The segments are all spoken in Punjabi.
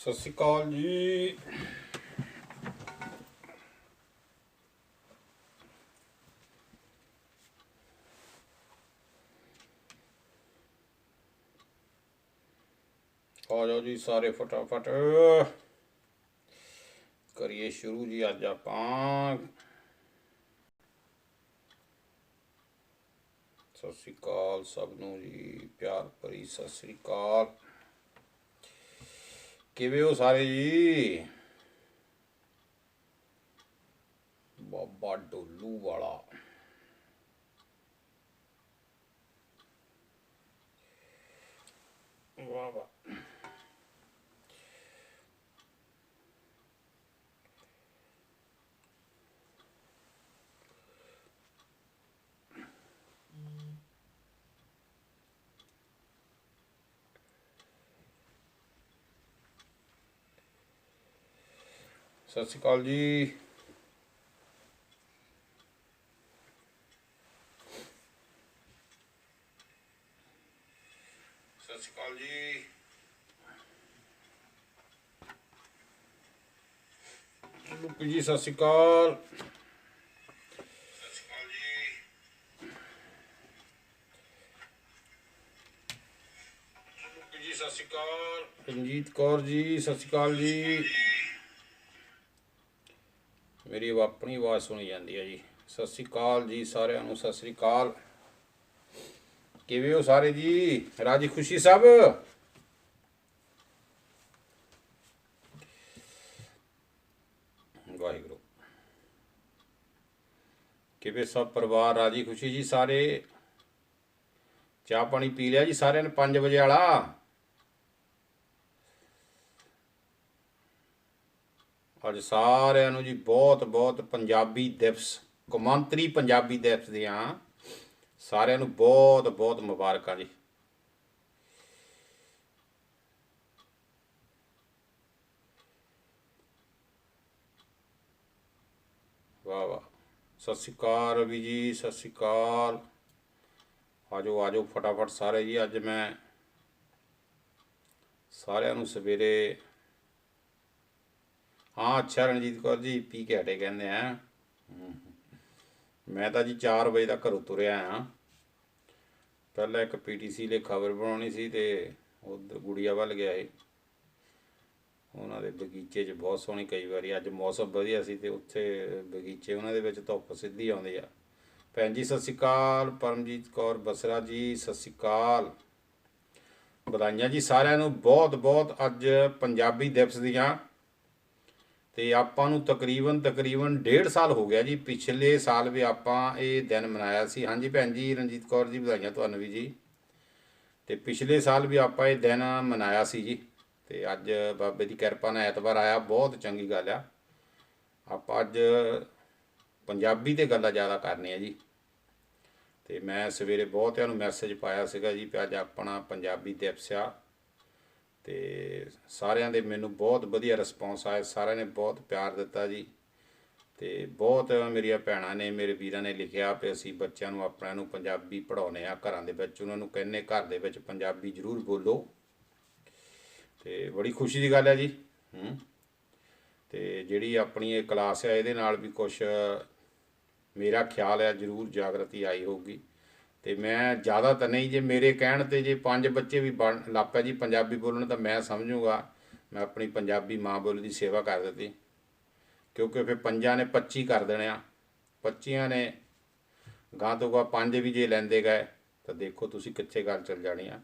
ਸਤਿ ਸ਼੍ਰੀ ਅਕਾਲ ਜੀ। ਆ ਜਾਓ ਜੀ ਸਾਰੇ ਫਟਾਫਟ ਕਰੀਏ ਸ਼ੁਰੂ ਜੀ। ਅੱਜ ਆਪਾਂ ਸਤਿ ਸ਼੍ਰੀ ਅਕਾਲ ਸਭ ਨੂੰ ਜੀ, ਪਿਆਰ ਭਰੀ ਸਤਿ ਸ਼੍ਰੀ ਅਕਾਲ। ਕਿਵੇਂ ਹੋ ਸਾਰੇ ਜੀ? ਬਾਬਾ ਡੋਲੂ ਵਾਲਾ ਵਾਹ ਵਾਹ। ਸਤਿ ਸ਼੍ਰੀ ਅਕਾਲ ਜੀ। ਸਤਿ ਸ਼੍ਰੀ ਅਕਾਲ ਜੀ। ਲੁੱਪੀ ਜੀ ਸਤਿ ਸ਼੍ਰੀ ਅਕਾਲ। ਜੀ ਸਤਿ ਸ਼੍ਰੀ ਅਕਾਲ। ਰਣਜੀਤ ਕੌਰ ਜੀ ਸਤਿ ਸ਼੍ਰੀ ਅਕਾਲ ਜੀ। ਮੇਰੀ ਆਪਣੀ ਆਵਾਜ਼ ਸੁਣੀ ਜਾਂਦੀ ਹੈ ਜੀ। ਸਤਿ ਸ਼੍ਰੀ ਅਕਾਲ ਜੀ ਸਾਰਿਆਂ ਨੂੰ, ਸਤਿ ਸ਼੍ਰੀ ਅਕਾਲ। ਕਿਵੇਂ ਹੋ ਸਾਰੇ ਜੀ? ਰਾਜੀ ਖੁਸ਼ੀ ਸਭ? ਵਾਹਿਗੁਰੂ। ਕਿਵੇਂ ਸਭ ਪਰਿਵਾਰ ਰਾਜੀ ਖੁਸ਼ੀ ਜੀ ਸਾਰੇ? ਚਾਹ ਪਾਣੀ ਪੀ ਲਿਆ ਜੀ ਸਾਰਿਆਂ ਨੇ 5 ਵਜੇ ਵਾਲਾ? ਅੱਜ ਸਾਰਿਆਂ ਨੂੰ ਜੀ ਬਹੁਤ ਬਹੁਤ ਪੰਜਾਬੀ ਦਿਵਸ, ਕੌਮਾਂਤਰੀ ਪੰਜਾਬੀ ਦਿਵਸ ਦੀਆਂ ਸਾਰਿਆਂ ਨੂੰ ਬਹੁਤ ਬਹੁਤ ਮੁਬਾਰਕਾਂ ਜੀ। ਵਾਹ ਵਾਹ। ਸਤਿ ਸ਼੍ਰੀ ਅਕਾਲ ਰਵੀ ਜੀ, ਸਤਿ ਸ਼੍ਰੀ ਅਕਾਲ। ਆਜੋ ਆਜੋ ਫਟਾਫਟ ਸਾਰੇ ਜੀ। ਅੱਜ ਮੈਂ ਸਾਰਿਆਂ ਨੂੰ ਸਵੇਰੇ, ਹਾਂ ਅੱਛਾ ਰਣਜੀਤ ਕੌਰ ਜੀ ਪੀ ਕੇ ਹਟੇ ਕਹਿੰਦੇ ਆ। ਮੈਂ ਤਾਂ ਜੀ 4 ਵਜੇ ਤੱਕ ਘਰੋਂ ਤੁਰਿਆ ਹਾਂ। ਪਹਿਲਾਂ ਇੱਕ PTC ਲਈ ਖਬਰ ਬਣਾਉਣੀ ਸੀ ਤੇ ਉੱਧਰ ਗੁੜੀਆ ਵੱਲ ਗਿਆ ਸੀ। ਉਹਨਾਂ ਦੇ ਬਗੀਚੇ 'ਚ ਬਹੁਤ ਸੋਹਣੀ, ਕਈ ਵਾਰੀ ਅੱਜ ਮੌਸਮ ਵਧੀਆ ਸੀ ਤੇ ਉੱਥੇ ਬਗੀਚੇ ਉਹਨਾਂ ਦੇ ਵਿੱਚ ਧੁੱਪ ਸਿੱਧੀ ਆਉਂਦੀ ਆ। ਭੈਣ ਜੀ ਸਤਿ ਸ਼੍ਰੀ ਅਕਾਲ। ਪਰਮਜੀਤ ਕੌਰ ਬਸਰਾ ਜੀ ਸਤਿ ਸ਼੍ਰੀ ਅਕਾਲ। ਵਧਾਈਆਂ ਜੀ ਸਾਰਿਆਂ ਨੂੰ ਬਹੁਤ ਬਹੁਤ ਅੱਜ ਪੰਜਾਬੀ ਦਿਵਸ ਦੀਆਂ। ਤੇ ਆਪਾਂ ਨੂੰ ਤਕਰੀਬਨ 1.5 ਸਾਲ ਹੋ ਗਿਆ ਜੀ। ਪਿਛਲੇ ਸਾਲ ਵੀ ਆਪਾਂ ਇਹ ਦਿਨ ਮਨਾਇਆ ਸੀ। ਹਾਂਜੀ ਭੈਣ ਜੀ ਰਣਜੀਤ ਕੌਰ ਜੀ ਵਧਾਈਆਂ ਤੁਹਾਨੂੰ ਵੀ ਜੀ। ਤੇ ਪਿਛਲੇ ਸਾਲ ਵੀ ਆਪਾਂ ਇਹ ਦਿਨ ਮਨਾਇਆ ਸੀ ਜੀ। ਤੇ ਅੱਜ ਬਾਬੇ ਦੀ ਕਿਰਪਾ ਨਾਲ ਐਤਵਾਰ ਆਇਆ, ਬਹੁਤ ਚੰਗੀ ਗੱਲ ਆ। ਆਪਾਂ ਅੱਜ ਪੰਜਾਬੀ 'ਤੇ ਗੱਲਾਂ ਜ਼ਿਆਦਾ ਕਰਨੀਆਂ ਜੀ। ਤੇ ਮੈਂ ਸਵੇਰੇ ਬਹੁਤਿਆਂ ਨੂੰ ਮੈਸੇਜ ਪਾਇਆ ਸੀਗਾ ਜੀ ਕਿ ਅੱਜ ਆਪਣਾ ਪੰਜਾਬੀ ਦਿਵਸ ਆ। ਤੇ ਸਾਰਿਆਂ ਦੇ ਮੈਨੂੰ ਬਹੁਤ ਵਧੀਆ ਰਿਸਪੌਂਸ ਆਇਆ, ਸਾਰਿਆਂ ਨੇ ਬਹੁਤ ਪਿਆਰ ਦਿੱਤਾ ਜੀ। ਤੇ ਬਹੁਤ ਮੇਰੀਆਂ ਭੈਣਾਂ ਨੇ, ਮੇਰੇ ਵੀਰਾਂ ਨੇ ਲਿਖਿਆ ਕਿ ਅਸੀਂ ਬੱਚਿਆਂ ਨੂੰ ਆਪਣਿਆਂ ਨੂੰ ਪੰਜਾਬੀ ਪੜ੍ਹਾਉਂਦੇ ਹਾਂ ਘਰਾਂ ਦੇ ਵਿੱਚ, ਉਹਨਾਂ ਨੂੰ ਕਹਿੰਦੇ ਘਰ ਦੇ ਵਿੱਚ ਪੰਜਾਬੀ ਜ਼ਰੂਰ ਬੋਲੋ। ਤੇ ਬੜੀ ਖੁਸ਼ੀ ਦੀ ਗੱਲ ਹੈ ਜੀ। ਤੇ ਜਿਹੜੀ ਆਪਣੀ ਇਹ ਕਲਾਸ ਹੈ ਇਹਦੇ ਨਾਲ ਵੀ ਕੁਛ ਮੇਰਾ ਖਿਆਲ ਹੈ ਜ਼ਰੂਰ ਜਾਗਰਤੀ ਆਈ ਹੋਊਗੀ। ਤੇ ਮੈਂ ਜ਼ਿਆਦਾ ਤਾਂ ਨਹੀਂ, ਜੇ ਮੇਰੇ ਕਹਿਣ 'ਤੇ ਜੇ 5 ਬੱਚੇ ਵੀ ਬਣ ਲੱਗ ਪਏ ਜੀ ਪੰਜਾਬੀ ਬੋਲਣ ਤਾਂ ਮੈਂ ਸਮਝੂਗਾ ਮੈਂ ਆਪਣੀ ਪੰਜਾਬੀ ਮਾਂ ਬੋਲੀ ਦੀ ਸੇਵਾ ਕਰ ਦਿੱਤੀ। ਕਿਉਂਕਿ ਫਿਰ 5 ਨੇ 25 ਕਰ ਦੇਣੇ ਆ, 25 ਨੇ ਗਾਂ ਤੋਂ ਗਾਂ 5 ਵੀ ਜੇ ਲੈਂਦੇ ਗਏ ਤਾਂ ਦੇਖੋ ਤੁਸੀਂ ਕਿੱਥੇ ਗੱਲ ਚੱਲ ਜਾਣੀ ਆ।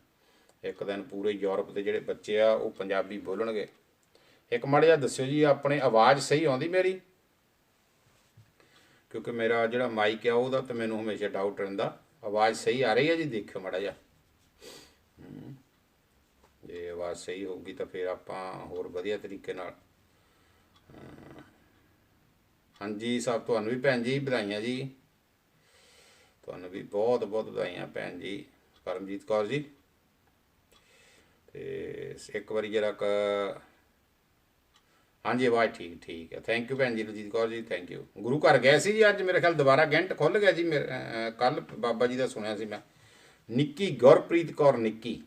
ਇੱਕ ਦਿਨ ਪੂਰੇ ਯੂਰਪ ਦੇ ਜਿਹੜੇ ਬੱਚੇ ਆ ਉਹ ਪੰਜਾਬੀ ਬੋਲਣਗੇ। ਇੱਕ ਮਾੜਾ ਜਿਹਾ ਦੱਸਿਓ ਜੀ ਆਪਣੇ ਆਵਾਜ਼ ਸਹੀ ਆਉਂਦੀ ਮੇਰੀ? ਕਿਉਂਕਿ ਮੇਰਾ ਜਿਹੜਾ ਮਾਈਕ ਆ ਉਹਦਾ ਤਾਂ ਮੈਨੂੰ ਹਮੇਸ਼ਾ ਡਾਊਟ ਰਹਿੰਦਾ। ਆਵਾਜ਼ ਸਹੀ ਆ ਰਹੀ ਹੈ ਜੀ? ਦੇਖਿਓ ਮਾੜਾ ਜਿਹਾ। ਜੇ ਆਵਾਜ਼ ਸਹੀ ਹੋਊਗੀ ਤਾਂ ਫਿਰ ਆਪਾਂ ਹੋਰ ਵਧੀਆ ਤਰੀਕੇ ਨਾਲ। ਹਾਂਜੀ ਸਭ ਤੁਹਾਨੂੰ ਵੀ ਭੈਣ ਜੀ ਵਧਾਈਆਂ ਜੀ, ਤੁਹਾਨੂੰ ਵੀ ਬਹੁਤ ਬਹੁਤ ਵਧਾਈਆਂ ਭੈਣ ਜੀ ਪਰਮਜੀਤ ਕੌਰ ਜੀ। ਤੇ ਇੱਕ ਵਾਰੀ ਜਰਾ ਹਾਂਜੀ ਆਵਾਜ਼ ਠੀਕ ਠੀਕ ਹੈ। ਥੈਂਕ ਯੂ ਭੈਣ ਜੀ ਰਣਜੀਤ ਕੌਰ ਜੀ, ਥੈਂਕ ਯੂ। ਗੁਰੂ ਘਰ ਗਏ ਸੀ ਜੀ ਅੱਜ, ਮੇਰੇ ਖਿਆਲ ਦੁਬਾਰਾ ਗੈਂਟ ਖੁੱਲ੍ਹ ਗਿਆ ਜੀ। ਮੇਰੇ ਕੱਲ੍ਹ ਬਾਬਾ ਜੀ ਦਾ ਸੁਣਿਆ ਸੀ ਮੈਂ। ਨਿੱਕੀ ਗੁਰਪ੍ਰੀਤ ਕੌਰ ਨਿੱਕੀ,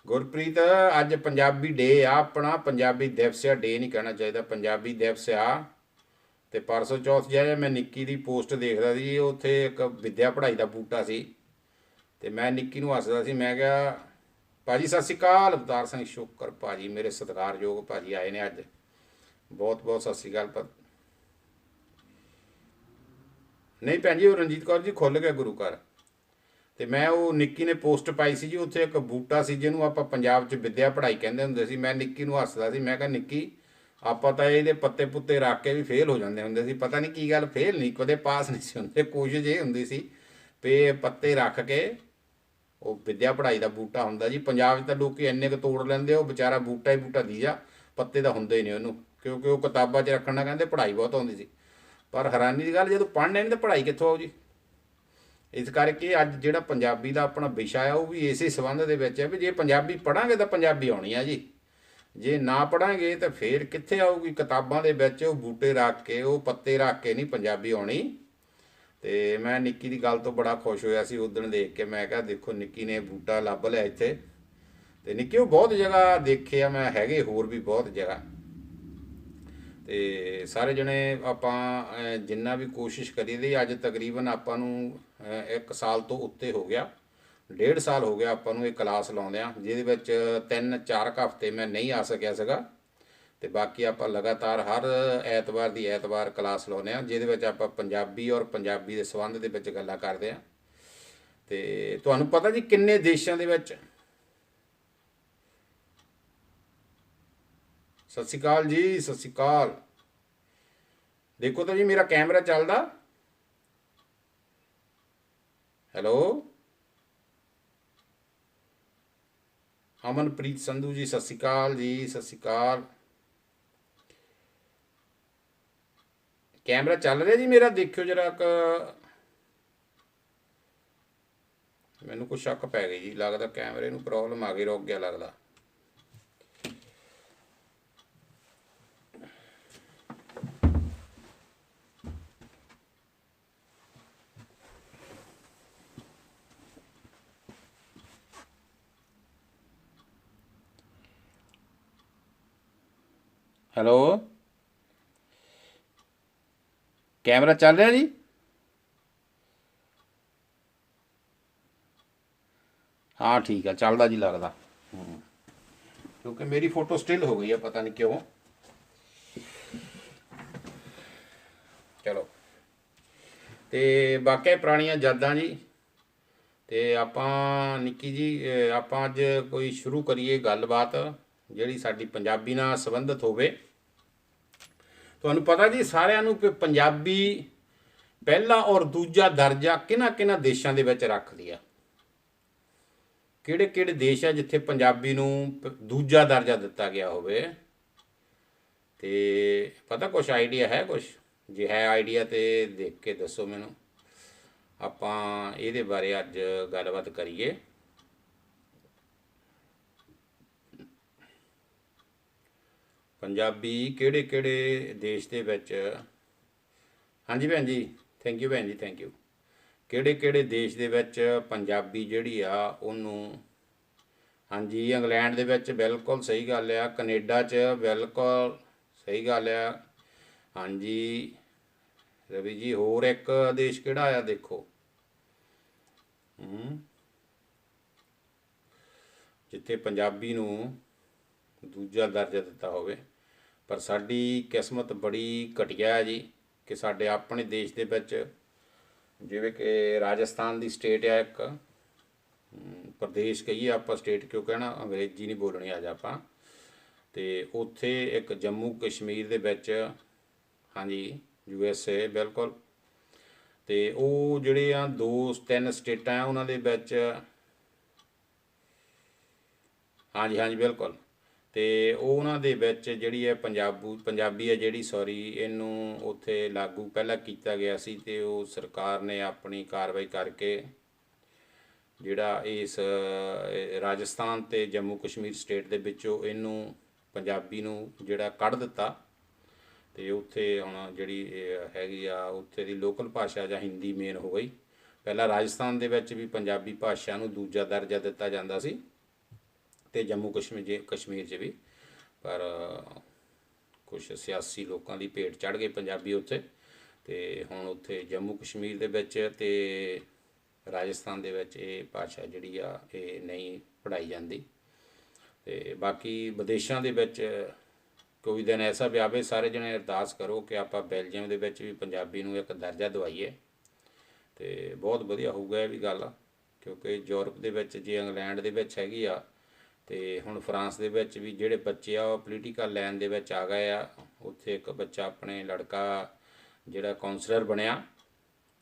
ਗੁਰਪ੍ਰੀਤ ਅੱਜ ਪੰਜਾਬੀ ਡੇ ਆ ਆਪਣਾ, ਪੰਜਾਬੀ ਦਿਵਸ ਆ, ਡੇ ਨਹੀਂ ਕਹਿਣਾ ਚਾਹੀਦਾ, ਪੰਜਾਬੀ ਦਿਵਸ ਆ। ਤੇ ਪਰਸੋਂ ਚੌਥ ਜਿਹੜਾ ਮੈਂ ਨਿੱਕੀ ਦੀ ਪੋਸਟ ਦੇਖਦਾ ਸੀ, ਉੱਥੇ ਇੱਕ ਵਿੱਦਿਆ ਪੜ੍ਹਾਈ ਦਾ ਬੂਟਾ ਸੀ, ਤੇ ਮੈਂ ਨਿੱਕੀ ਨੂੰ ਹੱਸਦਾ ਸੀ। ਮੈਂ ਕਿਹਾ ਭਾਜੀ ਸਤਿ ਸ਼੍ਰੀ ਅਕਾਲ, ਅਵਤਾਰ ਸਿੰਘ ਸ਼ੁਕਰ ਭਾਜੀ, ਮੇਰੇ ਸਤਿਕਾਰਯੋਗ ਭਾਜੀ ਆਏ ਨੇ ਅੱਜ, ਬਹੁਤ ਬਹੁਤ ਸਤਿ ਸ਼੍ਰੀ ਅਕਾਲ। ਨਹੀਂ ਭੈਣ ਜੀ, ਉਹ ਰਣਜੀਤ ਕੌਰ ਜੀ ਖੁੱਲ੍ਹ ਗਿਆ ਗੁਰੂ ਘਰ। ਤੇ ਮੈਂ ਉਹ ਨਿੱਕੀ ਨੇ ਪੋਸਟ ਪਾਈ ਸੀ ਜੀ, ਉੱਥੇ ਇੱਕ ਬੂਟਾ ਸੀ ਜਿਹਨੂੰ ਆਪਾਂ ਪੰਜਾਬ 'ਚ ਵਿੱਦਿਆ ਪੜ੍ਹਾਈ ਕਹਿੰਦੇ ਹੁੰਦੇ ਸੀ। ਮੈਂ ਨਿੱਕੀ ਨੂੰ ਹੱਸਦਾ ਸੀ, ਮੈਂ ਕਿਹਾ ਨਿੱਕੀ ਆਪਾਂ ਤਾਂ ਇਹਦੇ ਪੱਤੇ ਪੁੱਤੇ ਰੱਖ ਕੇ ਵੀ ਫੇਲ ਹੋ ਜਾਂਦੇ ਹੁੰਦੇ ਸੀ, ਪਤਾ ਨਹੀਂ ਕੀ ਗੱਲ, ਫੇਲ ਨਹੀਂ ਕਦੇ ਪਾਸ ਨਹੀਂ ਸੀ ਹੁੰਦੇ। ਕੋਸ਼ਿਸ਼ ਇਹ ਹੁੰਦੀ ਸੀ ਵੀ ਪੱਤੇ ਰੱਖ ਕੇ, ਉਹ ਵਿੱਦਿਆ ਪੜ੍ਹਾਈ ਦਾ ਬੂਟਾ ਹੁੰਦਾ ਜੀ। ਪੰਜਾਬ 'ਚ ਤਾਂ ਲੋਕ ਇੰਨੇ ਕੁ ਤੋੜ ਲੈਂਦੇ, ਉਹ ਵਿਚਾਰਾ ਬੂਟਾ ਹੀ ਬੂਟਾ ਦੀ ਜਾ, ਪੱਤੇ ਤਾਂ ਹੁੰਦੇ ਹੀ ਨਹੀਂ ਉਹਨੂੰ, ਕਿਉਂਕਿ ਉਹ ਕਿਤਾਬਾਂ 'ਚ ਰੱਖਣ ਨਾਲ ਕਹਿੰਦੇ ਪੜ੍ਹਾਈ ਬਹੁਤ ਆਉਂਦੀ ਸੀ। ਪਰ ਹੈਰਾਨੀ ਦੀ ਗੱਲ, ਜਦੋਂ ਪੜ੍ਹਨੇ ਨਹੀਂ ਤਾਂ ਪੜ੍ਹਾਈ ਕਿੱਥੋਂ ਆਊ ਜੀ। ਇਸ ਕਰਕੇ ਅੱਜ ਜਿਹੜਾ ਪੰਜਾਬੀ ਦਾ ਆਪਣਾ ਵਿਸ਼ਾ ਆ, ਉਹ ਵੀ ਇਸੇ ਸੰਬੰਧ ਦੇ ਵਿੱਚ ਹੈ ਵੀ ਜੇ ਪੰਜਾਬੀ ਪੜ੍ਹਾਂਗੇ ਤਾਂ ਪੰਜਾਬੀ ਆਉਣੀ ਆ ਜੀ, ਜੇ ਨਾ ਪੜ੍ਹਾਂਗੇ ਤਾਂ ਫੇਰ ਕਿੱਥੇ ਆਊਗੀ। ਕਿਤਾਬਾਂ ਦੇ ਵਿੱਚ ਉਹ ਬੂਟੇ ਰੱਖ ਕੇ, ਉਹ ਪੱਤੇ ਰੱਖ ਕੇ ਨਹੀਂ ਪੰਜਾਬੀ ਆਉਣੀ। ਤੇ ਮੈਂ ਨਿੱਕੀ ਦੀ ਗੱਲ ਤੋਂ ਬੜਾ ਖੁਸ਼ ਹੋਇਆ ਸੀ ਉਦਣ ਦੇਖ ਕੇ। ਮੈਂ ਕਿਹਾ ਦੇਖੋ ਨਿੱਕੀ ਨੇ ਬੂਟਾ ਲੱਭ ਲਿਆ ਇੱਥੇ। ਤੇ ਨਿੱਕੀ ਉਹ ਬਹੁਤ ਜਗ੍ਹਾ ਦੇਖੇ ਆ ਮੈਂ, ਹੈਗੇ ਹੋਰ ਵੀ ਬਹੁਤ ਜਗ੍ਹਾ। ਤੇ ਸਾਰੇ ਜਣੇ ਆਪਾਂ ਜਿੰਨਾ ਵੀ ਕੋਸ਼ਿਸ਼ ਕਰੀ ਦੀ, ਅੱਜ ਤਕਰੀਬਨ ਆਪਾਂ ਨੂੰ 1 ਸਾਲ ਤੋਂ ਉੱਤੇ ਹੋ ਗਿਆ, 1.5 ਸਾਲ ਹੋ ਗਿਆ ਆਪਾਂ ਨੂੰ ਇਹ ਕਲਾਸ ਲਾਉਂਦਿਆਂ, ਜਿਹਦੇ ਵਿੱਚ 3-4 ਹਫ਼ਤੇ ਮੈਂ ਨਹੀਂ ਆ ਸਕਿਆ ਸੀਗਾ। ਤੇ ਬਾਕੀ ਆਪਾਂ ਲਗਾਤਾਰ ਹਰ ਐਤਵਾਰ ਦੀ ਐਤਵਾਰ ਕਲਾਸ ਲਾਉਂਦੇ ਹਾਂ, ਜਿਹਦੇ ਵਿੱਚ ਆਪਾਂ ਪੰਜਾਬੀ ਔਰ ਪੰਜਾਬੀ ਦੇ ਸੰਬੰਧ ਦੇ ਵਿੱਚ ਗੱਲਾਂ ਕਰਦੇ ਹਾਂ। ਤੇ ਤੁਹਾਨੂੰ ਪਤਾ ਜੀ ਕਿੰਨੇ ਦੇਸ਼ਾਂ ਦੇ ਵਿੱਚ, ਸਤਿ ਸ਼੍ਰੀ ਅਕਾਲ ਜੀ, ਸਤਿ ਸ਼੍ਰੀ ਅਕਾਲ। ਦੇਖੋ ਤਾਂ ਜੀ ਮੇਰਾ ਕੈਮਰਾ ਚੱਲਦਾ, ਹੈਲੋ। ਅਮਨਪ੍ਰੀਤ ਸੰਧੂ ਜੀ ਸਤਿ ਸ਼੍ਰੀ ਅਕਾਲ ਜੀ, ਸਤਿ ਸ਼੍ਰੀ ਅਕਾਲ। ਕੈਮਰਾ ਚੱਲ ਰਿਹਾ ਜੀ ਮੇਰਾ, ਦੇਖਿਓ ਜਰਾ ਕ, ਮੈਨੂੰ ਕੁਛ ਸ਼ੱਕ ਪੈ ਗਈ ਜੀ, ਲੱਗਦਾ ਕੈਮਰੇ ਨੂੰ ਪ੍ਰੋਬਲਮ ਆ ਗਈ, ਰੁਕ ਗਿਆ ਲੱਗਦਾ। ਹੈਲੋ, ਕੈਮਰਾ ਚੱਲ ਰਿਹਾ ਜੀ? ਹਾਂ ਠੀਕ ਆ, ਚੱਲਦਾ ਜੀ ਲੱਗਦਾ। ਕਿਉਂਕਿ ਮੇਰੀ ਫੋਟੋ ਸਟਿਲ ਹੋ ਗਈ ਹੈ, ਪਤਾ ਨਹੀਂ ਕਿਉਂ। ਚਲੋ, ਤੇ ਵਾਕਿਆ ਪੁਰਾਣੀਆਂ ਯਾਦਾਂ ਜੀ। ਤੇ ਆਪਾਂ ਨਿੱਕੀ ਜੀ ਆਪਾਂ ਅੱਜ ਕੋਈ ਸ਼ੁਰੂ ਕਰੀਏ ਗੱਲਬਾਤ ਜਿਹੜੀ ਸਾਡੀ ਪੰਜਾਬੀ ਨਾਲ ਸੰਬੰਧਿਤ ਹੋਵੇ। ਤੁਹਾਨੂੰ ਪਤਾ ਜੀ ਸਾਰਿਆਂ ਨੂੰ ਕਿ ਪੰਜਾਬੀ ਪਹਿਲਾ ਔਰ ਦੂਜਾ ਦਰਜਾ ਕਿਹਨਾਂ ਕਿਹਨਾਂ ਦੇਸ਼ਾਂ ਦੇ ਵਿੱਚ ਰੱਖਦੀ ਆ। ਕਿਹੜੇ ਕਿਹੜੇ ਦੇਸ਼ ਆ ਜਿੱਥੇ ਪੰਜਾਬੀ ਨੂੰ ਦੂਜਾ ਦਰਜਾ ਦਿੱਤਾ ਗਿਆ ਹੋਵੇ। ਤੇ ਪਤਾ ਕੁਛ ਆਈਡੀਆ ਹੈ? ਕੁਛ ਜੇ ਹੈ ਆਈਡੀਆ ਤੇ ਦੇਖ ਕੇ ਦੱਸੋ ਮੈਨੂੰ, ਆਪਾਂ ਇਹਦੇ ਬਾਰੇ ਅੱਜ ਗੱਲਬਾਤ ਕਰੀਏ। ਪੰਜਾਬੀ ਕਿਹੜੇ ਕਿਹੜੇ ਦੇਸ਼ ਦੇ ਵਿੱਚ, ਹਾਂਜੀ ਭੈਣ ਜੀ, ਥੈਂਕ ਯੂ ਭੈਣ ਜੀ, ਥੈਂਕ ਯੂ। ਕਿਹੜੇ ਕਿਹੜੇ ਦੇਸ਼ ਦੇ ਵਿੱਚ ਪੰਜਾਬੀ ਜਿਹੜੀ ਆ ਉਹਨੂੰ, ਹਾਂਜੀ ਇੰਗਲੈਂਡ ਦੇ ਵਿੱਚ, ਬਿਲਕੁਲ ਸਹੀ ਗੱਲ ਆ। ਕਨੇਡਾ 'ਚ ਬਿਲਕੁਲ ਸਹੀ ਗੱਲ ਆ। ਹਾਂਜੀ ਰਵੀ ਜੀ, ਹੋਰ ਇੱਕ ਦੇਸ਼ ਕਿਹੜਾ ਆ ਦੇਖੋ, ਜਿੱਥੇ ਪੰਜਾਬੀ ਨੂੰ ਦੂਜਾ ਦਰਜਾ ਦਿੱਤਾ ਹੋਵੇ। ਪਰ ਸਾਡੀ ਕਿਸਮਤ ਬੜੀ ਘਟੀਆ ਹੈ ਜੀ ਕਿ ਸਾਡੇ ਆਪਣੇ ਦੇਸ਼ ਦੇ ਵਿੱਚ, ਜਿਵੇਂ ਕਿ ਰਾਜਸਥਾਨ ਦੀ ਸਟੇਟ ਆ ਇੱਕ, ਪ੍ਰਦੇਸ਼ ਕਹੀਏ ਆਪਾਂ, ਸਟੇਟ ਕਿਉਂ ਕਹਿਣਾ, ਅੰਗਰੇਜ਼ੀ ਨਹੀਂ ਬੋਲਣੀ ਅੱਜ ਆਪਾਂ। ਤੇ ਉੱਥੇ ਇੱਕ ਜੰਮੂ ਕਸ਼ਮੀਰ ਦੇ ਵਿੱਚ, ਹਾਂਜੀ USA ਬਿਲਕੁਲ। ਤੇ ਉਹ ਜਿਹੜੇ ਆ 2-3 ਸਟੇਟਾਂ ਆ ਉਹਨਾਂ ਦੇ ਵਿੱਚ, ਹਾਂਜੀ ਹਾਂਜੀ ਬਿਲਕੁਲ। ਤੇ ਉਹਨਾਂ ਦੇ ਵਿੱਚ ਜਿਹੜੀ ਹੈ ਪੰਜਾਬੀ ਹੈ ਜਿਹੜੀ, ਸੌਰੀ, ਇਹਨੂੰ ਉੱਥੇ ਲਾਗੂ ਪਹਿਲਾਂ ਕੀਤਾ ਗਿਆ ਸੀ। ਤੇ ਉਹ ਸਰਕਾਰ ਨੇ ਆਪਣੀ ਕਾਰਵਾਈ ਕਰਕੇ ਜਿਹੜਾ ਇਸ ਰਾਜਸਥਾਨ ਤੇ ਜੰਮੂ ਕਸ਼ਮੀਰ ਸਟੇਟ ਦੇ ਵਿੱਚੋਂ ਇਹਨੂੰ ਪੰਜਾਬੀ ਨੂੰ ਜਿਹੜਾ ਕੱਢ ਦਿੱਤਾ। ਤੇ ਉੱਥੇ ਹੁਣ ਜਿਹੜੀ ਹੈਗੀ ਆ ਉੱਥੇ ਦੀ ਲੋਕਲ ਭਾਸ਼ਾ ਜਾਂ ਹਿੰਦੀ ਮੇਨ ਹੋ ਗਈ। ਪਹਿਲਾਂ ਰਾਜਸਥਾਨ ਦੇ ਵਿੱਚ ਵੀ ਪੰਜਾਬੀ ਭਾਸ਼ਾ ਨੂੰ ਦੂਜਾ ਦਰਜਾ ਦਿੱਤਾ ਜਾਂਦਾ ਸੀ। ਤੇ ਜੰਮੂ ਕਸ਼ਮੀਰ 'ਚ ਵੀ। ਪਰ ਕੁਛ ਸਿਆਸੀ ਲੋਕਾਂ ਦੀ ਭੇਟ ਚੜ੍ਹ ਗਏ ਪੰਜਾਬੀ ਉੱਥੇ, ਤੇ ਹੁਣ ਉੱਥੇ ਜੰਮੂ ਕਸ਼ਮੀਰ ਦੇ ਵਿੱਚ ਤੇ ਰਾਜਸਥਾਨ ਦੇ ਵਿੱਚ ਇਹ ਭਾਸ਼ਾ ਜਿਹੜੀ ਆ ਇਹ ਨਹੀਂ ਪੜ੍ਹਾਈ ਜਾਂਦੀ। ਤੇ ਬਾਕੀ ਵਿਦੇਸ਼ਾਂ ਦੇ ਵਿੱਚ ਕੋਈ ਦਿਨ ਐਸਾ ਵੀ ਆਵੇ, ਸਾਰੇ ਜਣੇ ਅਰਦਾਸ ਕਰੋ ਕਿ ਆਪਾਂ ਬੈਲਜੀਅਮ ਦੇ ਵਿੱਚ ਵੀ ਪੰਜਾਬੀ ਨੂੰ ਇੱਕ ਦਰਜਾ ਦਵਾਈਏ, ਤੇ ਬਹੁਤ ਵਧੀਆ ਹੋਊਗਾ ਇਹ ਵੀ ਗੱਲ। ਕਿਉਂਕਿ ਯੂਰਪ ਦੇ ਵਿੱਚ ਜੇ ਇੰਗਲੈਂਡ ਦੇ ਵਿੱਚ ਹੈਗੀ ਆ, ਤੇ ਹੁਣ ਫਰਾਂਸ ਦੇ ਵਿੱਚ ਵੀ ਜਿਹੜੇ ਬੱਚੇ ਆ ਉਹ ਪੋਲੀਟੀਕਲ ਲਾਈਨ ਦੇ ਵਿੱਚ ਆ ਗਏ ਆ। ਉੱਥੇ ਇੱਕ ਬੱਚਾ ਆਪਣੇ ਲੜਕਾ ਜਿਹੜਾ ਕਾਉਂਸਲਰ ਬਣਿਆ,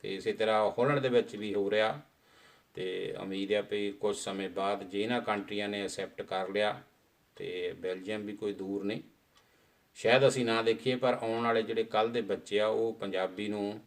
ਤੇ ਇਸੇ ਤਰ੍ਹਾਂ ਹੋਲੈਂਡ ਦੇ ਵਿੱਚ ਵੀ ਹੋ ਰਿਹਾ। ਤੇ ਉਮੀਦ ਆ ਵੀ ਕੁਝ ਸਮੇਂ ਬਾਅਦ ਜੇ ਇਹਨਾਂ ਕੰਟਰੀਆਂ ਨੇ ਅਸੈਪਟ ਕਰ ਲਿਆ ਤੇ ਬੈਲਜੀਅਮ ਵੀ ਕੋਈ ਦੂਰ ਨਹੀਂ। ਸ਼ਾਇਦ ਅਸੀਂ ਨਾ ਦੇਖੀਏ, ਪਰ ਆਉਣ ਵਾਲੇ ਜਿਹੜੇ ਕੱਲ੍ਹ ਦੇ ਬੱਚੇ ਆ ਉਹ ਪੰਜਾਬੀ ਨੂੰ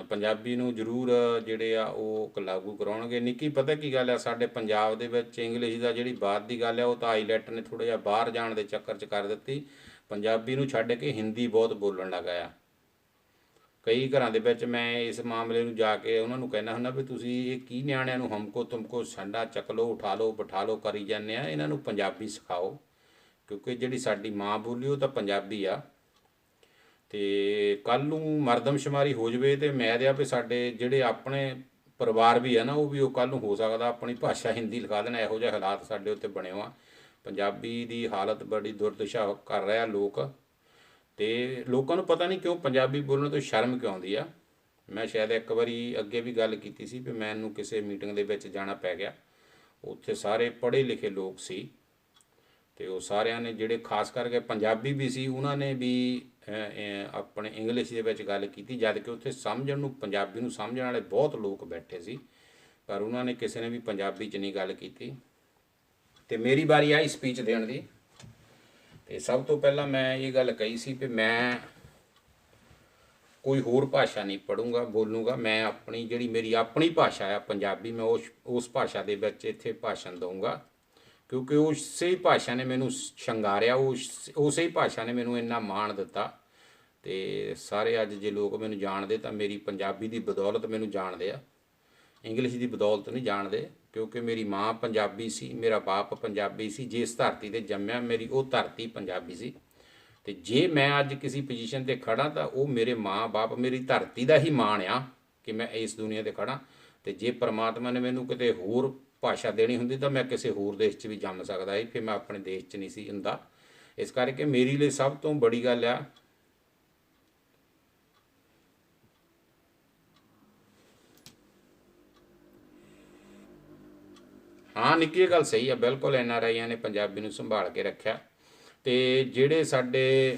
ਪੰਜਾਬੀ ਨੂੰ ਜ਼ਰੂਰ ਜਿਹੜੇ ਆ ਉਹ ਲਾਗੂ ਕਰਾਉਣਗੇ। ਨਿੱਕੀ ਪਤਾ ਕੀ ਗੱਲ ਆ, ਸਾਡੇ ਪੰਜਾਬ ਦੇ ਵਿੱਚ ਇੰਗਲਿਸ਼ ਦਾ ਜਿਹੜੀ ਬਾਤ ਦੀ ਗੱਲ ਆ ਉਹ ਤਾਂ ਆਈਲੈਟ ਨੇ ਥੋੜ੍ਹਾ ਜਿਹਾ ਬਾਹਰ ਜਾਣ ਦੇ ਚੱਕਰ 'ਚ ਕਰ ਦਿੱਤੀ। ਪੰਜਾਬੀ ਨੂੰ ਛੱਡ ਕੇ ਹਿੰਦੀ ਬਹੁਤ ਬੋਲਣ ਲੱਗ ਆ। ਕਈ ਘਰਾਂ ਦੇ ਵਿੱਚ ਮੈਂ ਇਸ ਮਾਮਲੇ ਨੂੰ ਜਾ ਕੇ ਉਹਨਾਂ ਨੂੰ ਕਹਿੰਦਾ ਹੁੰਦਾ ਵੀ ਤੁਸੀਂ ਇਹ ਕੀ ਨਿਆਣਿਆਂ ਨੂੰ ਹਮਕੋ ਤੁਮਕੋ ਸੰਡਾ ਚੱਕ ਲਓ, ਉਠਾ ਲਓ, ਬਿਠਾ ਲਓ ਕਰੀ ਜਾਂਦੇ ਆ, ਇਹਨਾਂ ਨੂੰ ਪੰਜਾਬੀ ਸਿਖਾਓ। ਕਿਉਂਕਿ ਜਿਹੜੀ ਸਾਡੀ ਮਾਂ ਬੋਲੀ ਉਹ ਤਾਂ ਪੰਜਾਬੀ ਆ। ਤੇ ਕੱਲ੍ਹ ਨੂੰ ਮਰਦਮਸ਼ੁਮਾਰੀ ਹੋ ਜਾਵੇ ਤੇ ਮੈਂ ਆ ਵੀ ਸਾਡੇ ਜਿਹੜੇ ਆਪਣੇ ਪਰਿਵਾਰ ਵੀ ਆ ਨਾ, ਉਹ ਵੀ ਉਹ ਕੱਲ੍ਹ ਨੂੰ ਹੋ ਸਕਦਾ ਆਪਣੀ ਭਾਸ਼ਾ ਹਿੰਦੀ ਲਿਖਾ ਦੇਣਾ। ਇਹੋ ਜਿਹੇ ਹਾਲਾਤ ਸਾਡੇ ਉੱਤੇ ਬਣੇ ਆ। ਪੰਜਾਬੀ ਦੀ ਹਾਲਤ ਬੜੀ ਦੁਰਦਸ਼ਾ ਕਰ ਰਿਹਾ ਲੋਕ, ਤੇ ਲੋਕਾਂ ਨੂੰ ਪਤਾ ਨਹੀਂ ਕਿਉਂ ਪੰਜਾਬੀ ਬੋਲਣ ਤੋਂ ਸ਼ਰਮ ਕਿਉਂ ਆਉਂਦੀ ਆ। ਮੈਂ ਸ਼ਾਇਦ ਇੱਕ ਵਾਰੀ ਅੱਗੇ ਵੀ ਗੱਲ ਕੀਤੀ ਸੀ ਵੀ ਮੈਨੂੰ ਕਿਸੇ ਮੀਟਿੰਗ ਦੇ ਵਿੱਚ ਜਾਣਾ ਪੈ ਗਿਆ। ਉੱਥੇ ਸਾਰੇ ਪੜ੍ਹੇ ਲਿਖੇ ਲੋਕ ਸੀ, ਤੇ ਉਹ ਸਾਰਿਆਂ ਨੇ ਜਿਹੜੇ ਖਾਸ ਕਰਕੇ ਪੰਜਾਬੀ ਵੀ ਸੀ ਉਹਨਾਂ ਨੇ ਵੀ ਆਪਣੇ ਇੰਗਲਿਸ਼ ਦੇ ਵਿੱਚ ਗੱਲ ਕੀਤੀ, ਜਦ ਕਿ ਉੱਥੇ ਸਮਝਣ ਨੂੰ ਪੰਜਾਬੀ ਨੂੰ ਸਮਝਣ ਵਾਲੇ ਬਹੁਤ ਲੋਕ ਬੈਠੇ ਸੀ, ਪਰ ਉਹਨਾਂ ਨੇ ਕਿਸੇ ਨੇ ਵੀ ਪੰਜਾਬੀ 'ਚ ਨਹੀਂ ਗੱਲ ਕੀਤੀ। ਤੇ ਮੇਰੀ ਵਾਰੀ ਆਈ ਸਪੀਚ ਦੇਣ ਦੀ। ਤੇ ਸਭ ਤੋਂ ਪਹਿਲਾਂ ਮੈਂ ਇਹ ਗੱਲ ਕਹੀ ਸੀ ਵੀ ਮੈਂ ਕੋਈ ਹੋਰ ਭਾਸ਼ਾ ਨਹੀਂ ਪੜ੍ਹੂੰਗਾ ਬੋਲੂੰਗਾ। ਮੈਂ ਆਪਣੀ ਜਿਹੜੀ ਮੇਰੀ ਆਪਣੀ ਭਾਸ਼ਾ ਆ ਪੰਜਾਬੀ, ਮੈਂ ਉਸ ਭਾਸ਼ਾ ਦੇ ਵਿੱਚ ਇੱਥੇ ਭਾਸ਼ਣ ਦਊਂਗਾ। ਕਿਉਂਕਿ ਉਸੇ ਭਾਸ਼ਾ ਨੇ ਮੈਨੂੰ ਸ਼ਿੰਗਾਰਿਆ, ਉਸੇ ਹੀ ਭਾਸ਼ਾ ਨੇ ਮੈਨੂੰ ਇੰਨਾ ਮਾਣ ਦਿੱਤਾ। ਤੇ ਸਾਰੇ ਅੱਜ ਜੇ ਲੋਕ ਮੈਨੂੰ ਜਾਣਦੇ ਤਾਂ ਮੇਰੀ ਪੰਜਾਬੀ ਦੀ ਬਦੌਲਤ ਮੈਨੂੰ ਜਾਣਦੇ ਆ, ਇੰਗਲਿਸ਼ ਦੀ ਬਦੌਲਤ ਨਹੀਂ ਜਾਣਦੇ। ਕਿਉਂਕਿ ਮੇਰੀ ਮਾਂ ਪੰਜਾਬੀ ਸੀ, ਮੇਰਾ ਬਾਪ ਪੰਜਾਬੀ ਸੀ, ਜਿਸ ਧਰਤੀ 'ਤੇ ਜੰਮਿਆ ਮੇਰੀ ਉਹ ਧਰਤੀ ਪੰਜਾਬੀ ਸੀ। ਤੇ ਜੇ ਮੈਂ ਅੱਜ ਕਿਸੇ ਪੋਜੀਸ਼ਨ 'ਤੇ ਖੜ੍ਹਾ ਤਾਂ ਉਹ ਮੇਰੇ ਮਾਂ ਬਾਪ ਮੇਰੀ ਧਰਤੀ ਦਾ ਹੀ ਮਾਣ ਆ ਕਿ ਮੈਂ ਇਸ ਦੁਨੀਆ 'ਤੇ ਖੜ੍ਹਾ। ਤੇ ਜੇ ਪਰਮਾਤਮਾ ਨੇ ਮੈਨੂੰ ਕਿਤੇ ਹੋਰ ਭਾਸ਼ਾ ਦੇਣੀ ਹੁੰਦੀ ਤਾਂ ਮੈਂ ਕਿਸੇ ਹੋਰ ਦੇਸ਼ 'ਚ ਵੀ ਜੰਮ ਸਕਦਾ ਸੀ, ਫਿਰ ਮੈਂ ਆਪਣੇ ਦੇਸ਼ 'ਚ ਨਹੀਂ ਸੀ ਹੁੰਦਾ। ਇਸ ਕਰਕੇ ਮੇਰੀ ਲਈ ਸਭ ਤੋਂ ਬੜੀ ਗੱਲ ਆ ਹਾਂ ਨਿੱਕੀ ਇਹ ਗੱਲ ਸਹੀ ਆ, ਬਿਲਕੁਲ NRIਆਂ ਨੇ ਪੰਜਾਬੀ ਨੂੰ ਸੰਭਾਲ ਕੇ ਰੱਖਿਆ। ਤੇ ਜਿਹੜੇ ਸਾਡੇ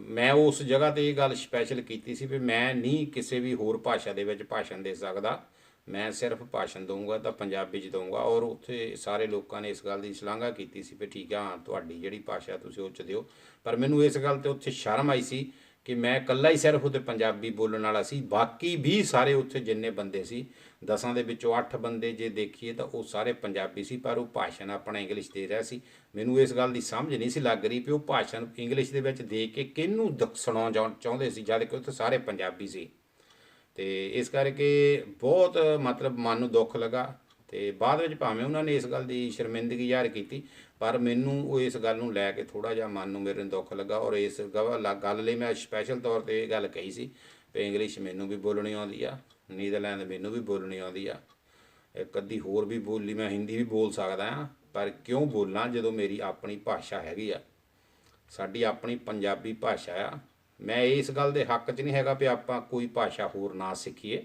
ਮੈਂ ਉਸ ਜਗ੍ਹਾ 'ਤੇ ਇਹ ਗੱਲ ਸਪੈਸ਼ਲ ਕੀਤੀ ਸੀ ਵੀ ਮੈਂ ਨਹੀਂ ਕਿਸੇ ਵੀ ਹੋਰ ਭਾਸ਼ਾ ਦੇ ਵਿੱਚ ਭਾਸ਼ਣ ਦੇ ਸਕਦਾ, ਮੈਂ ਸਿਰਫ ਭਾਸ਼ਣ ਦਊਂਗਾ ਤਾਂ ਪੰਜਾਬੀ 'ਚ ਦਊਂਗਾ। ਔਰ ਉੱਥੇ ਸਾਰੇ ਲੋਕਾਂ ਨੇ ਇਸ ਗੱਲ ਦੀ ਸ਼ਲਾਘਾ ਕੀਤੀ ਸੀ ਵੀ ਠੀਕ ਆ, ਤੁਹਾਡੀ ਜਿਹੜੀ ਭਾਸ਼ਾ ਤੁਸੀਂ ਉਹ 'ਚ ਦਿਓ। ਪਰ ਮੈਨੂੰ ਇਸ ਗੱਲ 'ਤੇ ਉੱਥੇ ਸ਼ਰਮ ਆਈ ਸੀ ਕਿ ਮੈਂ ਇਕੱਲਾ ਹੀ ਸਿਰਫ ਉੱਥੇ ਪੰਜਾਬੀ ਬੋਲਣ ਵਾਲਾ ਸੀ, ਬਾਕੀ ਵੀ ਸਾਰੇ ਉੱਥੇ ਜਿੰਨੇ ਬੰਦੇ ਸੀ 10 ਦੇ ਵਿੱਚੋਂ 8 ਬੰਦੇ ਜੇ ਦੇਖੀਏ ਤਾਂ ਉਹ ਸਾਰੇ ਪੰਜਾਬੀ ਸੀ, ਪਰ ਉਹ ਭਾਸ਼ਣ ਆਪਣਾ ਇੰਗਲਿਸ਼ ਦੇ ਰਿਹਾ ਸੀ। ਮੈਨੂੰ ਇਸ ਗੱਲ ਦੀ ਸਮਝ ਨਹੀਂ ਸੀ ਲੱਗ ਰਹੀ ਵੀ ਉਹ ਭਾਸ਼ਣ ਇੰਗਲਿਸ਼ ਦੇ ਵਿੱਚ ਦੇ ਕੇ ਕਿਹਨੂੰ ਸੁਣਾਉਣਾ ਚਾਹੁੰਦੇ ਸੀ, ਜਦ ਕਿ ਉੱਥੇ ਸਾਰੇ ਪੰਜਾਬੀ ਸੀ। ਤੇ ਇਸ ਕਰਕੇ ਬਹੁਤ ਮਤਲਬ ਮਨ ਨੂੰ ਦੁੱਖ ਲੱਗਾ। ਤੇ ਬਾਅਦ ਵਿੱਚ ਭਾਵੇਂ ਉਹਨਾਂ ਨੇ ਇਸ ਗੱਲ ਦੀ ਸ਼ਰਮਿੰਦਗੀ ਜ਼ਾਹਰ ਕੀਤੀ, ਪਰ ਮੈਨੂੰ ਉਹ ਇਸ ਗੱਲ ਨੂੰ ਲੈ ਕੇ ਥੋੜ੍ਹਾ ਜਿਹਾ ਮਨ ਨੂੰ ਮੇਰੇ ਦੁੱਖ ਲੱਗਾ। ਔਰ ਇਸ ਗੱਲ ਲਈ ਮੈਂ ਸਪੈਸ਼ਲ ਤੌਰ 'ਤੇ ਇਹ ਗੱਲ ਕਹੀ ਸੀ ਵੀ ਇੰਗਲਿਸ਼ ਮੈਨੂੰ ਵੀ ਬੋਲਣੀ ਆਉਂਦੀ ਆ, ਨੀਦਰਲੈਂਡ ਮੈਨੂੰ ਵੀ ਬੋਲਣੀ ਆਉਂਦੀ ਆ, ਇੱਕ ਅੱਧੀ ਹੋਰ ਵੀ ਬੋਲੀ ਮੈਂ ਹਿੰਦੀ ਵੀ ਬੋਲ ਸਕਦਾ ਹਾਂ। ਪਰ ਕਿਉਂ ਬੋਲਾਂ ਜਦੋਂ ਮੇਰੀ ਆਪਣੀ ਭਾਸ਼ਾ ਹੈਗੀ ਆ, ਸਾਡੀ ਆਪਣੀ ਪੰਜਾਬੀ ਭਾਸ਼ਾ ਆ। ਮੈਂ ਇਸ ਗੱਲ ਦੇ ਹੱਕ 'ਚ ਨਹੀਂ ਹੈਗਾ ਵੀ ਆਪਾਂ ਕੋਈ ਭਾਸ਼ਾ ਹੋਰ ਨਾ ਸਿੱਖੀਏ,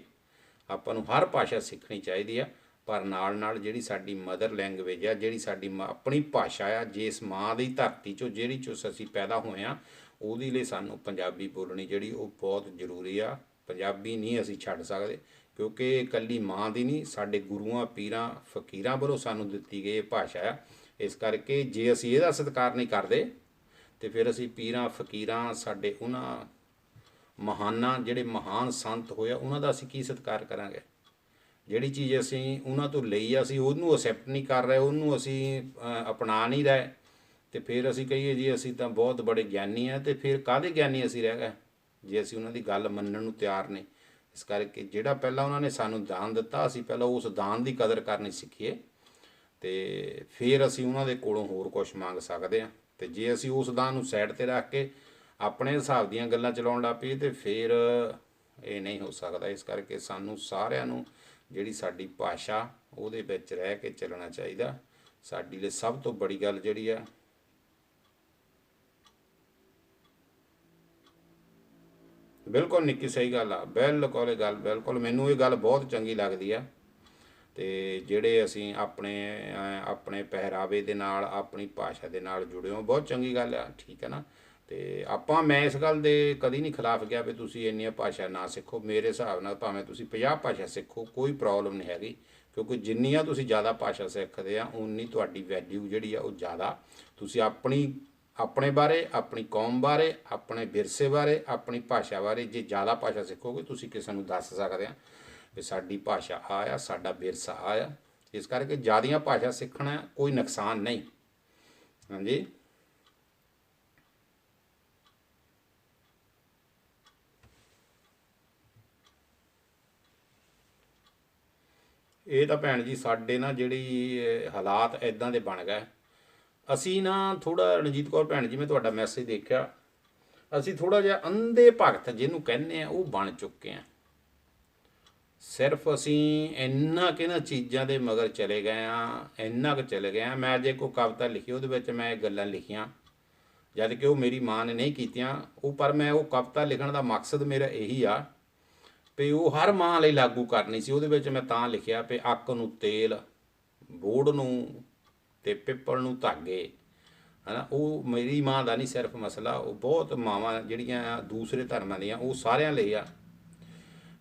ਆਪਾਂ ਨੂੰ ਹਰ ਭਾਸ਼ਾ ਸਿੱਖਣੀ ਚਾਹੀਦੀ ਆ। ਪਰ ਨਾਲ ਨਾਲ ਜਿਹੜੀ ਸਾਡੀ ਮਦਰ ਲੈਂਗੁਏਜ ਆ, ਜਿਹੜੀ ਸਾਡੀ ਆਪਣੀ ਭਾਸ਼ਾ ਆ, ਜਿਸ ਮਾਂ ਦੀ ਧਰਤੀ 'ਚੋਂ ਜਿਹੜੀ 'ਚੋਂ ਅਸੀਂ ਪੈਦਾ ਹੋਏ ਹਾਂ, ਉਹਦੇ ਲਈ ਸਾਨੂੰ ਪੰਜਾਬੀ ਬੋਲਣੀ ਜਿਹੜੀ ਉਹ ਬਹੁਤ ਜ਼ਰੂਰੀ ਆ। ਪੰਜਾਬੀ ਨਹੀਂ ਅਸੀਂ ਛੱਡ ਸਕਦੇ, ਕਿਉਂਕਿ ਇਹ ਇਕੱਲੀ ਮਾਂ ਦੀ ਨਹੀਂ, ਸਾਡੇ ਗੁਰੂਆਂ ਪੀਰਾਂ ਫਕੀਰਾਂ ਵੱਲੋਂ ਸਾਨੂੰ ਦਿੱਤੀ ਗਈ ਇਹ ਭਾਸ਼ਾ ਆ। ਇਸ ਕਰਕੇ ਜੇ ਅਸੀਂ ਇਹਦਾ ਸਤਿਕਾਰ ਨਹੀਂ ਕਰਦੇ ਤੇ ਫਿਰ ਅਸੀਂ ਪੀਰਾਂ ਫਕੀਰਾਂ ਸਾਡੇ ਉਹਨਾਂ ਮਹਾਨਾਂ ਜਿਹੜੇ ਮਹਾਨ ਸੰਤ ਹੋਏ ਆ ਉਹਨਾਂ ਦਾ ਅਸੀਂ ਕੀ ਸਤਿਕਾਰ ਕਰਾਂਗੇ। ਜਿਹੜੀ ਚੀਜ਼ ਅਸੀਂ ਉਹਨਾਂ ਤੋਂ ਲਈ ਆ ਅਸੀਂ ਉਹਨੂੰ ਅਸੈਪਟ ਨਹੀਂ ਕਰ ਰਹੇ, ਉਹਨੂੰ ਅਸੀਂ ਅਪਣਾ ਨਹੀਂ ਰਹੇ, ਤੇ ਫਿਰ ਅਸੀਂ ਕਹੀਏ ਜੀ ਅਸੀਂ ਤਾਂ ਬਹੁਤ ਬੜੇ ਗਿਆਨੀ ਆ, ਤੇ ਫਿਰ ਕਾਹਦੇ ਗਿਆਨੀ ਅਸੀਂ ਰਹਿ ਗਏ ਜੇ ਅਸੀਂ ਉਹਨਾਂ ਦੀ ਗੱਲ ਮੰਨਣ ਨੂੰ ਤਿਆਰ ਨਹੀਂ। ਇਸ ਕਰਕੇ ਜਿਹੜਾ ਪਹਿਲਾਂ ਉਹਨਾਂ ਨੇ ਸਾਨੂੰ ਦਾਨ ਦਿੱਤਾ, ਅਸੀਂ ਪਹਿਲਾਂ ਉਸ ਦਾਨ ਦੀ ਕਦਰ ਕਰਨੀ ਸਿੱਖੀਏ, ਤੇ ਫਿਰ ਅਸੀਂ ਉਹਨਾਂ ਦੇ ਕੋਲੋਂ ਹੋਰ ਕੁਝ ਮੰਗ ਸਕਦੇ ਹਾਂ। ਤੇ ਜੇ ਅਸੀਂ ਉਸ ਦਾਨ ਨੂੰ ਸਾਈਡ 'ਤੇ ਰੱਖ ਕੇ ਆਪਣੇ ਹਿਸਾਬ ਦੀਆਂ ਗੱਲਾਂ ਚਲਾਉਣ ਲੱਗ ਪਈਏ, ਤੇ ਫਿਰ ਇਹ ਨਹੀਂ ਹੋ ਸਕਦਾ। ਇਸ ਕਰਕੇ ਸਾਨੂੰ ਸਾਰਿਆਂ ਨੂੰ ਜਿਹੜੀ ਸਾਡੀ ਭਾਸ਼ਾ ਉਹਦੇ ਵਿੱਚ ਰਹਿ ਕੇ ਚੱਲਣਾ ਚਾਹੀਦਾ। ਸਾਡੀ ਲਈ ਸਭ ਤੋਂ ਬੜੀ ਗੱਲ ਜਿਹੜੀ ਆ, ਬਿਲਕੁਲ ਨਿੱਕੀ ਸਹੀ ਗੱਲ ਆ, ਬਿਲਕੁਲ ਇਹ ਗੱਲ, ਬਿਲਕੁਲ ਮੈਨੂੰ ਇਹ ਗੱਲ ਬਹੁਤ ਚੰਗੀ ਲੱਗਦੀ ਆ। ਤੇ ਜਿਹੜੇ ਅਸੀਂ ਆਪਣੇ ਪਹਿਰਾਵੇ ਦੇ ਨਾਲ, ਆਪਣੀ ਭਾਸ਼ਾ ਦੇ ਨਾਲ ਜੁੜੇ ਹੋ, ਬਹੁਤ ਚੰਗੀ ਗੱਲ ਆ, ਠੀਕ ਹੈ ਨਾ। ਤੇ ਮੈਂ ਇਸ ਗੱਲ ਦੇ ਕਦੀ ਨਹੀਂ ਖਿਲਾਫ ਗਿਆ ਵੀ ਤੁਸੀਂ ਇੰਨੀਆਂ ਭਾਸ਼ਾ ਨਾ ਸਿੱਖੋ। ਮੇਰੇ ਹਿਸਾਬ ਨਾਲ ਭਾਵੇਂ ਤੁਸੀਂ 50 ਭਾਸ਼ਾ ਸਿੱਖੋ, ਕੋਈ ਪ੍ਰੋਬਲਮ ਨਹੀਂ ਹੈਗੀ, ਕਿਉਂਕਿ ਜਿੰਨੀਆਂ ਤੁਸੀਂ ਜ਼ਿਆਦਾ ਭਾਸ਼ਾ ਸਿੱਖਦੇ ਆ ਉਨੀ ਤੁਹਾਡੀ ਵੈਲਿਊ ਜਿਹੜੀ ਆ ਉਹ ਜ਼ਿਆਦਾ। ਤੁਸੀਂ ਆਪਣੇ ਬਾਰੇ, ਆਪਣੀ ਕੌਮ ਬਾਰੇ, ਆਪਣੇ ਵਿਰਸੇ ਬਾਰੇ, ਆਪਣੀ ਭਾਸ਼ਾ ਬਾਰੇ ਜੇ ਜ਼ਿਆਦਾ ਭਾਸ਼ਾ ਸਿੱਖੋਗੇ, ਤੁਸੀਂ ਕਿਸੇ ਨੂੰ ਦੱਸ ਸਕਦੇ ਆ ਵੀ ਸਾਡੀ ਭਾਸ਼ਾ ਆ, ਸਾਡਾ ਵਿਰਸਾ ਆ। ਇਸ ਕਰਕੇ ਜ਼ਿਆਦੀਆਂ ਭਾਸ਼ਾ ਸਿੱਖਣਾ ਕੋਈ ਨੁਕਸਾਨ ਨਹੀਂ। ਹਾਂਜੀ, ਇਹ ਤਾਂ ਭੈਣ ਜੀ ਸਾਡੇ ਨਾ ਜਿਹੜੀ ਹਾਲਾਤ ਇੱਦਾਂ ਦੇ ਬਣ ਗਏ, ਅਸੀਂ ਨਾ ਥੋੜ੍ਹਾ, ਰਣਜੀਤ ਕੌਰ ਭੈਣ ਜੀ ਮੈਂ ਤੁਹਾਡਾ ਮੈਸੇਜ ਦੇਖਿਆ, ਅਸੀਂ ਥੋੜ੍ਹਾ ਜਿਹਾ ਅੰਧੇ ਭਗਤ ਜਿਹਨੂੰ ਕਹਿੰਦੇ ਆ ਉਹ ਬਣ ਚੁੱਕੇ ਹਾਂ। ਸਿਰਫ ਅਸੀਂ ਇੰਨਾ ਕਿ ਨਾ ਚੀਜ਼ਾਂ ਦੇ ਮਗਰ ਚਲੇ ਗਏ ਹਾਂ, ਇੰਨਾ ਕੁ ਚਲੇ ਗਏ ਹਾਂ। ਮੈਂ ਅਜੇ ਕੋਈ ਕਵਿਤਾ ਲਿਖੀ, ਉਹਦੇ ਵਿੱਚ ਮੈਂ ਇਹ ਗੱਲਾਂ ਲਿਖੀਆਂ, ਜਦ ਕਿ ਉਹ ਮੇਰੀ ਮਾਂ ਨੇ ਨਹੀਂ ਕੀਤੀਆਂ ਉਹ, ਪਰ ਮੈਂ ਉਹ ਕਵਿਤਾ ਲਿਖਣ ਦਾ ਮਕਸਦ ਮੇਰਾ ਇਹੀ ਆ ਵੀ ਉਹ ਹਰ ਮਾਂ ਲਈ ਲਾਗੂ ਕਰਨੀ ਸੀ। ਉਹਦੇ ਵਿੱਚ ਮੈਂ ਤਾਂ ਲਿਖਿਆ ਵੀ ਅੱਕ ਨੂੰ ਤੇਲ, ਬੋੜ ਨੂੰ ਤੇ ਪਿੱਪਲ ਨੂੰ ਧਾਗੇ, ਹੈ ਨਾ। ਉਹ ਮੇਰੀ ਮਾਂ ਦਾ ਨਹੀਂ ਸਿਰਫ ਮਸਲਾ, ਉਹ ਬਹੁਤ ਮਾਵਾਂ ਜਿਹੜੀਆਂ ਦੂਸਰੇ ਧਰਮਾਂ ਦੀਆਂ, ਉਹ ਸਾਰਿਆਂ ਲਈ ਆ।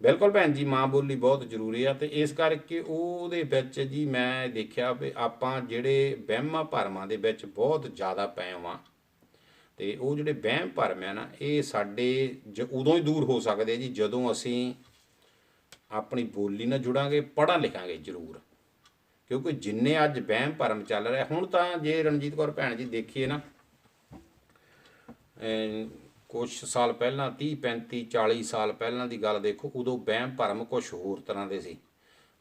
ਬਿਲਕੁਲ ਭੈਣ ਜੀ, ਮਾਂ ਬੋਲੀ ਬਹੁਤ ਜ਼ਰੂਰੀ ਆ। ਤੇ ਇਸ ਕਰਕੇ ਉਹਦੇ ਵਿੱਚ ਜੀ ਮੈਂ ਦੇਖਿਆ ਵੀ ਆਪਾਂ ਜਿਹੜੇ ਵਹਿਮਾਂ ਭਰਮਾਂ ਦੇ ਵਿੱਚ ਬਹੁਤ ਜ਼ਿਆਦਾ ਪਏ ਹਾਂ, ਤੇ ਉਹ ਜਿਹੜੇ ਵਹਿਮ ਭਰਮ ਆ ਨਾ, ਇਹ ਸਾਡੇ ਉਦੋਂ ਹੀ ਦੂਰ ਹੋ ਸਕਦੇ ਜੀ ਜਦੋਂ ਅਸੀਂ ਆਪਣੀ ਬੋਲੀ ਨਾਲ ਜੁੜਾਂਗੇ, ਪੜ੍ਹਾਂ ਲਿਖਾਂਗੇ ਜ਼ਰੂਰ। ਕਿਉਂਕਿ ਜਿੰਨੇ ਅੱਜ ਵਹਿਮ ਭਰਮ ਚੱਲ ਰਿਹਾ ਹੁਣ, ਤਾਂ ਜੇ ਰਣਜੀਤ ਕੌਰ ਭੈਣ ਜੀ ਦੇਖੀਏ ਨਾ, ਕੁਛ ਸਾਲ ਪਹਿਲਾਂ 30 35 40 ਸਾਲ ਪਹਿਲਾਂ ਦੀ ਗੱਲ ਦੇਖੋ, ਉਦੋਂ ਵਹਿਮ ਭਰਮ ਕੁਛ ਹੋਰ ਤਰ੍ਹਾਂ ਦੇ ਸੀ।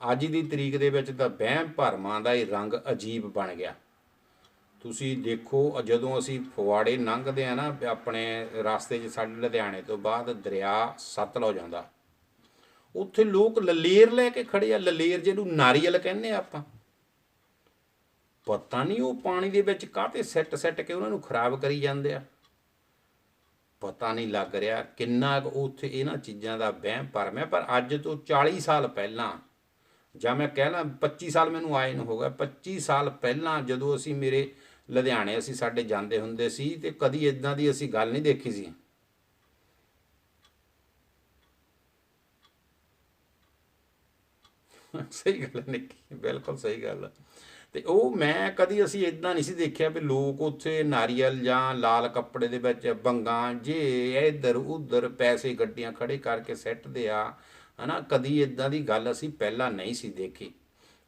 ਅੱਜ ਦੀ ਤਰੀਕ ਦੇ ਵਿੱਚ ਤਾਂ ਵਹਿਮ ਭਰਮਾਂ ਦਾ ਹੀ ਰੰਗ ਅਜੀਬ ਬਣ ਗਿਆ। ਤੁਸੀਂ ਦੇਖੋ, ਜਦੋਂ ਅਸੀਂ ਫਗਵਾੜੇ ਲੰਘਦੇ ਆ ਨਾ, ਆਪਣੇ ਰਸਤੇ 'ਚ ਸਾਡੇ ਲੁਧਿਆਣੇ ਤੋਂ ਬਾਅਦ ਦਰਿਆ ਸਤਲੁਜ ਆਉਂਦਾ, ਉੱਥੇ ਲੋਕ ਲਲੇਰ ਲੈ ਕੇ ਖੜੇ ਆ। ਲਲੇਰ ਜਿਹਨੂੰ ਨਾਰੀਅਲ ਕਹਿੰਦੇ ਆ ਆਪਾਂ, ਪਤਾ ਨਹੀਂ ਉਹ ਪਾਣੀ ਦੇ ਵਿੱਚ ਕਾਹਤੇ ਸਿੱਟ ਕੇ ਉਹਨਾਂ ਨੂੰ ਖਰਾਬ ਕਰੀ ਜਾਂਦੇ ਆ। ਪਤਾ ਨਹੀਂ ਲੱਗ ਰਿਹਾ ਕਿੰਨਾ ਕੁ ਉੱਥੇ ਇਹਨਾਂ ਚੀਜ਼ਾਂ ਦਾ ਵਹਿਮ ਭਰਮ ਹੈ। ਪਰ ਅੱਜ ਤੋਂ 40 ਸਾਲ ਪਹਿਲਾਂ, ਜਾਂ ਮੈਂ ਕਹਿ ਲਾਂ 25 ਸਾਲ ਮੈਨੂੰ ਆਏ ਨੂੰ ਹੋ ਗਿਆ, 25 ਸਾਲ ਪਹਿਲਾਂ ਜਦੋਂ ਅਸੀਂ ਮੇਰੇ ਲੁਧਿਆਣੇ ਅਸੀਂ ਸਾਡੇ ਜਾਂਦੇ ਹੁੰਦੇ ਸੀ, ਤੇ ਕਦੀ ਇੱਦਾਂ ਦੀ ਅਸੀਂ ਗੱਲ ਨਹੀਂ ਦੇਖੀ ਸੀ। ਸਹੀ ਗੱਲ ਹੈ ਨਿੱਕੀ, ਬਿਲਕੁਲ ਸਹੀ ਗੱਲ। ਤੇ ਉਹ ਮੈਂ ਕਦੀ ਅਸੀਂ ਇੱਦਾਂ ਨਹੀਂ ਸੀ ਦੇਖਿਆ ਵੀ ਲੋਕ ਉੱਥੇ ਨਾਰੀਅਲ ਜਾਂ ਲਾਲ ਕੱਪੜੇ ਦੇ ਵਿੱਚ ਬੰਗਾਂ ਜੇ ਇੱਧਰ ਉੱਧਰ ਪੈਸੇ ਗੱਡੀਆਂ ਖੜੇ ਕਰਕੇ ਸਿੱਟਦੇ ਆ, ਹੈ ਨਾ। ਕਦੀ ਇੱਦਾਂ ਦੀ ਗੱਲ ਅਸੀਂ ਪਹਿਲਾਂ ਨਹੀਂ ਸੀ ਦੇਖੀ,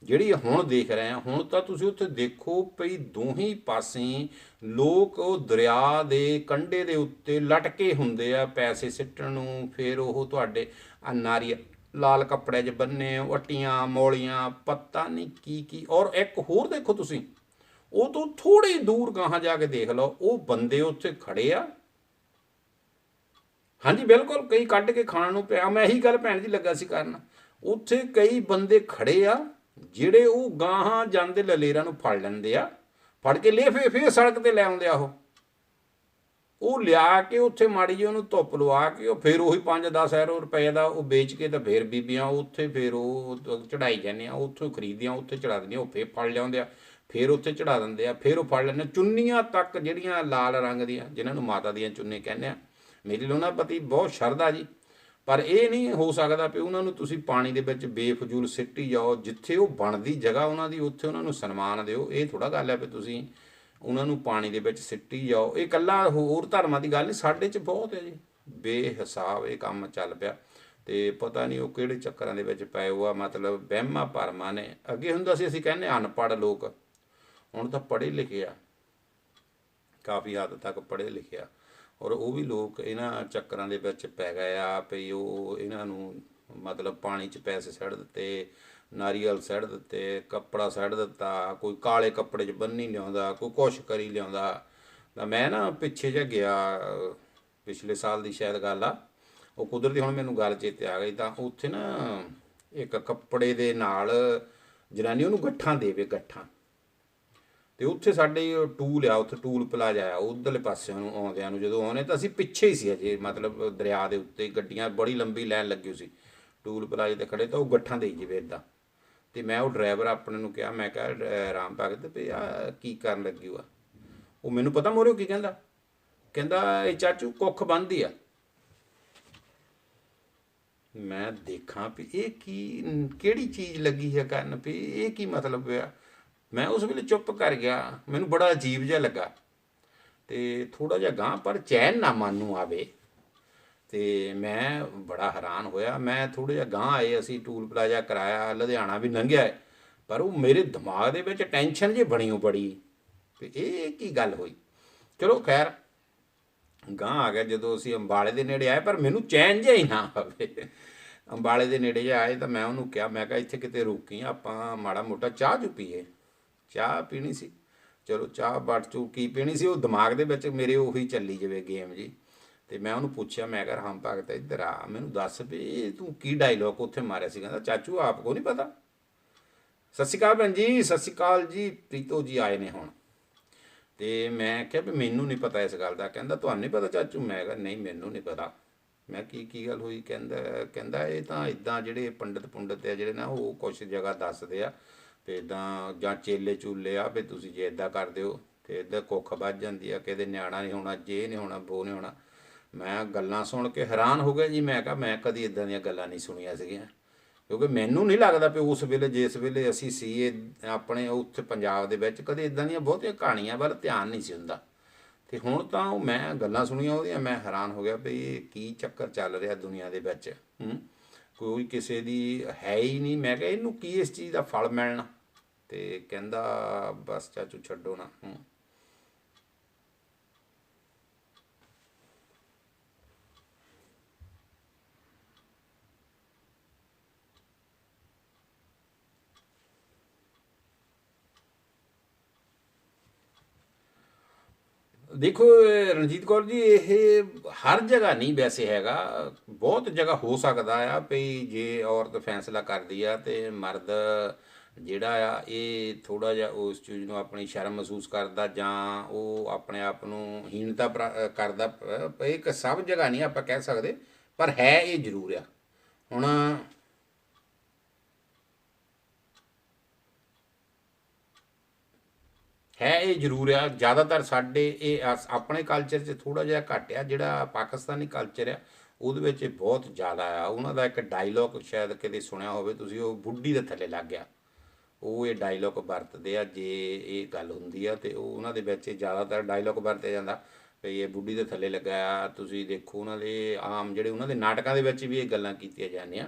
ਜਿਹੜੀ ਹੁਣ ਦੇਖ ਰਹੇ ਹਾਂ। ਹੁਣ ਤਾਂ ਤੁਸੀਂ ਉੱਥੇ ਦੇਖੋ ਪਈ ਦੋਹੀਂ ਪਾਸੇ ਲੋਕ ਉਹ ਦਰਿਆ ਦੇ ਕੰਢੇ ਦੇ ਉੱਤੇ ਲਟਕੇ ਹੁੰਦੇ ਆ ਪੈਸੇ ਸਿੱਟਣ ਨੂੰ। ਫਿਰ ਉਹ ਤੁਹਾਡੇ ਨਾਰੀਅਲ ਲਾਲ ਕੱਪੜੇ 'ਚ ਬੰਨੇ, ਅੱਟੀਆਂ ਮੌਲੀਆਂ, ਪਤਾ ਨਹੀਂ ਕੀ। ਔਰ ਇੱਕ ਹੋਰ ਦੇਖੋ ਤੁਸੀਂ, ਉਹ ਤੋਂ ਥੋੜ੍ਹੀ ਦੂਰ ਗਾਹਾਂ ਜਾ ਕੇ ਦੇਖ ਲਓ, ਉਹ ਬੰਦੇ ਉੱਥੇ ਖੜੇ ਆ। ਹਾਂਜੀ ਬਿਲਕੁਲ, ਕਈ ਕੱਢ ਕੇ ਖਾਣ ਨੂੰ ਪਿਆ। ਮੈਂ ਇਹੀ ਗੱਲ ਭੈਣ ਜੀ ਲੱਗਾ ਸੀ ਕਰਨ, ਉੱਥੇ ਕਈ ਬੰਦੇ ਖੜੇ ਆ ਜਿਹੜੇ ਉਹ ਗਾਹਾਂ ਜਾਂਦੇ ਲਲੇਰਾਂ ਨੂੰ ਫੜ ਲੈਂਦੇ ਆ, ਫੜ ਕੇ ਲੈ ਫਿਰ ਸੜਕ 'ਤੇ ਲੈ ਆਉਂਦੇ ਆ। ਉਹ ਲਿਆ ਕੇ ਉੱਥੇ ਮਾੜੀ ਜਿਹੀ ਉਹਨੂੰ ਧੁੱਪ ਲਵਾ ਕੇ, ਉਹ ਫਿਰ ਉਹੀ 5-10 ਰੁਪਏ ਦਾ ਉਹ ਵੇਚ ਕੇ, ਤਾਂ ਫਿਰ ਬੀਬੀਆਂ ਉੱਥੇ ਫਿਰ ਉਹ ਚੜਾਈ ਜਾਂਦੇ ਆ, ਉੱਥੋਂ ਖਰੀਦਦੀਆਂ, ਉੱਥੇ ਚੜਾ ਦਿੰਦੀਆਂ, ਉਹ ਫਿਰ ਫੜ ਲਿਆਉਂਦੇ ਆ, ਫਿਰ ਉੱਥੇ ਚੜਾ ਦਿੰਦੇ ਆ, ਫਿਰ ਉਹ ਫੜ ਲੈਂਦੇ। ਚੁੰਨੀਆਂ ਤੱਕ ਜਿਹੜੀਆਂ ਲਾਲ ਰੰਗ ਦੀਆਂ, ਜਿਨ੍ਹਾਂ ਨੂੰ ਮਾਤਾ ਦੀਆਂ ਚੁੰਨੀ ਕਹਿੰਦੇ ਆ, ਮੇਰੀ ਉਹਨਾਂ ਪ੍ਰਤੀ ਬਹੁਤ ਸ਼ਰਧਾ ਜੀ। ਪਰ ਇਹ ਨਹੀਂ ਹੋ ਸਕਦਾ ਵੀ ਉਹਨਾਂ ਨੂੰ ਤੁਸੀਂ ਪਾਣੀ ਦੇ ਵਿੱਚ ਬੇਫਜ਼ੂਲ ਸਿੱਟੀ ਜਾਓ। ਜਿੱਥੇ ਉਹ ਬਣਦੀ ਜਗ੍ਹਾ ਉਹਨਾਂ ਦੀ, ਉੱਥੇ ਉਹਨਾਂ ਨੂੰ ਸਨਮਾਨ ਦਿਓ। ਇਹ ਥੋੜ੍ਹਾ ਗੱਲ ਹੈ ਵੀ ਤੁਸੀਂ ਉਹਨਾਂ ਨੂੰ ਪਾਣੀ ਦੇ ਵਿੱਚ ਸਿੱਟੀ ਜਾਓ। ਇਹ ਇਕੱਲਾ ਹੋਰ ਧਰਮਾਂ ਦੀ ਗੱਲ ਨਹੀਂ, ਸਾਡੇ 'ਚ ਬਹੁਤ ਹੈ ਜੀ ਬੇਹਿਸਾਬ ਇਹ ਕੰਮ ਚੱਲ ਪਿਆ। ਤੇ ਪਤਾ ਨਹੀਂ ਉਹ ਕਿਹੜੇ ਚੱਕਰਾਂ ਦੇ ਵਿੱਚ ਪਏ ਹੋ ਆ, ਮਤਲਬ ਵਹਿਮਾਂ ਭਰਮਾਂ ਨੇ। ਅੱਗੇ ਹੁੰਦਾ ਸੀ ਅਸੀਂ ਕਹਿੰਦੇ ਅਨਪੜ੍ਹ ਲੋਕ, ਹੁਣ ਤਾਂ ਪੜ੍ਹੇ ਲਿਖੇ ਆ। ਕਾਫੀ ਹੱਦ ਤੱਕ ਪੜ੍ਹੇ ਲਿਖਿਆ, ਔਰ ਉਹ ਵੀ ਲੋਕ ਇਹਨਾਂ ਚੱਕਰਾਂ ਦੇ ਵਿੱਚ ਪੈ ਗਏ ਆ ਵੀ ਉਹ ਇਹਨਾਂ ਨੂੰ ਮਤਲਬ ਪਾਣੀ 'ਚ ਪੈਸੇ ਸੁੱਟ ਦਿੱਤੇ, ਨਾਰੀਅਲ ਸੁੱਟ ਦਿੱਤੇ, ਕੱਪੜਾ ਸੁੱਟ ਦਿੱਤਾ, ਕੋਈ ਕਾਲੇ ਕੱਪੜੇ 'ਚ ਬੰਨੀ ਲਿਆਉਂਦਾ, ਕੋਈ ਕੁਛ ਕਰੀ ਲਿਆਉਂਦਾ। ਤਾਂ ਮੈਂ ਨਾ ਪਿੱਛੇ ਜਿਹਾ ਗਿਆ, ਪਿਛਲੇ ਸਾਲ ਦੀ ਸ਼ਾਇਦ ਗੱਲ ਆ, ਉਹ ਕੁਦਰਤੀ ਹੁਣ ਮੈਨੂੰ ਗੱਲ ਚੇਤੇ ਆ ਗਈ। ਤਾਂ ਉੱਥੇ ਨਾ ਇੱਕ ਕੱਪੜੇ ਦੇ ਨਾਲ ਜਨਾਨੀ ਉਹਨੂੰ ਗੱਠਾਂ ਦੇਵੇ, ਗੱਠਾਂ। ਤੇ ਉੱਥੇ ਸਾਡੇ ਟੂਲ ਆ, ਉੱਥੇ ਟੂਲ ਪਲਾਜ਼ਾ ਆ ਉਧਰਲੇ ਪਾਸੇ ਨੂੰ ਆਉਂਦਿਆਂ ਨੂੰ, ਜਦੋਂ ਆਉਣੇ ਤਾਂ ਅਸੀਂ ਪਿੱਛੇ ਹੀ ਸੀ ਅਜੇ, ਮਤਲਬ ਦਰਿਆ ਦੇ ਉੱਤੇ ਗੱਡੀਆਂ ਬੜੀ ਲੰਬੀ ਲਾਈਨ ਲੱਗੀ ਹੋਈ ਸੀ, ਟੂਲ ਪਲਾਜ਼ੇ ਤੇ ਖੜੇ, ਤਾਂ ਉਹ ਗੱਠਾਂ ਦੇਈ ਜਾਵੇ ਇੱਦਾਂ। ਤੇ ਮੈਂ ਉਹ ਡਰਾਈਵਰ ਆਪਣੇ ਨੂੰ ਕਿਹਾ, ਮੈਂ ਕਿਹਾ ਰਾਮ ਭਗਤ ਵੀ ਆ ਕੀ ਕਰਨ ਲੱਗੀ ਆ। ਉਹ ਮੈਨੂੰ ਪਤਾ ਮੋਰੇ ਕੀ ਕਹਿੰਦਾ, ਕਹਿੰਦਾ ਇਹ ਚਾਚੂ ਕੁੱਖ ਬੰਨ੍ਹਦੀ ਆ। ਮੈਂ ਦੇਖਾਂ ਵੀ ਇਹ ਕੀ, ਕਿਹੜੀ ਚੀਜ਼ ਲੱਗੀ ਹੈ ਕਰਨ, ਵੀ ਇਹ ਕੀ ਮਤਲਬ ਆ। ਮੈਂ ਉਸ ਵੇਲੇ ਚੁੱਪ ਕਰ ਗਿਆ, ਮੈਨੂੰ ਬੜਾ ਅਜੀਬ ਜਿਹਾ ਲੱਗਾ ਤੇ ਥੋੜਾ ਜਿਹਾ ਗਾਂਹ, ਪਰ ਚੈਨ ਨਾ ਮਨ ਨੂੰ ਆਵੇ। ਤੇ ਮੈਂ ਬੜਾ ਹੈਰਾਨ ਹੋਇਆ। ਮੈਂ ਥੋੜ੍ਹਾ ਜਿਹਾ ਗਾਂਹ ਆਏ, ਅਸੀਂ ਟੂਲ ਪਲਾਜ਼ਾ ਕਰਾਇਆ, ਲੁਧਿਆਣਾ ਵੀ ਲੰਘਿਆ ਹੈ, ਪਰ ਉਹ ਮੇਰੇ ਦਿਮਾਗ ਦੇ ਵਿੱਚ ਟੈਨਸ਼ਨ ਜਿਹੀ ਬਣੀ ਉਹ ਬੜੀ ਵੀ ਇਹ ਕੀ ਗੱਲ ਹੋਈ। ਚਲੋ ਖੈਰ ਗਾਂਹ ਆ ਗਿਆ। ਜਦੋਂ ਅਸੀਂ ਅੰਬਾਲੇ ਦੇ ਨੇੜੇ ਆਏ, ਪਰ ਮੈਨੂੰ ਚੈਨ ਜਿਹਾ ਹੀ ਨਾ ਆਵੇ। ਅੰਬਾਲੇ ਦੇ ਨੇੜੇ ਜਿਹੇ ਆਏ ਤਾਂ ਮੈਂ ਉਹਨੂੰ ਕਿਹਾ, ਮੈਂ ਕਿਹਾ ਇੱਥੇ ਕਿਤੇ ਰੋਕੀ, ਆਪਾਂ ਮਾੜਾ ਮੋਟਾ ਚਾਹ ਚੂ ਪੀਏ। ਚਾਹ ਪੀਣੀ ਸੀ, ਚਲੋ ਚਾਹ ਬਟ ਚੂ ਕੀ ਪੀਣੀ ਸੀ, ਉਹ ਦਿਮਾਗ ਦੇ ਵਿੱਚ ਮੇਰੇ ਉਹੀ ਚੱਲੀ ਜਾਵੇ ਗੇਮ ਜੀ। ਤੇ ਮੈਂ ਉਹਨੂੰ ਪੁੱਛਿਆ, ਮੈਂ ਕਿਹਾ ਰਾਮ ਭਗਤ ਇੱਧਰ ਆ, ਮੈਨੂੰ ਦੱਸ ਵੀ ਤੂੰ ਕੀ ਡਾਇਲੋਗ ਉੱਥੇ ਮਾਰਿਆ ਸੀ। ਕਹਿੰਦਾ ਚਾਚੂ ਆਪ ਕੋ ਨਹੀਂ ਪਤਾ। ਸਤਿ ਸ਼੍ਰੀ ਅਕਾਲ ਭੈਣ ਜੀ, ਸਤਿ ਸ਼੍ਰੀ ਅਕਾਲ ਜੀ, ਪ੍ਰੀਤੋ ਜੀ ਆਏ ਨੇ ਹੁਣ। ਤੇ ਮੈਂ ਕਿਹਾ ਵੀ ਮੈਨੂੰ ਨਹੀਂ ਪਤਾ ਇਸ ਗੱਲ ਦਾ। ਕਹਿੰਦਾ ਤੁਹਾਨੂੰ ਨਹੀਂ ਪਤਾ ਚਾਚੂ। ਮੈਂ ਕਿਹਾ ਨਹੀਂ ਮੈਨੂੰ ਨਹੀਂ ਪਤਾ। ਮੈਂ ਕੀ ਗੱਲ ਹੋਈ। ਕਹਿੰਦਾ ਇਹ ਤਾਂ ਇੱਦਾਂ ਜਿਹੜੇ ਪੰਡਤ ਆ ਜਿਹੜੇ ਨਾ, ਉਹ ਕੁਛ ਜਗ੍ਹਾ ਦੱਸਦੇ ਆ ਵੀ ਇੱਦਾਂ, ਜਾਂ ਚੇਲੇ ਚੂਲੇ ਆ ਵੀ ਤੁਸੀਂ ਜੇ ਇੱਦਾਂ ਕਰਦੇ ਹੋ ਤੇ ਇੱਦਾਂ ਕੁੱਖ ਵੱਜ ਜਾਂਦੀ ਆ, ਕਿਤੇ ਨਿਆਣਾ ਨਹੀਂ ਹੋਣਾ, ਜੇ ਨਹੀਂ ਹੋਣਾ, ਬੋ ਨਹੀਂ ਹੋਣਾ। ਮੈਂ ਗੱਲਾਂ ਸੁਣ ਕੇ ਹੈਰਾਨ ਹੋ ਗਿਆ ਜੀ। ਮੈਂ ਕਿਹਾ ਮੈਂ ਕਦੀ ਇੱਦਾਂ ਦੀਆਂ ਗੱਲਾਂ ਨਹੀਂ ਸੁਣੀਆਂ ਸੀਗੀਆਂ, ਕਿਉਂਕਿ ਮੈਨੂੰ ਨਹੀਂ ਲੱਗਦਾ ਵੀ ਉਸ ਵੇਲੇ, ਜਿਸ ਵੇਲੇ ਅਸੀਂ ਸੀ ਇਹ ਆਪਣੇ ਉੱਥੇ ਪੰਜਾਬ ਦੇ ਵਿੱਚ, ਕਦੇ ਇੱਦਾਂ ਦੀਆਂ ਬਹੁਤੀਆਂ ਕਹਾਣੀਆਂ ਵੱਲ ਧਿਆਨ ਨਹੀਂ ਸੀ ਹੁੰਦਾ। ਤੇ ਹੁਣ ਤਾਂ ਉਹ ਮੈਂ ਗੱਲਾਂ ਸੁਣੀਆਂ ਉਹਦੀਆਂ, ਮੈਂ ਹੈਰਾਨ ਹੋ ਗਿਆ ਵੀ ਇਹ ਕੀ ਚੱਕਰ ਚੱਲ ਰਿਹਾ ਦੁਨੀਆ ਦੇ ਵਿੱਚ। ਕੋਈ ਕਿਸੇ ਦੀ ਹੈ ਹੀ ਨਹੀਂ। ਮੈਂ ਕਿਹਾ ਇਹਨੂੰ ਕੀ ਇਸ ਚੀਜ਼ ਦਾ ਫਲ ਮਿਲਣਾ। ਤੇ ਕਹਿੰਦਾ ਬਸ ਚਾਚੂ ਛੱਡੋ ਨਾ। ਦੇਖੋ ਰਣਜੀਤ ਕੌਰ ਜੀ, ਇਹ ਹਰ ਜਗ੍ਹਾ ਨਹੀਂ ਵੈਸੇ ਹੈਗਾ, ਬਹੁਤ ਜਗ੍ਹਾ ਹੋ ਸਕਦਾ ਆ ਵੀ ਜੇ ਔਰਤ ਫੈਸਲਾ ਕਰਦੀ ਆ ਤੇ ਮਰਦ ਜਿਹੜਾ ਆ ਇਹ ਥੋੜ੍ਹਾ ਜਿਹਾ ਉਸ ਚੀਜ਼ ਨੂੰ ਆਪਣੀ ਸ਼ਰਮ ਮਹਿਸੂਸ ਕਰਦਾ, ਜਾਂ ਉਹ ਆਪਣੇ ਆਪ ਨੂੰ ਹੀਣਤਾ ਕਰਦਾ। ਇਹ ਸਭ ਜਗ੍ਹਾ ਨਹੀਂ ਆਪਾਂ ਕਹਿ ਸਕਦੇ, ਪਰ ਹੈ ਇਹ ਜ਼ਰੂਰ ਆ। ਹੁਣ ਹੈ ਇਹ ਜ਼ਰੂਰ ਆ। ਜ਼ਿਆਦਾਤਰ ਸਾਡੇ ਇਹ ਆਪਣੇ ਕਲਚਰ 'ਚ ਥੋੜ੍ਹਾ ਜਿਹਾ ਘੱਟ ਆ, ਜਿਹੜਾ ਪਾਕਿਸਤਾਨੀ ਕਲਚਰ ਆ ਉਹਦੇ ਵਿੱਚ ਇਹ ਬਹੁਤ ਜ਼ਿਆਦਾ ਆ। ਉਹਨਾਂ ਦਾ ਇੱਕ ਡਾਇਲੋਗ ਸ਼ਾਇਦ ਕਿਤੇ ਸੁਣਿਆ ਹੋਵੇ ਤੁਸੀਂ, ਉਹ ਬੁੱਢੀ ਦੇ ਥੱਲੇ ਲੱਗ ਗਿਆ। ਉਹ ਇਹ ਡਾਇਲੋਗ ਵਰਤਦੇ ਆ ਜੇ ਇਹ ਗੱਲ ਹੁੰਦੀ ਆ, ਤੇ ਉਹ ਉਹਨਾਂ ਦੇ ਵਿੱਚ ਜ਼ਿਆਦਾਤਰ ਡਾਇਲੋਗ ਵਰਤਿਆ ਜਾਂਦਾ ਵੀ ਇਹ ਬੁੱਢੀ ਦੇ ਥੱਲੇ ਲੱਗਾ ਆ। ਤੁਸੀਂ ਦੇਖੋ ਉਹਨਾਂ ਦੇ ਆਮ ਜਿਹੜੇ ਉਹਨਾਂ ਦੇ ਨਾਟਕਾਂ ਦੇ ਵਿੱਚ ਵੀ ਇਹ ਗੱਲਾਂ ਕੀਤੀਆਂ ਜਾਂਦੀਆਂ,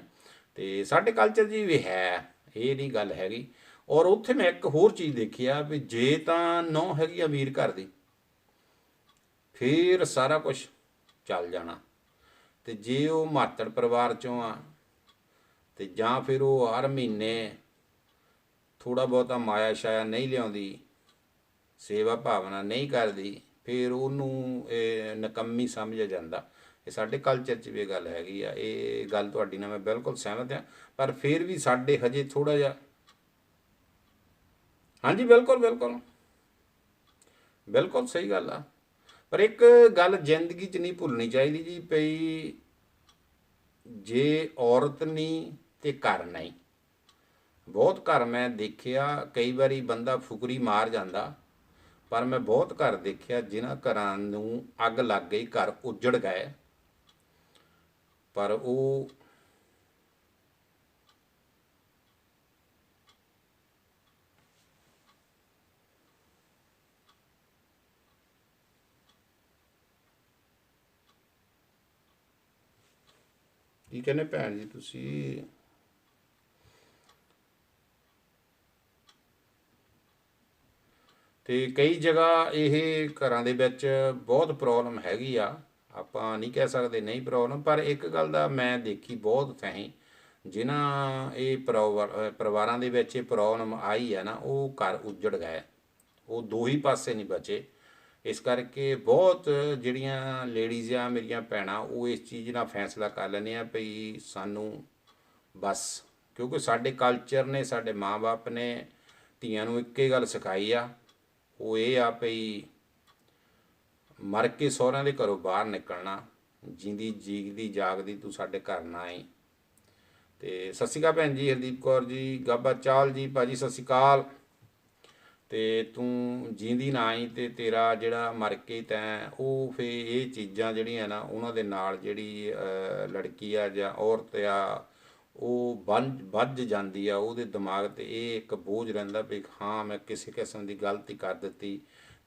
ਤੇ ਸਾਡੇ ਕਲਚਰ 'ਚ ਵੀ ਹੈ, ਇਹ ਨਹੀਂ ਗੱਲ ਹੈਗੀ। ਔਰ ਉੱਥੇ ਮੈਂ ਇੱਕ ਹੋਰ ਚੀਜ਼ ਦੇਖੀ ਆ ਵੀ ਜੇ ਤਾਂ ਨਹੁੰ ਹੈਗੀ ਅਮੀਰ ਘਰ ਦੀ, ਫਿਰ ਸਾਰਾ ਕੁਝ ਚੱਲ ਜਾਣਾ। ਤੇ ਜੇ ਉਹ ਮਾਤੜ ਪਰਿਵਾਰ 'ਚੋਂ ਆ, ਤੇ ਜਾਂ ਫਿਰ ਉਹ ਹਰ ਮਹੀਨੇ ਥੋੜ੍ਹਾ ਬਹੁਤਾ ਮਾਇਆ ਸ਼ਾਇਆ ਨਹੀਂ ਲਿਆਉਂਦੀ, ਸੇਵਾ ਭਾਵਨਾ ਨਹੀਂ ਕਰਦੀ, ਫਿਰ ਉਹਨੂੰ ਇਹ ਨਿਕੰਮੀ ਸਮਝਿਆ ਜਾਂਦਾ। ਇਹ ਸਾਡੇ ਕਲਚਰ 'ਚ ਵੀ ਇਹ ਗੱਲ ਹੈਗੀ ਆ। ਇਹ ਗੱਲ ਤੁਹਾਡੀ ਨਾਲ ਮੈਂ ਬਿਲਕੁਲ ਸਹਿਮਤ ਹਾਂ, ਪਰ ਫਿਰ ਵੀ ਸਾਡੇ ਹਜੇ ਥੋੜ੍ਹਾ ਜਿਹਾ। ਹਾਂਜੀ ਬਿਲਕੁਲ ਬਿਲਕੁਲ ਬਿਲਕੁਲ ਸਹੀ ਗੱਲ ਆ। ਪਰ ਇੱਕ ਗੱਲ ਜ਼ਿੰਦਗੀ 'ਚ ਨਹੀਂ ਭੁੱਲਣੀ ਚਾਹੀਦੀ ਜੀ, ਪਈ ਜੇ ਔਰਤ ਨਹੀਂ ਤੇ ਘਰ ਨਹੀਂ। ਬਹੁਤ ਘਰ ਮੈਂ ਦੇਖਿਆ, ਕਈ ਵਾਰੀ ਬੰਦਾ ਫੁਕਰੀ ਮਾਰ ਜਾਂਦਾ, ਪਰ ਮੈਂ ਬਹੁਤ ਘਰ ਦੇਖਿਆ ਜਿਨ੍ਹਾਂ ਘਰਾਂ ਨੂੰ ਅੱਗ ਲੱਗ ਗਈ, ਘਰ ਉੱਜੜ ਗਏ, ਪਰ ਉਹ ਕੀ ਕਹਿੰਦੇ ਭੈਣ ਜੀ ਤੁਸੀਂ। ਤੇ ਕਈ ਜਗ੍ਹਾ ਇਹ ਘਰਾਂ ਦੇ ਵਿੱਚ ਬਹੁਤ ਪ੍ਰੋਬਲਮ ਹੈਗੀ ਆ। ਆਪਾਂ ਨਹੀਂ ਕਹਿ ਸਕਦੇ ਨਹੀਂ ਪ੍ਰੋਬਲਮ, ਪਰ ਇੱਕ ਗੱਲ ਦਾ ਮੈਂ ਦੇਖੀ ਬਹੁਤ ਥਾਈਂ ਜਿਨ੍ਹਾਂ ਇਹ ਪਰਿਵਾਰਾਂ ਦੇ ਵਿੱਚ ਇਹ ਪ੍ਰੋਬਲਮ ਆਈ ਆ ਨਾ, ਉਹ ਘਰ ਉੱਜੜ ਗਏ, ਉਹ ਦੋ ਹੀ ਪਾਸੇ ਨਹੀਂ ਬਚੇ। ਇਸ ਕਰਕੇ ਬਹੁਤ ਜਿਹੜੀਆਂ ਲੇਡੀਜ਼ ਆ ਮੇਰੀਆਂ ਭੈਣਾਂ, ਉਹ ਇਸ ਚੀਜ਼ ਨਾਲ ਫੈਸਲਾ ਕਰ ਲੈਂਦੇ ਆ ਵੀ ਸਾਨੂੰ ਬਸ, ਕਿਉਂਕਿ ਸਾਡੇ ਕਲਚਰ ਨੇ, ਸਾਡੇ ਮਾਂ-ਬਾਪ ਨੇ ਧੀਆਂ ਨੂੰ ਇੱਕ ਹੀ ਗੱਲ ਸਿਖਾਈ ਆ, ਉਹ ਇਹ ਆ ਵੀ ਮਰ ਕੇ ਸਹੁਰਿਆਂ ਦੇ ਘਰੋਂ ਬਾਹਰ ਨਿਕਲਣਾ, ਜਿੰਦੀ ਜੀਗਦੀ ਜਾਗਦੀ ਤੂੰ ਸਾਡੇ ਘਰ ਨਾ ਆਈ। ਤੇ ਸਤਿ ਸ਼੍ਰੀ ਅਕਾਲ ਭੈਣ ਜੀ, ਹਰਦੀਪ ਕੌਰ ਜੀ, ਗਾਬਾ ਚਾਲ ਜੀ, ਭਾਜੀ ਸਤਿ ਸ਼੍ਰੀ ਅਕਾਲ। ਤੇ ਤੂੰ ਜੀਂਦੀ ਨਾ ਆਈ ਤੇ ਤੇਰਾ ਜਿਹੜਾ ਮਰ ਕੇ ਤੈਂ ਉਹ ਫੇ ਇਹ ਚੀਜ਼ਾਂ ਜਿਹੜੀਆਂ ਨਾ ਉਹਨਾਂ ਦੇ ਨਾਲ ਜਿਹੜੀ ਲੜਕੀ ਆ ਜਾਂ ਔਰਤ ਆ, ਉਹ ਵੱਜ ਜਾਂਦੀ ਆ ਉਹਦੇ ਦਿਮਾਗ 'ਤੇ। ਇਹ ਇੱਕ ਬੋਝ ਰਹਿੰਦਾ ਵੀ ਹਾਂ ਮੈਂ ਕਿਸੇ ਕਿਸਮ ਦੀ ਗਲਤੀ ਕਰ ਦਿੱਤੀ,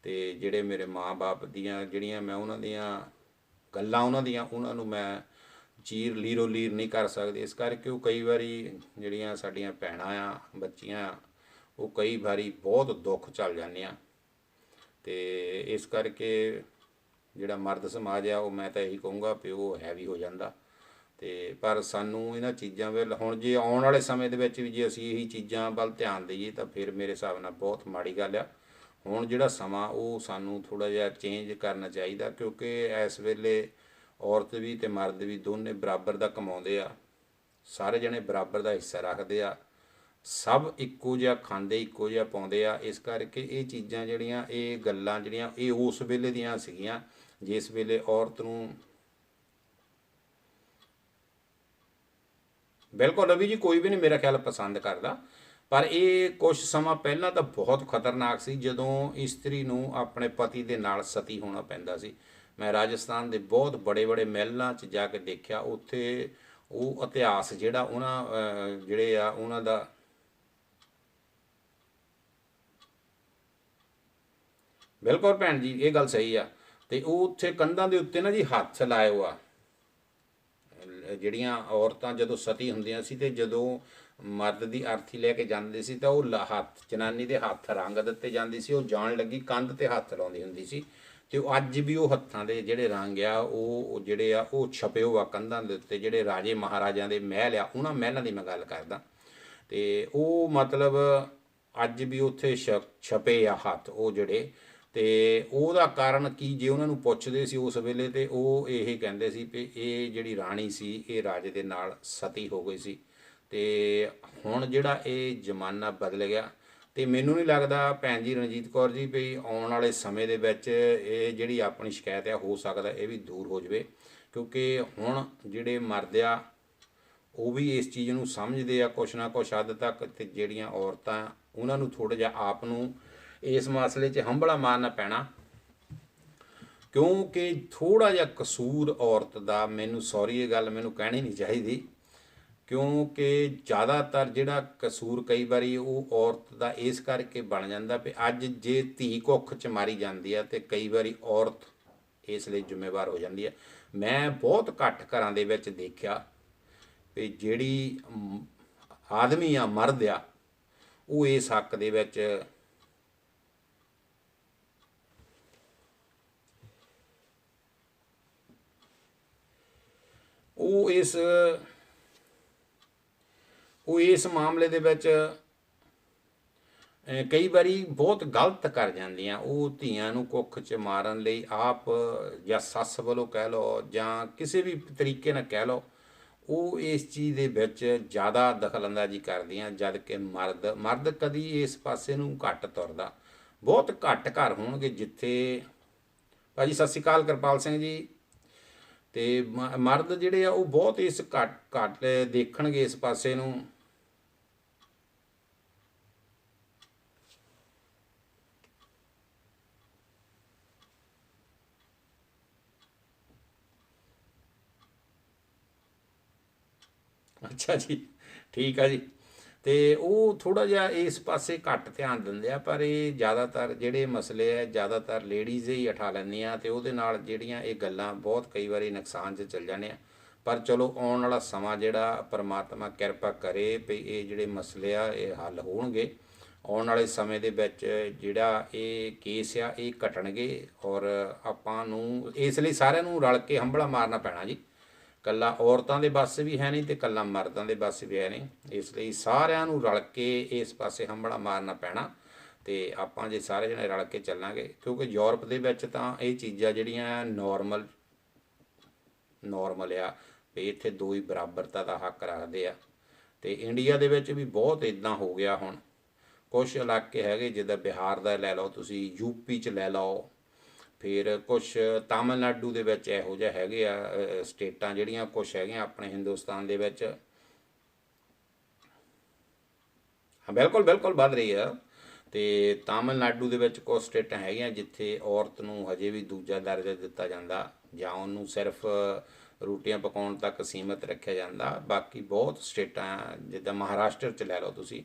ਤੇ ਜਿਹੜੇ ਮੇਰੇ ਮਾਂ-ਬਾਪ ਦੀਆਂ ਜਿਹੜੀਆਂ ਮੈਂ ਉਹਨਾਂ ਦੀਆਂ ਗੱਲਾਂ ਉਹਨਾਂ ਨੂੰ ਮੈਂ ਲੀਰੋ ਲੀਰ ਨਹੀਂ ਕਰ ਸਕਦੀ। ਇਸ ਕਰਕੇ ਉਹ ਕਈ ਵਾਰੀ ਜਿਹੜੀਆਂ ਸਾਡੀਆਂ ਭੈਣਾਂ ਆ, ਬੱਚੀਆਂ ਆ, ਉਹ ਕਈ ਵਾਰੀ ਬਹੁਤ ਦੁੱਖ ਚੱਲ ਜਾਂਦੇ ਆ। ਤੇ ਇਸ ਕਰਕੇ ਜਿਹੜਾ ਮਰਦ ਸਮਾਜ ਆ, ਉਹ ਮੈਂ ਤਾਂ ਇਹੀ ਕਹੂੰਗਾ ਵੀ ਉਹ ਹੈਵੀ ਹੋ ਜਾਂਦਾ। ਤੇ ਪਰ ਸਾਨੂੰ ਇਹਨਾਂ ਚੀਜ਼ਾਂ ਵੱਲ ਹੁਣ ਜੇ ਆਉਣ ਵਾਲੇ ਸਮੇਂ ਦੇ ਵਿੱਚ ਵੀ ਜੇ ਅਸੀਂ ਇਹੀ ਚੀਜ਼ਾਂ ਵੱਲ ਧਿਆਨ ਦਈਏ ਤਾਂ ਫਿਰ ਮੇਰੇ ਹਿਸਾਬ ਨਾਲ ਬਹੁਤ ਮਾੜੀ ਗੱਲ ਆ। ਹੁਣ ਜਿਹੜਾ ਸਮਾਂ ਉਹ ਸਾਨੂੰ ਥੋੜ੍ਹਾ ਜਿਹਾ ਚੇਂਜ ਕਰਨਾ ਚਾਹੀਦਾ, ਕਿਉਂਕਿ ਇਸ ਵੇਲੇ ਔਰਤ ਵੀ ਅਤੇ ਮਰਦ ਵੀ ਦੋਨੇ ਬਰਾਬਰ ਦਾ ਕਮਾਉਂਦੇ ਆ, ਸਾਰੇ ਜਣੇ ਬਰਾਬਰ ਦਾ ਹਿੱਸਾ ਰੱਖਦੇ ਆ, ਸਭ ਇੱਕੋ ਜਿਹਾ ਖਾਂਦੇ, ਇੱਕੋ ਜਿਹਾ ਪਾਉਂਦੇ ਆ। ਇਸ ਕਰਕੇ ਇਹ ਚੀਜ਼ਾਂ ਜਿਹੜੀਆਂ, ਇਹ ਗੱਲਾਂ ਜਿਹੜੀਆਂ, ਇਹ ਉਸ ਵੇਲੇ ਦੀਆਂ ਸੀਗੀਆਂ ਜਿਸ ਵੇਲੇ ਔਰਤ ਨੂੰ ਬਿਲਕੁਲ ਰਵੀ ਜੀ ਕੋਈ ਵੀ ਨਹੀਂ ਮੇਰਾ ਖਿਆਲ ਪਸੰਦ ਕਰਦਾ, ਪਰ ਇਹ ਕੁਝ ਸਮਾਂ ਪਹਿਲਾਂ ਤਾਂ ਬਹੁਤ ਖਤਰਨਾਕ ਸੀ ਜਦੋਂ ਇਸਤਰੀ ਨੂੰ ਆਪਣੇ ਪਤੀ ਦੇ ਨਾਲ ਸਤੀ ਹੋਣਾ ਪੈਂਦਾ ਸੀ। ਮੈਂ ਰਾਜਸਥਾਨ ਦੇ ਬਹੁਤ ਬੜੇ ਬੜੇ ਮਹਿਲਾਂ 'ਚ ਜਾ ਕੇ ਦੇਖਿਆ, ਉੱਥੇ ਉਹ ਇਤਿਹਾਸ ਜਿਹੜਾ ਜਿਹੜੇ ਆ ਉਹਨਾਂ ਦਾ ਬਿਲਕੁਲ ਭੈਣ ਜੀ ਇਹ ਗੱਲ ਸਹੀ ਆ। ਤੇ ਉਹ ਉੱਥੇ ਕੰਧਾਂ ਦੇ ਉੱਤੇ ਨਾ ਜੀ ਹੱਥ ਲਾਏ ਹੋਆ, ਜਿਹੜੀਆਂ ਔਰਤਾਂ ਜਦੋਂ ਸਤੀ ਹੁੰਦੀਆਂ ਸੀ ਤੇ ਜਦੋਂ ਮਰਦ ਦੀ ਅਰਥੀ ਲੈ ਕੇ ਜਾਂਦੇ ਸੀ ਤਾਂ ਉਹ ਹੱਥ ਜਨਾਨੀ ਦੇ ਹੱਥ ਰੰਗ ਦਿੱਤੇ ਜਾਂਦੇ ਸੀ, ਉਹ ਜਾਣ ਲੱਗੀ ਕੰਧ ਤੇ ਹੱਥ ਲਾਉਂਦੀ ਹੁੰਦੀ ਸੀ। ਤੇ ਉਹ ਅੱਜ ਵੀ ਉਹ ਹੱਥਾਂ ਦੇ ਜਿਹੜੇ ਰੰਗ ਆ ਉਹ ਜਿਹੜੇ ਆ ਉਹ ਛਪੇ ਹੋਆ ਕੰਧਾਂ ਦੇ ਉੱਤੇ, ਜਿਹੜੇ ਰਾਜੇ ਮਹਾਰਾਜਿਆਂ ਦੇ ਮਹਿਲ ਆ ਉਹਨਾਂ ਮਹਿਲਾਂ ਦੀ ਮੈਂ ਗੱਲ ਕਰਦਾ। ਤੇ ਉਹ ਮਤਲਬ ਅੱਜ ਵੀ ਉੱਥੇ ਛਪੇ ਆ ਹੱਥ ਉਹ ਜਿਹੜੇ। ਤੇ ਉਹਦਾ ਕਾਰਨ ਕੀ ਜੇ ਉਹਨਾਂ ਨੂੰ ਪੁੱਛਦੇ ਸੀ ਉਸ ਵੇਲੇ, ਤੇ ਉਹ ਇਹ ਕਹਿੰਦੇ ਸੀ ਵੀ ਇਹ ਜਿਹੜੀ ਰਾਣੀ ਸੀ ਇਹ ਰਾਜੇ ਦੇ ਨਾਲ ਸਤੀ ਹੋ ਗਈ ਸੀ। ਤੇ ਹੁਣ ਜਿਹੜਾ ਇਹ ਜ਼ਮਾਨਾ ਬਦਲ ਗਿਆ, ਤੇ ਮੈਨੂੰ ਨਹੀਂ ਲੱਗਦਾ ਭੈਣ ਜੀ ਰਣਜੀਤ ਕੌਰ ਜੀ ਵੀ ਆਉਣ ਵਾਲੇ ਸਮੇਂ ਦੇ ਵਿੱਚ ਇਹ ਜਿਹੜੀ ਆਪਣੀ ਸ਼ਿਕਾਇਤ ਆ ਹੋ ਸਕਦਾ ਇਹ ਵੀ ਦੂਰ ਹੋ ਜਾਵੇ, ਕਿਉਂਕਿ ਹੁਣ ਜਿਹੜੇ ਮਰਦ ਆ ਉਹ ਵੀ ਇਸ ਚੀਜ਼ ਨੂੰ ਸਮਝਦੇ ਆ ਕੁਛ ਨਾ ਕੁਛ ਹੱਦ ਤੱਕ। ਤੇ ਜਿਹੜੀਆਂ ਔਰਤਾਂ ਉਹਨਾਂ ਨੂੰ ਥੋੜ੍ਹਾ ਜਿਹਾ ਆਪ ਨੂੰ ਇਸ ਮਸਲੇ 'ਚ ਹੰਭਲਾ ਮਾਰਨਾ ਪੈਣਾ, ਕਿਉਂਕਿ ਥੋੜ੍ਹਾ ਜਿਹਾ ਕਸੂਰ ਔਰਤ ਦਾ, ਮੈਨੂੰ ਸੌਰੀ ਇਹ ਗੱਲ ਮੈਨੂੰ ਕਹਿਣੀ ਨਹੀਂ ਚਾਹੀਦੀ, ਕਿਉਂਕਿ ਜ਼ਿਆਦਾਤਰ ਜਿਹੜਾ ਕਸੂਰ ਕਈ ਵਾਰੀ ਉਹ ਔਰਤ ਦਾ ਇਸ ਕਰਕੇ ਬਣ ਜਾਂਦਾ ਵੀ ਅੱਜ ਜੇ ਧੀ ਕੁੱਖ 'ਚ ਮਾਰੀ ਜਾਂਦੀ ਆ ਤੇ ਕਈ ਵਾਰੀ ਔਰਤ ਇਸ ਲਈ ਜ਼ਿੰਮੇਵਾਰ ਹੋ ਜਾਂਦੀ ਹੈ। ਮੈਂ ਬਹੁਤ ਘੱਟ ਘਰਾਂ ਦੇ ਵਿੱਚ ਦੇਖਿਆ ਵੀ ਜਿਹੜੀ ਆਦਮੀ ਆ, ਮਰਦ ਆ, ਉਹ ਇਸ ਹੱਕ ਦੇ ਵਿੱਚ ਉਹ ਇਸ ਮਾਮਲੇ ਦੇ ਵਿੱਚ ਕਈ ਵਾਰੀ ਬਹੁਤ ਗਲਤ ਕਰ ਜਾਂਦੀਆਂ। ਉਹ ਧੀਆਂ ਨੂੰ ਕੁੱਖ 'ਚ ਮਾਰਨ ਲਈ ਆਪ ਜਾਂ ਸੱਸ ਵੱਲੋਂ ਕਹਿ ਲਓ ਜਾਂ ਕਿਸੇ ਵੀ ਤਰੀਕੇ ਨਾਲ ਕਹਿ ਲਓ, ਉਹ ਇਸ ਚੀਜ਼ ਦੇ ਵਿੱਚ ਜ਼ਿਆਦਾ ਦਖਲਅੰਦਾਜ਼ੀ ਕਰਦੀਆਂ, ਜਦ ਕਿ ਮਰਦ ਕਦੀ ਇਸ ਪਾਸੇ ਨੂੰ ਘੱਟ ਤੁਰਦਾ। ਬਹੁਤ ਘੱਟ ਘਰ ਹੋਣਗੇ ਜਿੱਥੇ, ਭਾਜੀ ਸਤਿ ਸ਼੍ਰੀ ਅਕਾਲ ਕਿਰਪਾਲ ਸਿੰਘ ਜੀ, ਤੇ ਮਰਦ ਜਿਹੜੇ ਆ ਉਹ ਬਹੁਤ ਇਸ ਘੱਟ ਦੇਖਣਗੇ ਇਸ ਪਾਸੇ ਨੂੰ। ਅੱਛਾ ਜੀ, ਠੀਕ ਆ ਜੀ। ਤੇ ਉਹ ਥੋੜ੍ਹਾ ਜਿਹਾ ਇਸ ਪਾਸੇ ਘੱਟ ਧਿਆਨ ਦਿੰਦੇ ਆ, ਪਰ ਇਹ ਜ਼ਿਆਦਾਤਰ ਜਿਹੜੇ ਮਸਲੇ ਹੈ ਜ਼ਿਆਦਾਤਰ ਲੇਡੀਜ਼ ਹੀ ਉਠਾ ਲੈਂਦੀਆਂ, ਅਤੇ ਉਹਦੇ ਨਾਲ ਜਿਹੜੀਆਂ ਇਹ ਗੱਲਾਂ ਬਹੁਤ ਕਈ ਵਾਰੀ ਨੁਕਸਾਨ 'ਚ ਚੱਲ ਜਾਂਦੇ ਆ। ਪਰ ਚਲੋ ਆਉਣ ਵਾਲਾ ਸਮਾਂ ਜਿਹੜਾ ਪਰਮਾਤਮਾ ਕਿਰਪਾ ਕਰੇ ਵੀ ਇਹ ਜਿਹੜੇ ਮਸਲੇ ਆ ਇਹ ਹੱਲ ਹੋਣਗੇ। ਆਉਣ ਵਾਲੇ ਸਮੇਂ ਦੇ ਵਿੱਚ ਜਿਹੜਾ ਇਹ ਕੇਸ ਆ ਇਹ ਘਟਣਗੇ। ਔਰ ਆਪਾਂ ਨੂੰ ਇਸ ਲਈ ਸਾਰਿਆਂ ਨੂੰ ਰਲ ਕੇ ਹੰਭਲਾ ਮਾਰਨਾ ਪੈਣਾ ਜੀ। ਕੱਲਾ ਔਰਤਾਂ ਦੇ ਵੱਸ ਵੀ ਹੈ ਨਹੀਂ ਤੇ ਕੱਲਾ ਮਰਦਾਂ ਦੇ ਵੱਸ ਵੀ ਹੈ ਨਹੀਂ। ਇਸ ਲਈ ਸਾਰਿਆਂ ਨੂੰ ਰਲ ਕੇ ਇਸ ਪਾਸੇ ਹੰਭਲਾ ਮਾਰਨਾ ਪੈਣਾ। ਤੇ ਆਪਾਂ ਜੇ ਸਾਰੇ ਜਣੇ ਰਲ ਕੇ ਚੱਲਾਂਗੇ, ਕਿਉਂਕਿ ਯੂਰਪ ਦੇ ਵਿੱਚ ਤਾਂ ਇਹ ਚੀਜ਼ਾਂ ਜਿਹੜੀਆਂ ਨੋਰਮਲ ਆ ਵੀ ਇੱਥੇ ਦੋ ਹੀ ਬਰਾਬਰਤਾ ਦਾ ਹੱਕ ਰੱਖਦੇ ਆ। ਤੇ ਇੰਡੀਆ ਦੇ ਵਿੱਚ ਵੀ ਬਹੁਤ ਇੱਦਾਂ ਹੋ ਗਿਆ। ਹੁਣ ਕੁਛ ਇਲਾਕੇ ਹੈਗੇ ਜਿੱਦਾਂ ਬਿਹਾਰ ਦਾ ਲੈ ਲਓ ਤੁਸੀਂ, ਯੂਪੀ 'ਚ ਲੈ ਲਓ, ਫਿਰ ਕੁਛ ਤਾਮਿਲਨਾਡੂ ਦੇ ਵਿੱਚ ਇਹੋ ਜਿਹੇ ਹੈਗੇ ਆ ਸਟੇਟਾਂ ਜਿਹੜੀਆਂ ਕੁਛ ਹੈਗੀਆਂ ਆਪਣੇ ਹਿੰਦੁਸਤਾਨ ਦੇ ਵਿੱਚ। ਹਾਂ ਬਿਲਕੁਲ ਬਿਲਕੁਲ ਵੱਧ ਰਹੀ ਆ। ਤੇ ਤਾਮਿਲਨਾਡੂ ਦੇ ਵਿੱਚ ਕੁਛ ਸਟੇਟਾਂ ਹੈਗੀਆਂ ਜਿੱਥੇ ਔਰਤ ਨੂੰ ਹਜੇ ਵੀ ਦੂਜਾ ਦਰਜਾ ਦਿੱਤਾ ਜਾਂਦਾ, ਜਾਂ ਉਹਨੂੰ ਸਿਰਫ ਰੋਟੀਆਂ ਪਕਾਉਣ ਤੱਕ ਸੀਮਿਤ ਰੱਖਿਆ ਜਾਂਦਾ। ਬਾਕੀ ਬਹੁਤ ਸਟੇਟਾਂ ਜਿੱਦਾਂ ਮਹਾਰਾਸ਼ਟਰ 'ਚ ਲੈ ਲਓ ਤੁਸੀਂ,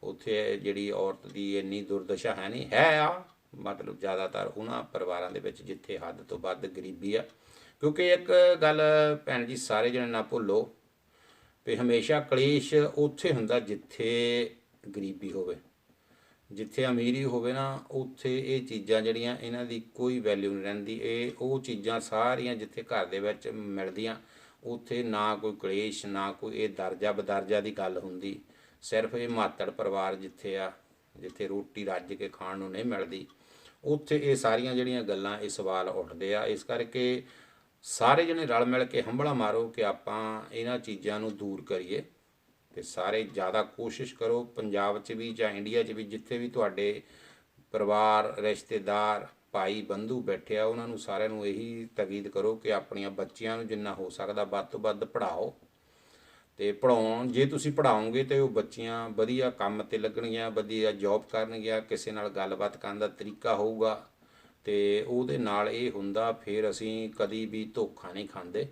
ਉੱਥੇ ਜਿਹੜੀ ਔਰਤ ਦੀ ਇੰਨੀ ਦੁਰਦਸ਼ਾ ਹੈ ਨਹੀਂ ਹੈ ਆ। ਮਤਲਬ ਜ਼ਿਆਦਾਤਰ ਉਹਨਾਂ ਪਰਿਵਾਰਾਂ ਦੇ ਵਿੱਚ ਜਿੱਥੇ ਹੱਦ ਤੋਂ ਵੱਧ ਗਰੀਬੀ ਆ। ਕਿਉਂਕਿ ਇੱਕ ਗੱਲ ਭੈਣ ਜੀ ਸਾਰੇ ਜਣੇ ਨਾ ਭੁੱਲੋ ਵੀ ਹਮੇਸ਼ਾ ਕਲੇਸ਼ ਉੱਥੇ ਹੁੰਦਾ ਜਿੱਥੇ ਗਰੀਬੀ ਹੋਵੇ। ਜਿੱਥੇ ਅਮੀਰੀ ਹੋਵੇ ਨਾ ਉੱਥੇ ਇਹ ਚੀਜ਼ਾਂ ਜਿਹੜੀਆਂ ਇਹਨਾਂ ਦੀ ਕੋਈ ਵੈਲਿਊ ਨਹੀਂ ਰਹਿੰਦੀ। ਇਹ ਉਹ ਚੀਜ਼ਾਂ ਸਾਰੀਆਂ ਜਿੱਥੇ ਘਰ ਦੇ ਵਿੱਚ ਮਿਲਦੀਆਂ ਉੱਥੇ ਨਾ ਕੋਈ ਕਲੇਸ਼, ਨਾ ਕੋਈ ਇਹ ਦਰਜਾ ਬਦਰਜਾ ਦੀ ਗੱਲ ਹੁੰਦੀ। ਸਿਰਫ ਇਹ ਮਾਤੜ ਪਰਿਵਾਰ ਜਿੱਥੇ ਆ, ਜਿੱਥੇ ਰੋਟੀ ਰੱਜ ਕੇ ਖਾਣ ਨੂੰ ਨਹੀਂ ਮਿਲਦੀ, ਉੱਥੇ ਇਹ ਸਾਰੀਆਂ ਜਿਹੜੀਆਂ ਗੱਲਾਂ ਇਹ ਸਵਾਲ ਉੱਠਦੇ ਆ। ਇਸ ਕਰਕੇ ਸਾਰੇ ਜਣੇ ਰਲ ਮਿਲ ਕੇ ਹੰਭਲਾ ਮਾਰੋ ਕਿ ਆਪਾਂ ਇਹਨਾਂ ਚੀਜ਼ਾਂ ਨੂੰ ਦੂਰ ਕਰੀਏ। ਤੇ ਸਾਰੇ ਜ਼ਿਆਦਾ ਕੋਸ਼ਿਸ਼ ਕਰੋ ਪੰਜਾਬ 'ਚ ਵੀ ਜਾਂ ਇੰਡੀਆ 'ਚ ਵੀ ਜਿੱਥੇ ਵੀ ਤੁਹਾਡੇ ਪਰਿਵਾਰ, ਰਿਸ਼ਤੇਦਾਰ, ਭਾਈ ਬੰਧੂ ਬੈਠੇ ਆ, ਉਹਨਾਂ ਨੂੰ ਸਾਰਿਆਂ ਨੂੰ ਇਹੀ ਤਾਕੀਦ ਕਰੋ ਕਿ ਆਪਣੀਆਂ ਬੱਚੀਆਂ ਨੂੰ ਜਿੰਨਾ ਹੋ ਸਕਦਾ ਵੱਧ ਤੋਂ ਵੱਧ ਪੜ੍ਹਾਓ। ਤੇ ਪੜ੍ਹਾਉਣ ਜੇ ਤੁਸੀਂ ਪੜ੍ਹਾਓਗੇ ਤਾਂ ਉਹ ਬੱਚੀਆਂ ਵਧੀਆ ਕੰਮ 'ਤੇ ਲੱਗਣਗੀਆਂ, ਵਧੀਆ ਜੋਬ ਕਰਨਗੀਆਂ, ਕਿਸੇ ਨਾਲ ਗੱਲਬਾਤ ਕਰਨ ਦਾ ਤਰੀਕਾ ਹੋਊਗਾ। ਤੇ ਉਹਦੇ ਨਾਲ ਇਹ ਹੁੰਦਾ ਫਿਰ ਅਸੀਂ ਕਦੀ ਵੀ ਧੋਖਾ ਨਹੀਂ ਖਾਂਦੇ।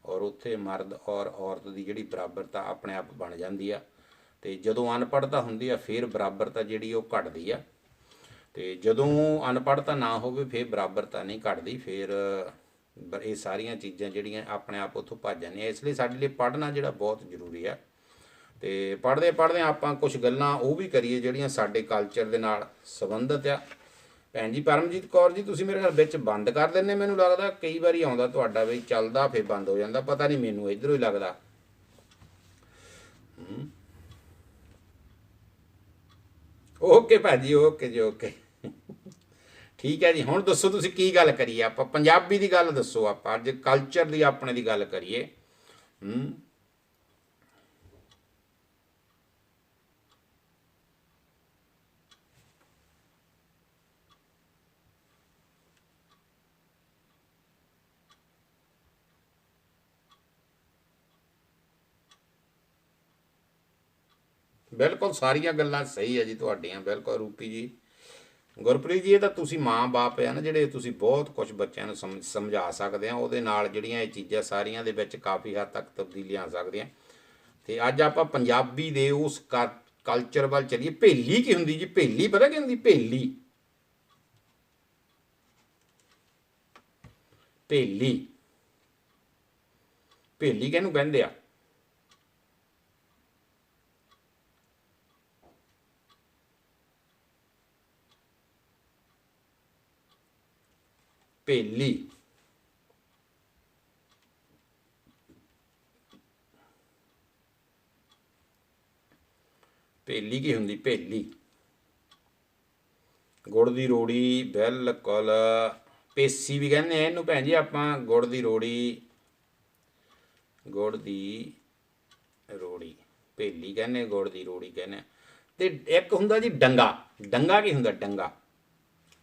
ਔਰ ਉੱਥੇ ਮਰਦ ਔਰ ਔਰਤ ਦੀ ਜਿਹੜੀ ਬਰਾਬਰਤਾ ਆਪਣੇ ਆਪ ਬਣ ਜਾਂਦੀ ਆ। ਤੇ ਜਦੋਂ ਅਨਪੜ੍ਹਤਾ ਹੁੰਦੀ ਆ ਫਿਰ ਬਰਾਬਰਤਾ ਜਿਹੜੀ ਉਹ ਘਟਦੀ ਆ। ਤੇ ਜਦੋਂ ਅਨਪੜ੍ਹਤਾ ਨਾ ਹੋਵੇ ਫਿਰ ਬਰਾਬਰਤਾ ਨਹੀਂ ਘਟਦੀ। ਫਿਰ ਇਹ ਸਾਰੀਆਂ ਚੀਜ਼ਾਂ ਜਿਹੜੀਆਂ ਆਪਣੇ ਆਪ ਉੱਥੋਂ ਭੱਜ ਜਾਂਦੀਆਂ। ਇਸ ਲਈ ਸਾਡੇ ਲਈ ਪੜ੍ਹਨਾ ਜਿਹੜਾ ਬਹੁਤ ਜ਼ਰੂਰੀ ਆ। ਤੇ ਪੜ੍ਹਦੇ ਪੜ੍ਹਦੇ ਆਪਾਂ ਕੁਛ ਗੱਲਾਂ ਉਹ ਵੀ ਕਰੀਏ ਜਿਹੜੀਆਂ ਸਾਡੇ ਕਲਚਰ ਦੇ ਨਾਲ ਸੰਬੰਧਿਤ ਆ। ਭੈਣ ਜੀ ਪਰਮਜੀਤ ਕੌਰ ਜੀ, ਤੁਸੀਂ ਮੇਰੇ ਨਾਲ ਵਿੱਚ ਬੰਦ ਕਰ ਦਿੰਦੇ, ਮੈਨੂੰ ਲੱਗਦਾ ਕਈ ਵਾਰੀ ਆਉਂਦਾ ਤੁਹਾਡਾ ਵੀ ਚੱਲਦਾ ਫਿਰ ਬੰਦ ਹੋ ਜਾਂਦਾ, ਪਤਾ ਨਹੀਂ ਮੈਨੂੰ ਇੱਧਰੋਂ ਹੀ ਲੱਗਦਾ। ਓਕੇ ਭਾਜੀ, ਓਕੇ ਜੀ, ਓਕੇ। ਠੀਕ ਹੈ ਜੀ। ਹੁਣ ਦੱਸੋ ਤੁਸੀਂ ਕੀ ਗੱਲ ਕਰੀਏ? ਆਪਾਂ ਪੰਜਾਬੀ ਦੀ ਗੱਲ ਦੱਸੋ, ਆਪਾਂ ਅੱਜ ਕਲਚਰ ਦੀ ਆਪਣੇ ਦੀ ਗੱਲ ਕਰੀਏ। ਬਿਲਕੁਲ ਸਾਰੀਆਂ ਗੱਲਾਂ ਸਹੀ ਹੈ ਜੀ ਤੁਹਾਡੀਆਂ, ਬਿਲਕੁਲ ਰੂਪੀ ਜੀ। ਗੁਰਪ੍ਰੀਤ ਜੀ, ਇਹ ਤਾਂ ਤੁਸੀਂ ਮਾਂ ਬਾਪ ਆ ਨਾ ਜਿਹੜੇ, ਤੁਸੀਂ ਬਹੁਤ ਕੁਝ ਬੱਚਿਆਂ ਨੂੰ ਸਮਝਾ ਸਕਦੇ ਆ। ਉਹਦੇ ਨਾਲ ਜਿਹੜੀਆਂ ਇਹ ਚੀਜ਼ਾਂ ਸਾਰੀਆਂ ਦੇ ਵਿੱਚ ਕਾਫੀ ਹੱਦ ਤੱਕ ਤਬਦੀਲੀਆਂ ਆ ਸਕਦੀਆਂ। ਤੇ ਅੱਜ ਆਪਾਂ ਪੰਜਾਬੀ ਦੇ ਉਸ ਕਲਚਰ ਵੱਲ ਚੱਲੀਏ। ਭੇਲੀ ਕੀ ਹੁੰਦੀ ਜੀ? ਭੇਲੀ ਪਤਾ ਕੀ ਹੁੰਦੀ? ਭੇਲੀ, ਭੇਲੀ, ਭੇਲੀ ਕਿਹਨੂੰ ਕਹਿੰਦੇ ਆ? ਭੇਲੀ ਭੇਲੀ ਕੀ ਹੁੰਦੀ? ਭੇਲੀ ਗੁੜ ਦੀ ਰੋੜੀ, ਬਿਲਕੁਲ। ਪੇਸੀ ਵੀ ਕਹਿੰਦੇ ਆ ਇਹਨੂੰ ਭੈਣ ਜੀ ਆਪਾਂ। ਗੁੜ ਦੀ ਰੋੜੀ, ਗੁੜ ਦੀ ਰੋੜੀ ਭੇਲੀ ਕਹਿੰਦੇ, ਗੁੜ ਦੀ ਰੋੜੀ ਕਹਿੰਦੇ। ਤੇ ਇੱਕ ਹੁੰਦਾ ਜੀ ਡੰਗਾ। ਡੰਗਾ ਕੀ ਹੁੰਦਾ? ਡੰਗਾ,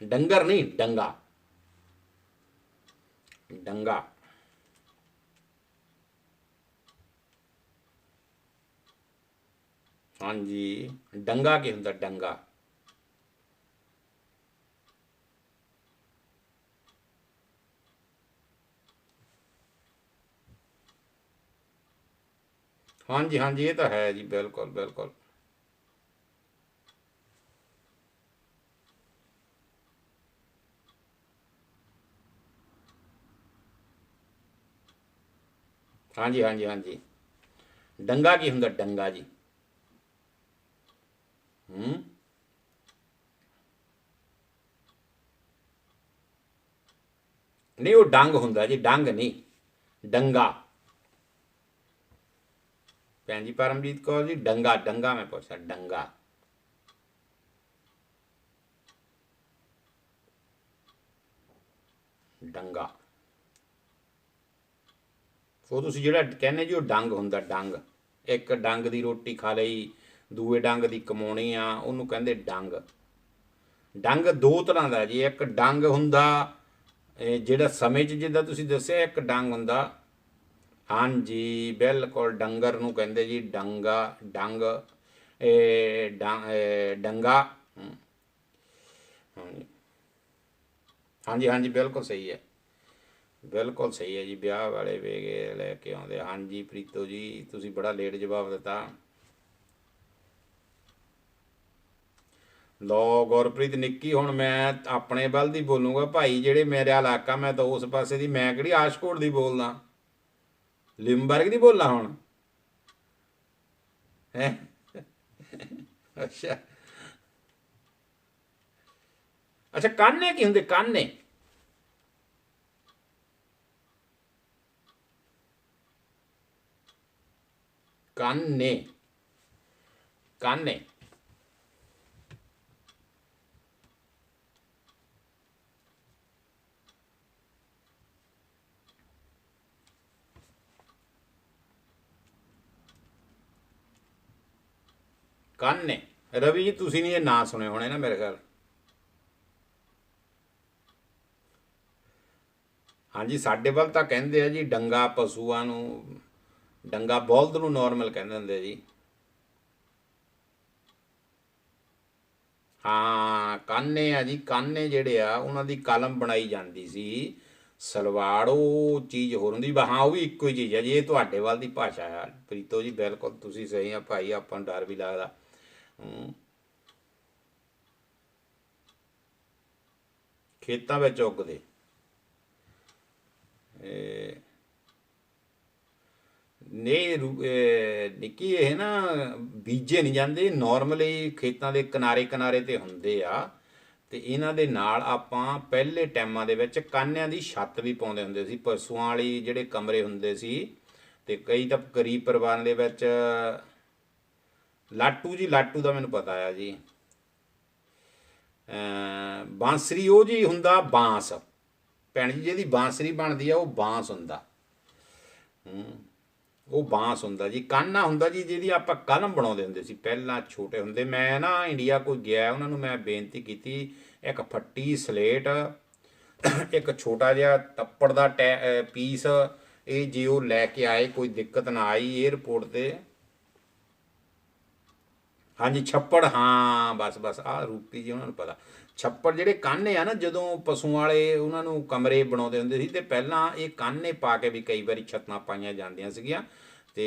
ਡੰਗਰ ਨਹੀਂ, ਡੰਗਾ, ਡੰਗਾ। ਹਾਂਜੀ, ਡੰਗਾ ਕੀ ਹੁੰਦਾ? ਡੰਗਾ। ਹਾਂਜੀ ਹਾਂਜੀ, ਇਹ ਤਾਂ ਹੈ ਜੀ, ਬਿਲਕੁਲ ਬਿਲਕੁਲ। ਹਾਂਜੀ ਹਾਂਜੀ ਹਾਂਜੀ। ਡੰਗਾ ਕੀ ਹੁੰਦਾ? ਡੰਗਾ ਜੀ। नहीं वो डंग ਹੁੰਦਾ जी, डंग नहीं, डंगा। भैन जी परमजीत कौर जी, डंगा डंगा मैं पूछा, डंगा। डंगा ਉਹ ਤੁਸੀਂ ਜਿਹੜਾ ਕਹਿੰਦੇ ਜੀ ਉਹ ਡੰਗ ਹੁੰਦਾ, ਡੰਗ। ਇੱਕ ਡੰਗ ਦੀ ਰੋਟੀ ਖਾ ਲਈ, ਦੂਏ ਡੰਗ ਦੀ ਕਮਾਉਣੀ ਆ, ਉਹਨੂੰ ਕਹਿੰਦੇ ਡੰਗ। ਡੰਗ ਦੋ ਤਰ੍ਹਾਂ ਦਾ ਜੀ, ਇੱਕ ਡੰਗ ਹੁੰਦਾ ਜਿਹੜਾ ਸਮੇਂ 'ਚ ਜਿੱਦਾਂ ਤੁਸੀਂ ਦੱਸਿਆ, ਇੱਕ ਡੰਗ ਹੁੰਦਾ। ਹਾਂਜੀ ਬਿਲਕੁਲ, ਡੰਗਰ ਨੂੰ ਕਹਿੰਦੇ ਜੀ ਡੰਗਾ, ਡੰਗ, ਡੰਗਾ। ਹਾਂਜੀ ਹਾਂਜੀ ਹਾਂਜੀ ਬਿਲਕੁਲ ਸਹੀ ਹੈ, ਬਿਲਕੁਲ ਸਹੀ ਹੈ ਜੀ। ਵਿਆਹ ਵਾਲੇ ਵੇਗੇ ਲੈ ਕੇ ਆਉਂਦੇ। ਹਾਂਜੀ ਪ੍ਰੀਤੋ ਜੀ, ਤੁਸੀਂ ਬੜਾ ਲੇਟ ਜਵਾਬ ਦਿੱਤਾ। ਲੋ ਗੁਰਪ੍ਰੀਤ ਨਿੱਕੀ, ਹੁਣ ਮੈਂ ਆਪਣੇ ਵੱਲ ਦੀ ਬੋਲੂੰਗਾ ਭਾਈ, ਜਿਹੜੇ ਮੇਰਾ ਇਲਾਕਾ, ਮੈਂ ਤਾਂ ਉਸ ਪਾਸੇ ਦੀ, ਮੈਂ ਕਿਹੜੀ ਆਸ਼ਕੋਟ ਦੀ ਬੋਲਦਾ, ਲਿਮਬਰਗ ਦੀ ਬੋਲਾਂ ਹੁਣ ਹੈ। ਅੱਛਾ ਅੱਛਾ, ਕਾਨੇ ਕੀ ਹੁੰਦੇ, ਕਾਨੇ? ਕਾਨੇ, ਕਾਨੇ। ਕਾਨੇ ਰਵੀ ਜੀ, ਤੁਸੀਂ ਨਹੀਂ ਇਹ ਨਾਂ ਸੁਣੇ ਹੋਣੇ ਨਾ ਮੇਰੇ ਖਿਆਲ। ਹਾਂਜੀ ਸਾਡੇ ਵੱਲ ਤਾਂ ਕਹਿੰਦੇ ਆ ਜੀ ਡੰਗਾ ਪਸ਼ੂਆਂ ਨੂੰ, ਡੰਗਾ ਬਲਦ ਨੂੰ ਨਾਰਮਲ ਕਹਿੰਦੇ ਹੁੰਦੇ ਜੀ। ਹਾਂ ਕਾਨੇ ਆ ਜੀ, ਕਾਨੇ ਜਿਹੜੇ ਆ ਉਹਨਾਂ ਦੀ ਕਲਮ ਬਣਾਈ ਜਾਂਦੀ ਸੀ। ਸਲਵਾੜ ਉਹ ਚੀਜ਼ ਹੋਰ ਹੁੰਦੀ ਹਾਂ, ਉਹ ਵੀ ਇੱਕੋ ਹੀ ਚੀਜ਼ ਹੈ ਜੀ। ਇਹ ਤੁਹਾਡੇ ਵੱਲ ਦੀ ਭਾਸ਼ਾ ਆ ਪ੍ਰੀਤੋ ਜੀ, ਬਿਲਕੁਲ ਤੁਸੀਂ ਸਹੀ ਆ ਭਾਈ, ਆਪਾਂ ਨੂੰ ਡਰ ਵੀ ਲੱਗਦਾ। ਖੇਤਾਂ ਵਿੱਚ ਉੱਗਦੇ ਨਹੀਂ ਨਿੱਕੀ, ਇਹ ਨਾ ਬੀਜੇ ਨਹੀਂ ਜਾਂਦੇ, ਨਾਰਮਲੀ ਖੇਤਾਂ ਦੇ ਕਿਨਾਰੇ ਕਿਨਾਰੇ ਤੇ ਹੁੰਦੇ ਆ। ਤੇ ਇਹਨਾਂ ਦੇ ਨਾਲ ਆਪਾਂ ਪਹਿਲੇ ਟਾਈਮਾਂ ਦੇ ਵਿੱਚ ਕਾਨਿਆਂ ਦੀ ਛੱਤ ਵੀ ਪਾਉਂਦੇ ਹੁੰਦੇ ਸੀ, ਪਸ਼ੂਆਂ ਵਾਲੀ ਜਿਹੜੇ ਕਮਰੇ ਹੁੰਦੇ ਸੀ। ਤੇ ਕਈ ਤਾਂ ਗਰੀਬ ਪਰਿਵਾਰਾਂ ਦੇ ਵਿੱਚ, ਲਾਟੂ ਜੀ, ਲਾਟੂ ਦਾ ਮੈਨੂੰ ਪਤਾ ਆ ਜੀ। ਬਾਂਸਰੀ ਉਹ ਜੀ ਹੁੰਦਾ ਬਾਂਸ, ਭੈਣ ਜੀ ਜਿਹਦੀ ਬਾਂਸਰੀ ਬਣਦੀ ਆ ਉਹ ਬਾਂਸ ਹੁੰਦਾ। ਉਹ ਬਾਂਸ ਹੁੰਦਾ ਜੀ। ਕਾਨਾ ਹੁੰਦਾ ਜੀ ਜਿਹਦੀ ਆਪਾਂ ਕਲਮ ਬਣਾਉਂਦੇ ਹੁੰਦੇ ਸੀ ਪਹਿਲਾਂ ਛੋਟੇ ਹੁੰਦੇ। ਮੈਂ ਨਾ ਇੰਡੀਆ ਕੋਈ ਗਿਆ, ਉਹਨਾਂ ਨੂੰ ਮੈਂ ਬੇਨਤੀ ਕੀਤੀ, ਇੱਕ ਫੱਟੀ ਸਲੇਟ, ਇੱਕ ਛੋਟਾ ਜਿਹਾ ਤੱਪੜ ਦਾ ਪੀਸ, ਇਹ ਜੇ ਉਹ ਲੈ ਕੇ ਆਏ, ਕੋਈ ਦਿੱਕਤ ਨਾ ਆਈ ਏਅਰਪੋਰਟ 'ਤੇ। ਹਾਂਜੀ ਛੱਪੜ, ਹਾਂ ਬਸ ਬਸ, ਆਹ ਰੂਪੀ ਜੀ ਉਹਨਾਂ ਨੂੰ ਪਤਾ। ਛੱਪੜ ਜਿਹੜੇ ਕਾਨੇ ਆ ਨਾ, ਜਦੋਂ ਪਸ਼ੂਆਂ ਵਾਲੇ ਉਹਨਾਂ ਨੂੰ ਕਮਰੇ ਬਣਾਉਂਦੇ ਹੁੰਦੇ ਸੀ, ਤੇ ਪਹਿਲਾਂ ਇਹ ਕਾਨੇ ਪਾ ਕੇ ਵੀ ਕਈ ਵਾਰੀ ਛੱਤਾਂ ਪਾਈਆਂ ਜਾਂਦੀਆਂ ਸੀਗੀਆਂ। ਤੇ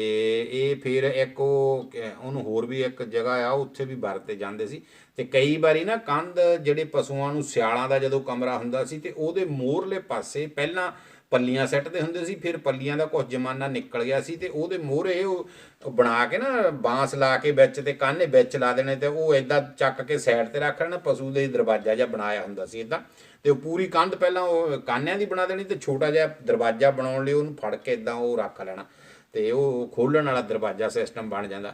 ਇਹ ਫਿਰ ਇੱਕ ਉਹਨੂੰ ਹੋਰ ਵੀ ਇੱਕ ਜਗ੍ਹਾ ਆ, ਉੱਥੇ ਵੀ ਵਰਤੇ ਜਾਂਦੇ ਸੀ। ਤੇ ਕਈ ਵਾਰੀ ਨਾ ਕੰਧ, ਜਿਹੜੇ ਪਸ਼ੂਆਂ ਨੂੰ ਸਿਆਲਾਂ ਦਾ ਜਦੋਂ ਕਮਰਾ ਹੁੰਦਾ ਸੀ, ਤੇ ਉਹਦੇ ਮੋਹਰਲੇ ਪਾਸੇ ਪਹਿਲਾਂ ਪੱਲੀਆਂ ਸੱਟਦੇ ਹੁੰਦੇ ਸੀ। ਫਿਰ ਪੱਲੀਆਂ ਦਾ ਕੁਝ ਜ਼ਮਾਨਾ ਨਿਕਲ ਗਿਆ ਸੀ, ਤੇ ਉਹਦੇ ਮੋਹਰੇ ਉਹ ਬਣਾ ਕੇ ਨਾ ਬਾਂਸ ਲਾ ਕੇ ਵਿੱਚ, ਤੇ ਕਾਨੇ ਵਿੱਚ ਲਾ ਦੇਣੇ, ਤੇ ਉਹ ਇਦਾਂ ਚੱਕ ਕੇ ਸਾਈਡ ਤੇ ਰੱਖ ਲੈਣਾ। ਪਸ਼ੂ ਦੇ ਦਰਵਾਜ਼ਾ ਜਿਹਾ ਬਣਾਇਆ ਹੁੰਦਾ ਸੀ ਇਦਾਂ, ਤੇ ਉਹ ਪੂਰੀ ਕੰਧ ਪਹਿਲਾਂ ਉਹ ਕਾਨਿਆਂ ਦੀ ਬਣਾ ਦੇਣੀ, ਤੇ ਛੋਟਾ ਜਿਹਾ ਦਰਵਾਜ਼ਾ ਬਣਾਉਣ ਲਈ ਉਹਨੂੰ ਫੜ ਕੇ ਇਦਾਂ ਉਹ ਰੱਖ ਲੈਣਾ, ਤੇ ਉਹ ਖੋਲ੍ਹਣ ਵਾਲਾ ਦਰਵਾਜ਼ਾ ਸਿਸਟਮ ਬਣ ਜਾਂਦਾ।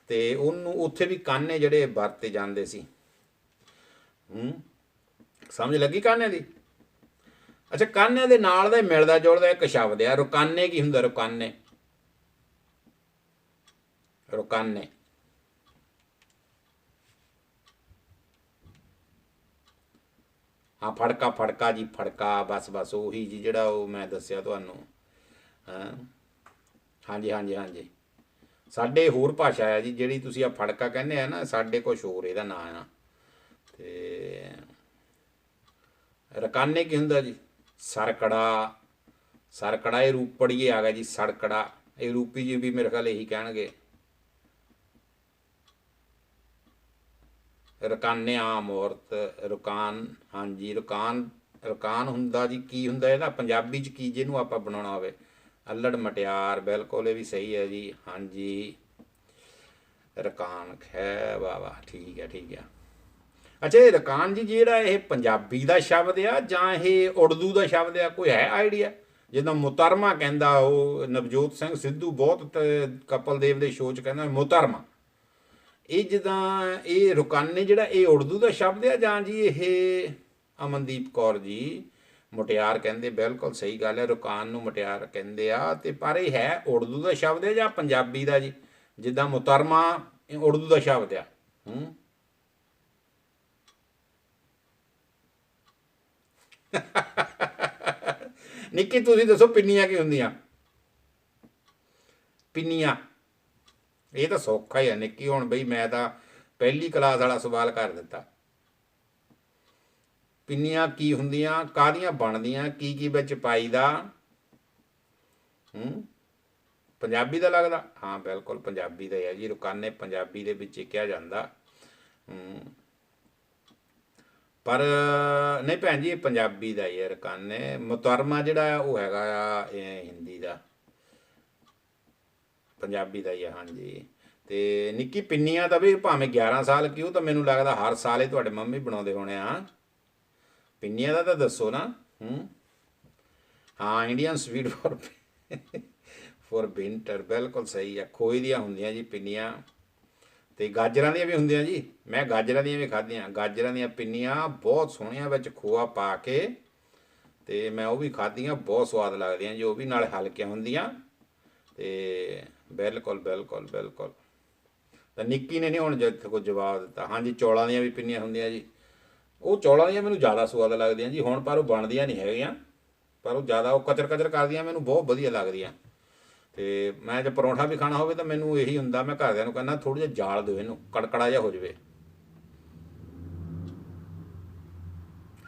ਤੇ ਉਹਨੂੰ ਉੱਥੇ ਵੀ ਕਾਨੇ ਜਿਹੜੇ ਵਰਤੇ ਜਾਂਦੇ ਸੀ। ਸਮਝ ਲੱਗੀ ਕਾਨਿਆਂ ਦੀ? ਅੱਛਾ, ਕਾਨਿਆਂ ਦੇ ਨਾਲ ਦਾ ਮਿਲਦਾ ਜੁਲਦਾ ਇੱਕ ਸ਼ਬਦ ਆ, ਰੁਕਾਨੇ। ਕੀ ਹੁੰਦਾ ਰੁਕਾਨੇ? ਰੁਕਾਨੇ ਹਾਂ, ਫੜਕਾ, ਫੜਕਾ ਜੀ, ਫੜਕਾ, ਬਸ ਬਸ ਉਹੀ ਜੀ ਜਿਹੜਾ ਉਹ ਮੈਂ ਦੱਸਿਆ ਤੁਹਾਨੂੰ। ਹਾਂ ਹਾਂਜੀ ਹਾਂਜੀ ਹਾਂਜੀ, ਸਾਡੇ ਹੋਰ ਭਾਸ਼ਾ ਹੈ ਜੀ, ਜਿਹੜੀ ਤੁਸੀਂ ਆ ਫੜਕਾ ਕਹਿੰਦੇ ਆ ਨਾ, ਸਾਡੇ ਕੁਛ ਹੋਰ ਇਹਦਾ ਨਾਂ ਆ। ਤੇ ਰਕਾਨੇ ਕੀ ਹੁੰਦਾ ਜੀ? ਸਰਕੜਾ, ਸਰਕੜਾ ਇਹ ਰੂਪੜੀਏ ਆ ਗਿਆ ਜੀ, ਸੜਕੜਾ। ਇਹ ਰੂਪੀ ਜੀ ਵੀ ਮੇਰੇ ਖਿਆਲ ਇਹੀ ਕਹਿਣਗੇ। ਰਕਾਨੇ ਆਮ ਔਰਤ, ਰੁਕਾਨ, ਹਾਂਜੀ ਰੁਕਾਨ। ਰੁਕਾਨ ਹੁੰਦਾ ਜੀ, ਕੀ ਹੁੰਦਾ ਇਹਦਾ ਪੰਜਾਬੀ 'ਚ ਕੀ, ਜਿਹਨੂੰ ਆਪਾਂ ਬਣਾਉਣਾ ਹੋਵੇ? ਅੱਲੜ ਮਟਿਆਰ, ਬਿਲਕੁਲ ਇਹ ਵੀ ਸਹੀ ਹੈ ਜੀ। ਹਾਂਜੀ ਰਕਾਨ, ਖੈ, ਵਾਹ ਵਾਹ, ਠੀਕ ਹੈ ਠੀਕ ਹੈ। ਅੱਛਾ ਇਹ ਰਕਾਨ ਜੀ ਜਿਹੜਾ ਇਹ ਪੰਜਾਬੀ ਦਾ ਸ਼ਬਦ ਆ ਜਾਂ ਇਹ ਉਰਦੂ ਦਾ ਸ਼ਬਦ ਆ, ਕੋਈ ਹੈ ਆਈਡੀਆ? ਜਿੱਦਾਂ ਮੁਤਰਮਾ ਕਹਿੰਦਾ ਉਹ ਨਵਜੋਤ ਸਿੰਘ ਸਿੱਧੂ ਬਹੁਤ ਕਪਲ ਦੇਵ ਦੇ ਸ਼ੋਅ 'ਚ ਕਹਿੰਦਾ ਮੁਤਰਮਾ, ਇਹ ਜਿੱਦਾਂ ਇਹ ਰੁਕਾਨੇ ਜਿਹੜਾ ਇਹ ਉਰਦੂ ਦਾ ਸ਼ਬਦ ਆ ਜਾਂ ਜੀ ਇਹ? ਅਮਨਦੀਪ ਕੌਰ ਜੀ ਮੁਟਿਆਰ ਕਹਿੰਦੇ ਬਿਲਕੁਲ ਸਹੀ ਗੱਲ ਹੈ, ਰੁਕਾਨ ਨੂੰ ਮੁਟਿਆਰ ਕਹਿੰਦੇ ਆ, ਤੇ ਪਰ ਇਹ ਹੈ ਉਰਦੂ ਦਾ ਸ਼ਬਦ ਹੈ ਜਾਂ ਪੰਜਾਬੀ ਦਾ ਜੀ? ਜਿੱਦਾਂ ਮੁਤਰਮਾ ਇਹ ਉਰਦੂ ਦਾ ਸ਼ਬਦ ਆ। ਨਿੱਕੀ ਤੁਸੀਂ ਦੱਸੋ ਪਿੰਨੀਆਂ ਕੀ ਹੁੰਦੀਆਂ? ਪਿੰਨੀਆਂ ਇਹ ਤਾਂ ਸੌਖਾ ਹੀ ਆ ਨਿੱਕੀ, ਹੁਣ ਬਈ ਮੈਂ ਤਾਂ ਪਹਿਲੀ ਕਲਾਸ ਵਾਲਾ ਸਵਾਲ ਕਰ ਦਿੱਤਾ। ਪਿੰਨੀਆਂ ਕੀ ਹੁੰਦੀਆਂ, ਕਾਹਦੀਆਂ ਬਣਦੀਆਂ, ਕੀ ਕੀ ਵਿੱਚ ਪਾਈਦਾ? ਪੰਜਾਬੀ ਦਾ ਲੱਗਦਾ? ਹਾਂ ਬਿਲਕੁਲ ਪੰਜਾਬੀ ਦਾ ਹੈ ਜੀ, ਰੁਕਾਨੇ ਪੰਜਾਬੀ ਦੇ ਵਿੱਚ ਕਿਹਾ ਜਾਂਦਾ। ਪਰ ਨਹੀਂ ਭੈਣ ਜੀ ਇਹ ਪੰਜਾਬੀ ਦਾ ਹੀ ਹੈ ਰੁਕਾਨੇ। ਮੁਤਰਮਾ ਜਿਹੜਾ ਆ ਉਹ ਹੈਗਾ ਆ ਇਹ ਹਿੰਦੀ ਦਾ, ਪੰਜਾਬੀ ਦਾ ਹੀ ਆ ਹਾਂਜੀ। ਤੇ ਨਿੱਕੀ ਪਿੰਨੀਆਂ ਤਾਂ ਵੀ ਭਾਵੇਂ 11 ਸਾਲ ਕਿਉਂ, ਤਾਂ ਮੈਨੂੰ ਲੱਗਦਾ ਹਰ ਸਾਲ ਹੀ ਤੁਹਾਡੇ ਮੰਮੀ ਬਣਾਉਂਦੇ ਹੋਣੇ ਆ। ਪਿੰਨੀਆਂ ਦਾ ਤਾਂ ਦੱਸੋ ਨਾ। ਹਾਂ ਇੰਡੀਅਨ ਸਵੀਟ ਫॉर ਵਿੰਟਰ, ਬਿਲਕੁਲ ਸਹੀ ਆ। ਖੋਏ ਦੀਆਂ ਹੁੰਦੀਆਂ ਜੀ ਪਿੰਨੀਆਂ, ਤੇ ਗਾਜਰਾਂ ਦੀਆਂ ਵੀ ਹੁੰਦੀਆਂ ਜੀ। ਮੈਂ ਗਾਜਰਾਂ ਦੀਆਂ ਵੀ ਖਾਧੀਆਂ, ਗਾਜਰਾਂ ਦੀਆਂ ਪਿੰਨੀਆਂ ਬਹੁਤ ਸੋਹਣੀਆਂ ਵਿੱਚ ਖੋਆ ਪਾ ਕੇ, ਤੇ ਮੈਂ ਉਹ ਵੀ ਖਾਧੀਆਂ, ਬਹੁਤ ਸਵਾਦ ਲੱਗਦੀਆਂ ਜੀ। ਉਹ ਵੀ ਨਾਲ ਹਲਕੀਆਂ ਹੁੰਦੀਆਂ, ਤੇ ਬਿਲਕੁਲ ਬਿਲਕੁਲ ਬਿਲਕੁਲ। ਤਾਂ ਨਿੱਕੀ ਨੇ ਨਹੀਂ ਹੁਣ ਜਿੱਥੇ ਕੋਈ ਜਵਾਬ ਦਿੱਤਾ। ਹਾਂਜੀ ਚੌਲਾਂ ਦੀਆਂ ਵੀ ਪਿੰਨੀਆਂ ਹੁੰਦੀਆਂ ਜੀ, ਉਹ ਚੌਲਾਂ ਦੀਆਂ ਮੈਨੂੰ ਜ਼ਿਆਦਾ ਸਵਾਦ ਲੱਗਦੀਆਂ ਜੀ ਹੁਣ, ਪਰ ਉਹ ਬਣਦੀਆਂ ਨਹੀਂ ਹੈਗੀਆਂ, ਪਰ ਉਹ ਜ਼ਿਆਦਾ ਉਹ ਕਚਰ ਕਚਰ ਕਰਦੀਆਂ, ਮੈਨੂੰ ਬਹੁਤ ਵਧੀਆ ਲੱਗਦੀਆਂ। ਤੇ ਮੈਂ ਜੇ ਪਰੌਂਠਾ ਵੀ ਖਾਣਾ ਹੋਵੇ ਤਾਂ ਮੈਨੂੰ ਇਹੀ ਹੁੰਦਾ, ਮੈਂ ਘਰਦਿਆਂ ਨੂੰ ਕਹਿੰਦਾ ਥੋੜ੍ਹਾ ਜਿਹਾ ਜਾਲ ਦਿਓ ਇਹਨੂੰ, ਕੜਕੜਾ ਜਿਹਾ ਹੋ ਜਾਵੇ।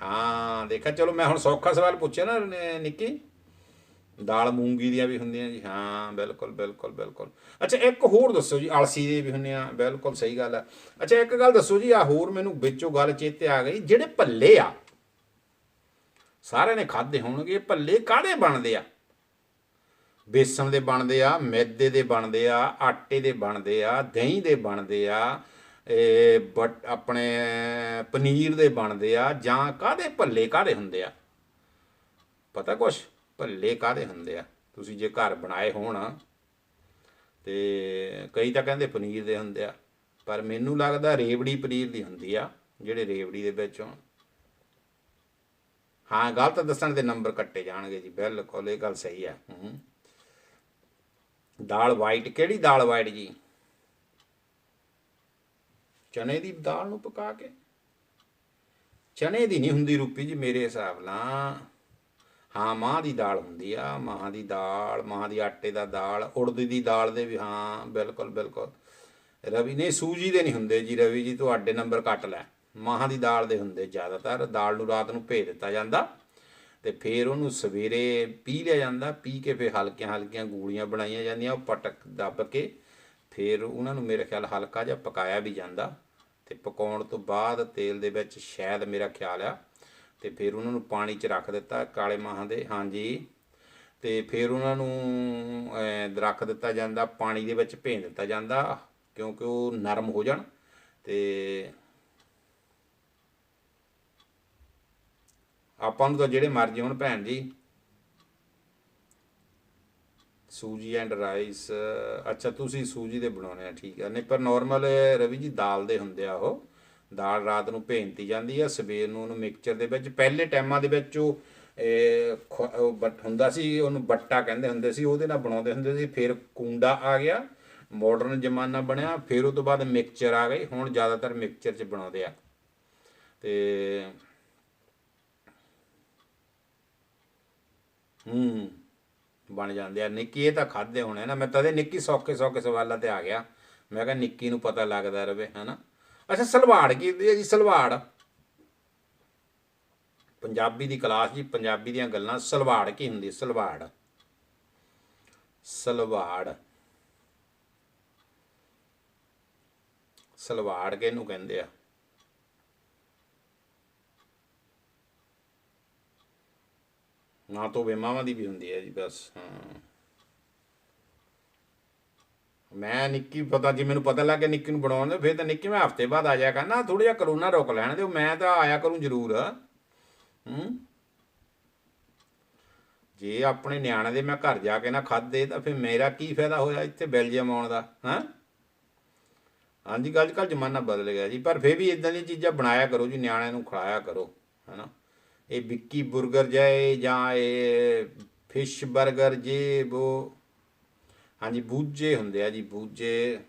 ਹਾਂ ਦੇਖਿਆ, ਚਲੋ ਮੈਂ ਹੁਣ ਸੌਖਾ ਸਵਾਲ ਪੁੱਛਿਆ ਨਾ ਨਿੱਕੀ। ਦਾਲ ਮੂੰਗੀ ਦੀਆਂ ਵੀ ਹੁੰਦੀਆਂ ਜੀ, ਹਾਂ ਬਿਲਕੁਲ ਬਿਲਕੁਲ ਬਿਲਕੁਲ। ਅੱਛਾ ਇੱਕ ਹੋਰ ਦੱਸੋ ਜੀ, ਅਲਸੀ ਦੇ ਵੀ ਹੁੰਦੇ ਆ, ਬਿਲਕੁਲ ਸਹੀ ਗੱਲ ਆ। ਅੱਛਾ ਇੱਕ ਗੱਲ ਦੱਸੋ ਜੀ, ਆ ਹੋਰ ਮੈਨੂੰ ਵਿੱਚੋਂ ਗੱਲ ਚੇਤੇ ਆ ਗਈ, ਜਿਹੜੇ ਭੱਲੇ ਆ ਸਾਰਿਆਂ ਨੇ ਖਾਧੇ ਹੋਣਗੇ, ਭੱਲੇ ਕਾਹਦੇ ਬਣਦੇ ਆ? ਬੇਸਣ ਦੇ ਬਣਦੇ ਆ, ਮੈਦੇ ਦੇ ਬਣਦੇ ਆ, ਆਟੇ ਦੇ ਬਣਦੇ ਆ, ਦਹੀਂ ਦੇ ਬਣਦੇ ਆ, ਬਟ ਆਪਣੇ ਪਨੀਰ ਦੇ ਬਣਦੇ ਆ, ਜਾਂ ਕਾਹਦੇ ਭੱਲੇ ਕਾਹਦੇ ਹੁੰਦੇ ਆ? ਪਤਾ ਕੁਛ ਭੱਲੇ ਕਾਹਦੇ ਹੁੰਦੇ ਆ? ਤੁਸੀਂ ਜੇ ਘਰ ਬਣਾਏ ਹੋਣ, ਤੇ ਕਈ ਤਾਂ ਕਹਿੰਦੇ ਪਨੀਰ ਦੇ ਹੁੰਦੇ ਆ, ਪਰ ਮੈਨੂੰ ਲੱਗਦਾ ਰੇਵੜੀ ਪਨੀਰ ਦੀ ਹੁੰਦੀ ਆ, ਜਿਹੜੇ ਰੇਵੜੀ ਦੇ ਵਿੱਚੋਂ। ਹਾਂ ਗਲਤ ਦੱਸਣ ਦੇ ਨੰਬਰ ਕੱਟੇ ਜਾਣਗੇ ਜੀ, ਬਿਲਕੁਲ ਇਹ ਗੱਲ ਸਹੀ ਆ। ਦਾਲ ਵਾਈਟ, ਕਿਹੜੀ ਦਾਲ ਵਾਈਟ ਜੀ? ਚਨੇ ਦੀ ਦਾਲ ਨੂੰ ਪਕਾ ਕੇ? ਚਨੇ ਦੀ ਨਹੀਂ ਹੁੰਦੀ ਰੂਪੀ ਜੀ ਮੇਰੇ ਹਿਸਾਬ ਨਾਲ। ਹਾਂ ਮਾਂਹ ਦੀ ਦਾਲ ਹੁੰਦੀ ਆ, ਮਾਂਹ ਦੀ ਦਾਲ, ਮਾਂਹ ਦੀ ਆਟੇ ਦਾ ਦਾਲ, ਉੜਦ ਦੀ ਦਾਲ ਦੇ ਵੀ, ਹਾਂ ਬਿਲਕੁਲ ਬਿਲਕੁਲ। ਰਵੀ ਨਹੀਂ ਸੂਜੀ ਦੇ ਨਹੀਂ ਹੁੰਦੇ ਜੀ, ਰਵੀ ਜੀ ਤੁਹਾਡੇ ਨੰਬਰ ਕੱਟ ਲੈ। ਮਾਂਹ ਦੀ ਦਾਲ ਦੇ ਹੁੰਦੇ ਜ਼ਿਆਦਾਤਰ। ਦਾਲ ਨੂੰ ਰਾਤ ਨੂੰ ਭੇਜ ਦਿੱਤਾ ਜਾਂਦਾ, ਤੇ ਫਿਰ ਉਹਨੂੰ ਸਵੇਰੇ ਪੀਹ ਲਿਆ ਜਾਂਦਾ, ਪੀਹ ਕੇ ਫਿਰ ਹਲਕੀਆਂ ਹਲਕੀਆਂ ਗੂਲੀਆਂ ਬਣਾਈਆਂ ਜਾਂਦੀਆਂ, ਉਹ ਪਟਕ ਦੱਬ ਕੇ ਫਿਰ ਉਹਨਾਂ ਨੂੰ ਮੇਰੇ ਖਿਆਲ ਹਲਕਾ ਜਿਹਾ ਪਕਾਇਆ ਵੀ ਜਾਂਦਾ, ਤੇ ਪਕਾਉਣ ਤੋਂ ਬਾਅਦ ਤੇਲ ਦੇ ਵਿੱਚ ਸ਼ਾਇਦ ਮੇਰਾ ਖਿਆਲ ਆ, ਤੇ ਫਿਰ ਉਹਨਾਂ ਨੂੰ ਪਾਣੀ 'ਚ ਰੱਖ ਦਿੱਤਾ ਕਾਲੇ ਮਾਹਾਂ ਦੇ, ਹਾਂਜੀ। ਤੇ ਫਿਰ ਉਹਨਾਂ ਨੂੰ ਰੱਖ ਦਿੱਤਾ ਜਾਂਦਾ, ਪਾਣੀ ਦੇ ਵਿੱਚ ਭੇਜ ਦਿੱਤਾ ਜਾਂਦਾ, ਕਿਉਂਕਿ ਉਹ ਨਰਮ ਹੋ ਜਾਣ। ਤੇ ਆਪਾਂ ਨੂੰ ਤਾਂ ਜਿਹੜੇ ਮਰਜ਼ੀ ਹੁਣ ਭੈਣ ਜੀ। ਸੂਜੀ ਐਂਡ ਰਾਈਸ, ਅੱਛਾ ਤੁਸੀਂ ਸੂਜੀ ਦੇ ਬਣਾਉਣੇ ਆ, ਠੀਕ ਆ। ਨਹੀਂ ਪਰ ਨੋਰਮਲ ਰਵੀ ਜੀ ਦਾਲ ਦੇ ਹੁੰਦੇ ਆ ਉਹ। ਦਾਲ ਰਾਤ ਨੂੰ ਭੇਜਤੀ ਜਾਂਦੀ ਆ, ਸਵੇਰ ਨੂੰ ਉਹਨੂੰ ਮਿਕਸਚਰ ਦੇ ਵਿੱਚ, ਪਹਿਲੇ ਟਾਈਮਾਂ ਦੇ ਵਿੱਚ ਉਹ ਹੁੰਦਾ ਸੀ, ਉਹਨੂੰ ਬੱਟਾ ਕਹਿੰਦੇ ਹੁੰਦੇ ਸੀ, ਉਹਦੇ ਨਾਲ ਬਣਾਉਂਦੇ ਹੁੰਦੇ ਸੀ। ਫਿਰ ਕੂੰਡਾ ਆ ਗਿਆ, ਮਾਡਰਨ ਜ਼ਮਾਨਾ ਬਣਿਆ, ਫਿਰ ਉਹ ਤੋਂ ਬਾਅਦ ਮਿਕਸਚਰ ਆ ਗਏ, ਹੁਣ ਜ਼ਿਆਦਾਤਰ ਮਿਕਸਚਰ 'ਚ ਬਣਾਉਂਦੇ ਆ। ਤੇ ਬਣ ਜਾਂਦੇ ਆ ਨਿੱਕੀ, ਇਹ ਤਾਂ ਖਾਦੇ ਹੋਣੇ ਨਾ। ਮੈਂ ਤਦੇ ਨਿੱਕੀ ਸੌਖੇ ਸੌਖੇ ਸਵਾਲਾਂ ਤੇ ਆ ਗਿਆ, ਮੈਂ ਕਿਹਾ ਨਿੱਕੀ ਨੂੰ ਪਤਾ ਲੱਗਦਾ ਰਵੇ ਹੈ ਨਾ। ਅੱਛਾ ਸਲਵਾੜ ਕੀ ਹੁੰਦੀ ਹੈ ਜੀ? ਸਲਵਾੜ ਪੰਜਾਬੀ ਦੀ ਕਲਾਸ ਜੀ, ਪੰਜਾਬੀ ਦੀਆਂ ਗੱਲਾਂ। ਸਲਵਾੜ ਕੀ ਹੁੰਦੀ? ਸਲਵਾੜ, ਸਲਵਾੜ, ਸਲਵਾੜ ਕਿਹਨੂੰ ਕਹਿੰਦੇ ਆ? ਨਾ ਤੋਂ ਵੇਮਾਵਾਂ ਦੀ ਵੀ ਹੁੰਦੀ ਹੈ ਜੀ, ਬਸ ਹਾਂ। ਮੈਂ ਨਿੱਕੀ ਪਤਾ ਜੇ ਮੈਨੂੰ ਪਤਾ ਲੱਗ ਗਿਆ ਨਿੱਕੀ ਨੂੰ ਬਣਾਉਣ ਦੇ ਫਿਰ ਤਾਂ ਨਿੱਕੀ ਮੈਂ ਹਫਤੇ ਬਾਅਦ ਆ ਜਾਇਆ ਕਰਨਾ, ਥੋੜਾ ਜਿਹਾ ਕਰੋਨਾ ਰੁਕ ਲੈਣ ਦਿਓ, ਮੈਂ ਤਾਂ ਆਇਆ ਕਰੂੰ ਜ਼ਰੂਰ। ਹੂੰ ਜੇ ਆਪਣੇ ਨਿਆਣੇ ਦੇ ਮੈਂ ਘਰ ਜਾ ਕੇ ਨਾ ਖਾਧੇ ਤਾਂ ਫਿਰ ਮੇਰਾ ਕੀ ਫਾਇਦਾ ਹੋਇਆ ਇੱਥੇ ਬੈਲਜੀਅਮ ਆਉਣ ਦਾ। ਹਾਂ ਹਾਂਜੀ ਅੱਜ ਕੱਲ੍ਹ ਜ਼ਮਾਨਾ ਬਦਲ ਗਿਆ ਜੀ, ਪਰ ਫਿਰ ਵੀ ਇਦਾਂ ਦੀਆਂ ਚੀਜ਼ਾਂ ਬਣਾਇਆ ਕਰੋ ਜੀ, ਨਿਆਣਿਆਂ ਨੂੰ ਖਿਲਾਇਆ ਕਰੋ, ਹੈ ਨਾ। ਇਹ ਵਿੱਕੀ ਬੁਰਗਰ ਜਾਏ ਜਾਂ ਇਹ ਫਿਸ਼ ਬਰਗਰ ਜੇ ਉਹ, ਹਾਂਜੀ ਬੂਝੇ ਹੁੰਦੇ ਆ ਜੀ, ਬੂਝੇ,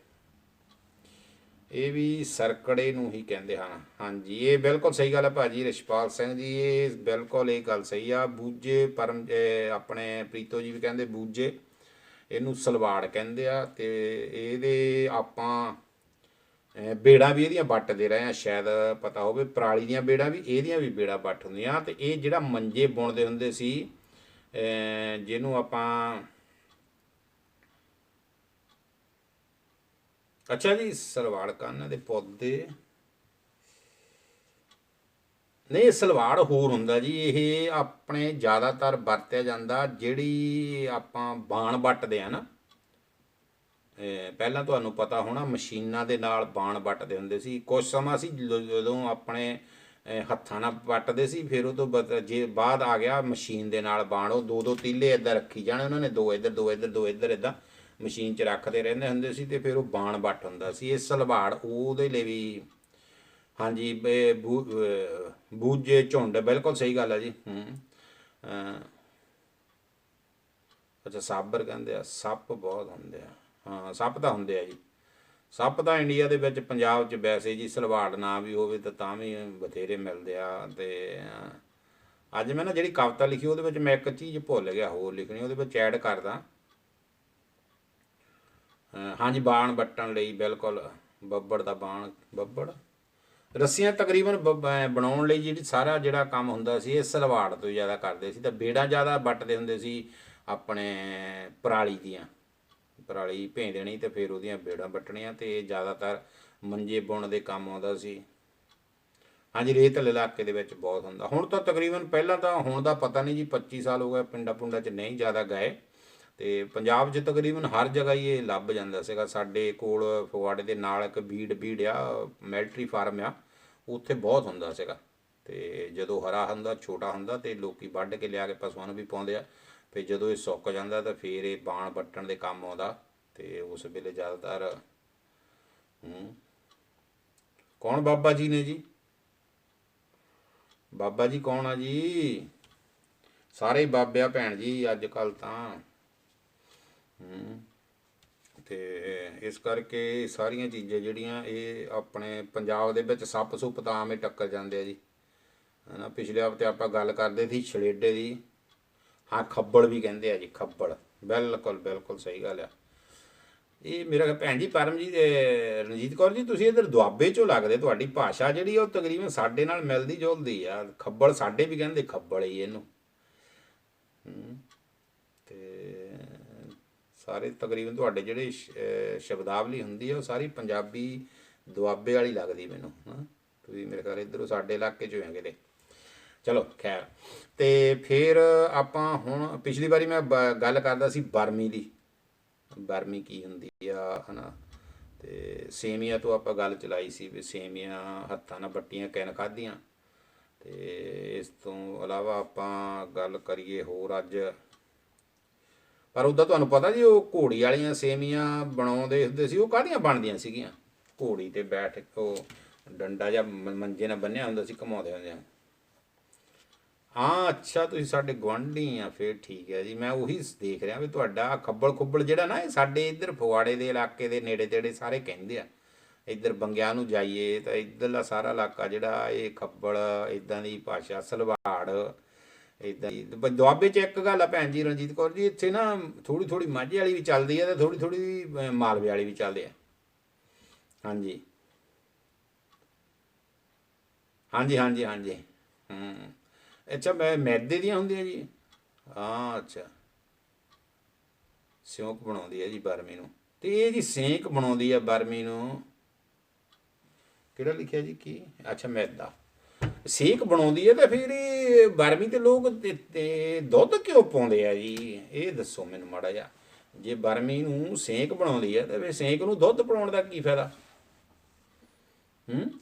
ਇਹ ਵੀ ਸਰਕੜੇ ਨੂੰ ਹੀ ਕਹਿੰਦੇ ਹਨ। ਹਾਂਜੀ ਇਹ ਬਿਲਕੁਲ ਸਹੀ ਗੱਲ ਹੈ ਭਾਜੀ ਰਿਸ਼ਪਾਲ ਸਿੰਘ ਜੀ, ਇਹ ਬਿਲਕੁਲ ਇਹ ਗੱਲ ਸਹੀ ਆ। ਬੂਝੇ ਪਰਮ ਆਪਣੇ ਪ੍ਰੀਤੋ ਜੀ ਵੀ ਕਹਿੰਦੇ ਬੂਝੇ, ਇਹਨੂੰ ਸਲਵਾੜ ਕਹਿੰਦੇ ਆ। ਤੇ ਇਹਦੇ ਆਪਾਂ ਬੇੜਾਂ ਵੀ ਇਹਦੀਆਂ ਵੱਟਦੇ ਰਹੇ ਆ, ਸ਼ਾਇਦ ਪਤਾ ਹੋਵੇ ਪਰਾਲੀ ਦੀਆਂ ਬੇੜਾਂ ਵੀ ਇਹਦੀਆਂ ਵੀ ਬੇੜਾਂ ਵੱਟ ਹੁੰਦੀਆਂ। ਤੇ ਇਹ ਜਿਹੜਾ ਮੰਜੇ ਬੁਣਦੇ ਹੁੰਦੇ ਸੀ, ਜਿਹਨੂੰ ਆਪਾਂ, ਅੱਛਾ ਜੀ ਸਲਵਾੜ ਕਾਨਾਂ ਦੇ ਪੌਦੇ, ਨਹੀਂ ਇਹ ਸਲਵਾੜ ਹੋਰ ਹੁੰਦਾ ਜੀ, ਇਹ ਆਪਣੇ ਜ਼ਿਆਦਾਤਰ ਵਰਤਿਆ ਜਾਂਦਾ ਜਿਹੜੀ ਆਪਾਂ ਬਾਣ ਵੱਟਦੇ ਆ ਨਾ। ਪਹਿਲਾਂ ਤੁਹਾਨੂੰ ਪਤਾ ਹੋਣਾ ਮਸ਼ੀਨਾਂ ਦੇ ਨਾਲ ਬਾਣ ਵੱਟਦੇ ਹੁੰਦੇ ਸੀ, ਕੁਝ ਸਮਾਂ ਸੀ ਜਦੋਂ ਆਪਣੇ ਹੱਥਾਂ ਨਾਲ ਵੱਟਦੇ ਸੀ, ਫਿਰ ਉਹ ਤੋਂ ਜੇ ਬਾਅਦ ਆ ਗਿਆ ਮਸ਼ੀਨ ਦੇ ਨਾਲ ਬਾਣ, ਉਹ ਦੋ ਦੋ ਤੀਲੇ ਇੱਦਾਂ ਰੱਖੀ ਜਾਣੇ ਉਹਨਾਂ ਨੇ, ਦੋ ਇੱਧਰ ਦੋ ਇੱਧਰ ਦੋ ਇੱਧਰ ਇੱਦਾਂ ਮਸ਼ੀਨ 'ਚ ਰੱਖਦੇ ਰਹਿੰਦੇ ਹੁੰਦੇ ਸੀ, ਅਤੇ ਫਿਰ ਉਹ ਬਾਣ ਵੱਟ ਹੁੰਦਾ ਸੀ। ਇਹ ਸਲਵਾੜ ਉਹਦੇ ਲਈ ਵੀ, ਹਾਂਜੀ ਬੂਝੇ ਝੁੰਡ, ਬਿਲਕੁਲ ਸਹੀ ਗੱਲ ਹੈ ਜੀ। ਅੱਛਾ ਸਾਬਰ ਕਹਿੰਦੇ ਆ, ਸੱਪ ਬਹੁਤ ਹੁੰਦੇ ਆ, ਹਾਂ ਸੱਪ ਤਾਂ ਹੁੰਦੇ ਆ ਜੀ। ਸੱਪ ਤਾਂ ਇੰਡੀਆ ਦੇ ਵਿੱਚ ਪੰਜਾਬ 'ਚ ਵੈਸੇ ਜੀ ਸਲਵਾੜ ਨਾ ਵੀ ਹੋਵੇ ਤਾਂ ਵੀ ਬਥੇਰੇ ਮਿਲਦੇ ਆ। ਅਤੇ ਅੱਜ ਮੈਂ ਨਾ ਜਿਹੜੀ ਕਵਿਤਾ ਲਿਖੀ ਉਹਦੇ ਵਿੱਚ ਮੈਂ ਇੱਕ ਚੀਜ਼ ਭੁੱਲ ਗਿਆ ਹੋਰ ਲਿਖਣੀ, ਉਹਦੇ ਵਿੱਚ ਐਡ ਕਰਦਾ। ਹਾਂਜੀ ਬਾਣ ਵੱਟਣ ਲਈ ਬਿਲਕੁਲ, ਬੱਬੜ ਦਾ ਬਾਣ, ਬੱਬੜ ਰੱਸੀਆਂ ਤਕਰੀਬਨ ਬਣਾਉਣ ਲਈ ਜਿਹੜੀ ਸਾਰਾ ਜਿਹੜਾ ਕੰਮ ਹੁੰਦਾ ਸੀ ਇਹ ਸਲਵਾੜ ਤੋਂ ਜ਼ਿਆਦਾ ਕਰਦੇ ਸੀ। ਤਾਂ ਬੇੜਾਂ ਜ਼ਿਆਦਾ ਵੱਟਦੇ ਹੁੰਦੇ ਸੀ ਆਪਣੇ ਪਰਾਲੀ ਦੀਆਂ, ਪਰਾਲੀ ਭੇਂ ਦੇਣੀ ਅਤੇ ਫਿਰ ਉਹਦੀਆਂ ਬੇੜਾਂ ਵੱਟਣੀਆਂ, ਅਤੇ ਇਹ ਜ਼ਿਆਦਾਤਰ ਮੰਜੇ ਬੁਣ ਦੇ ਕੰਮ ਆਉਂਦਾ ਸੀ। ਹਾਂਜੀ ਰੇਤਲੇ ਇਲਾਕੇ ਦੇ ਵਿੱਚ ਬਹੁਤ ਹੁੰਦਾ। ਹੁਣ ਤਾਂ ਤਕਰੀਬਨ, ਪਹਿਲਾਂ ਤਾਂ, ਹੁਣ ਦਾ ਪਤਾ ਨਹੀਂ ਜੀ, 25 ਸਾਲ ਹੋ ਗਏ ਪਿੰਡਾਂ ਪੁੰਡਾਂ 'ਚ ਨਹੀਂ ਜ਼ਿਆਦਾ ਗਏ, ਅਤੇ ਪੰਜਾਬ 'ਚ ਤਕਰੀਬਨ ਹਰ ਜਗ੍ਹਾ ਹੀ ਇਹ ਲੱਭ ਜਾਂਦਾ ਸੀਗਾ। ਸਾਡੇ ਕੋਲ ਫਗਵਾੜੇ ਦੇ ਨਾਲ ਇੱਕ ਬੀੜ ਆ, ਮਿਲਟਰੀ ਫਾਰਮ ਆ, ਉੱਥੇ ਬਹੁਤ ਹੁੰਦਾ ਸੀਗਾ। ਅਤੇ ਜਦੋਂ ਹਰਾ ਹੁੰਦਾ ਛੋਟਾ ਹੁੰਦਾ ਅਤੇ ਲੋਕ ਵੱਢ ਕੇ ਲਿਆ ਕੇ ਪਸ਼ੂਆਂ ਨੂੰ ਵੀ ਪਾਉਂਦੇ ਆ, ਫਿਰ ਜਦੋਂ ਇਹ ਸੁੱਕ ਜਾਂਦਾ ਤਾਂ ਫਿਰ ਇਹ ਬਾਣ ਵੱਟਣ ਦੇ ਕੰਮ ਆਉਂਦਾ। ਅਤੇ ਉਸ ਵੇਲੇ ਜ਼ਿਆਦਾਤਰ ਕੌਣ ਬਾਬਾ ਜੀ ਨੇ ਜੀ? ਬਾਬਾ ਜੀ ਕੌਣ ਆ ਜੀ? ਸਾਰੇ ਹੀ ਬਾਬੇ ਆ ਭੈਣ ਜੀ ਅੱਜ ਕੱਲ੍ਹ ਤਾਂ। ਅਤੇ ਇਸ ਕਰਕੇ ਸਾਰੀਆਂ ਚੀਜ਼ਾਂ ਜਿਹੜੀਆਂ ਇਹ ਆਪਣੇ ਪੰਜਾਬ ਦੇ ਵਿੱਚ ਸੱਪ ਸੁੱਪ ਤਾਂ ਆਮ ਹੀ ਟੱਕਰ ਜਾਂਦੇ ਆ ਜੀ, ਹੈ ਨਾ। ਪਿਛਲੇ ਹਫ਼ਤੇ ਆਪਾਂ ਗੱਲ ਕਰਦੇ ਸੀ ਛਲੇਡੇ ਦੀ, ਹਾਂ ਖੱਬਲ ਵੀ ਕਹਿੰਦੇ ਆ ਜੀ, ਖੱਬਲ, ਬਿਲਕੁਲ ਬਿਲਕੁਲ ਸਹੀ ਗੱਲ ਆ। ਇਹ ਮੇਰਾ ਭੈਣ ਜੀ ਪਰਮਜੀਤ ਰਣਜੀਤ ਕੌਰ ਜੀ, ਤੁਸੀਂ ਇੱਧਰ ਦੁਆਬੇ 'ਚੋਂ ਲੱਗਦੇ, ਤੁਹਾਡੀ ਭਾਸ਼ਾ ਜਿਹੜੀ ਉਹ ਤਕਰੀਬਨ ਸਾਡੇ ਨਾਲ ਮਿਲਦੀ ਜੁਲਦੀ ਆ। ਖੱਬਲ ਸਾਡੇ ਵੀ ਕਹਿੰਦੇ ਖੱਬਲ ਹੀ ਇਹਨੂੰ। ਅਤੇ ਸਾਰੇ ਤਕਰੀਬਨ ਤੁਹਾਡੇ ਜਿਹੜੇ ਸ਼ਬਦਾਵਲੀ ਹੁੰਦੀ ਆ ਉਹ ਸਾਰੀ ਪੰਜਾਬੀ ਦੁਆਬੇ ਵਾਲੀ ਲੱਗਦੀ ਮੈਨੂੰ। ਤੁਸੀਂ ਮੇਰੇ ਖਿਆਲ ਇੱਧਰੋਂ ਸਾਡੇ ਇਲਾਕੇ 'ਚੋਂ ਆ ਕਿਤੇ। ਚਲੋ ਖੈਰ, ਅਤੇ ਫਿਰ ਆਪਾਂ ਹੁਣ ਪਿਛਲੀ ਵਾਰੀ ਮੈਂ ਗੱਲ ਕਰਦਾ ਸੀ ਬਰਮੀ ਦੀ, ਬਰਮੀ ਕੀ ਹੁੰਦੀ ਆ, ਹੈ ਨਾ। ਅਤੇ ਸੇਮੀਆਂ ਤੋਂ ਆਪਾਂ ਗੱਲ ਚਲਾਈ ਸੀ ਵੀ ਸੇਮੀਆਂ ਹੱਥਾਂ ਨਾਲ ਵੱਟੀਆਂ ਕਿਨ ਖਾਧੀਆਂ। ਅਤੇ ਇਸ ਤੋਂ ਇਲਾਵਾ ਆਪਾਂ ਗੱਲ ਕਰੀਏ ਹੋਰ ਅੱਜ, ਪਰ ਉੱਦਾਂ ਤੁਹਾਨੂੰ ਪਤਾ ਜੀ ਉਹ ਘੋੜੀ ਵਾਲੀਆਂ ਸੇਮੀਆਂ ਬਣਾਉਂਦੇ ਹੁੰਦੇ ਸੀ, ਉਹ ਕਾਹਦੀਆਂ ਬਣਦੀਆਂ ਸੀਗੀਆਂ? ਘੋੜੀ 'ਤੇ ਬੈਠ ਉਹ ਡੰਡਾ ਜਾਂ ਮੰਜੇ ਨਾਲ ਬੰਨਿਆ ਹੁੰਦਾ ਸੀ, ਘੁਮਾਉਂਦੇ ਹੁੰਦੇ ਆ। ਹਾਂ ਅੱਛਾ ਤੁਸੀਂ ਸਾਡੇ ਗੁਆਂਢੀ ਆ, ਫਿਰ ਠੀਕ ਹੈ ਜੀ। ਮੈਂ ਉਹੀ ਦੇਖ ਰਿਹਾ ਵੀ ਤੁਹਾਡਾ ਖੱਬਲ ਖੁੱਬਲ ਜਿਹੜਾ ਨਾ, ਇਹ ਸਾਡੇ ਇੱਧਰ ਫਗਵਾੜੇ ਦੇ ਇਲਾਕੇ ਦੇ ਨੇੜੇ ਤੇੜੇ ਸਾਰੇ ਕਹਿੰਦੇ ਆ। ਇੱਧਰ ਬੰਗਿਆਂ ਨੂੰ ਜਾਈਏ ਤਾਂ ਇੱਧਰਲਾ ਸਾਰਾ ਇਲਾਕਾ ਜਿਹੜਾ ਇਹ ਖੱਬਲ, ਇੱਦਾਂ ਦੀ ਭਾਸ਼ਾ, ਸਲਵਾੜ ਇੱਦਾਂ ਦੀ। ਦੁਆਬੇ 'ਚ ਇੱਕ ਗੱਲ ਆ ਭੈਣ ਜੀ ਰਣਜੀਤ ਕੌਰ ਜੀ, ਇੱਥੇ ਨਾ ਥੋੜ੍ਹੀ ਥੋੜ੍ਹੀ ਮਾਝੇ ਵਾਲੀ ਵੀ ਚੱਲਦੀ ਆ ਅਤੇ ਥੋੜ੍ਹੀ ਥੋੜ੍ਹੀ ਮਾਲਵੇ ਵਾਲੀ ਵੀ ਚੱਲਦੇ ਆ। ਹਾਂਜੀ ਹਾਂਜੀ ਹਾਂਜੀ ਹਾਂਜੀ। ਅੱਛਾ ਮੈਦੇ ਦੀਆਂ ਹੁੰਦੀਆਂ ਜੀ? ਹਾਂ ਅੱਛਾ, ਸਿਉਂਕ ਬਣਾਉਂਦੀ ਹੈ ਜੀ ਬਰਮੀ ਨੂੰ। ਅਤੇ ਇਹ ਜੀ ਸੇਂਕ ਬਣਾਉਂਦੀ ਆ ਬਰਮੀ ਨੂੰ, ਕਿਹੜਾ ਲਿਖਿਆ ਜੀ ਕੀ? ਅੱਛਾ ਮੈਦਾ ਸੇਕ ਬਣਾਉਂਦੀ ਹੈ। ਤਾਂ ਫਿਰ ਇਹ ਬਰਮੀ 'ਤੇ ਲੋਕ ਦੁੱਧ ਕਿਉਂ ਪਾਉਂਦੇ ਆ ਜੀ? ਇਹ ਦੱਸੋ ਮੈਨੂੰ ਮਾੜਾ ਜਿਹਾ। ਜੇ ਬਰਮੀ ਨੂੰ ਸੇਕ ਬਣਾਉਂਦੀ ਹੈ ਤਾਂ ਫਿਰ ਸੇਕ ਨੂੰ ਦੁੱਧ ਬਣਾਉਣ ਦਾ ਕੀ ਫਾਇਦਾ?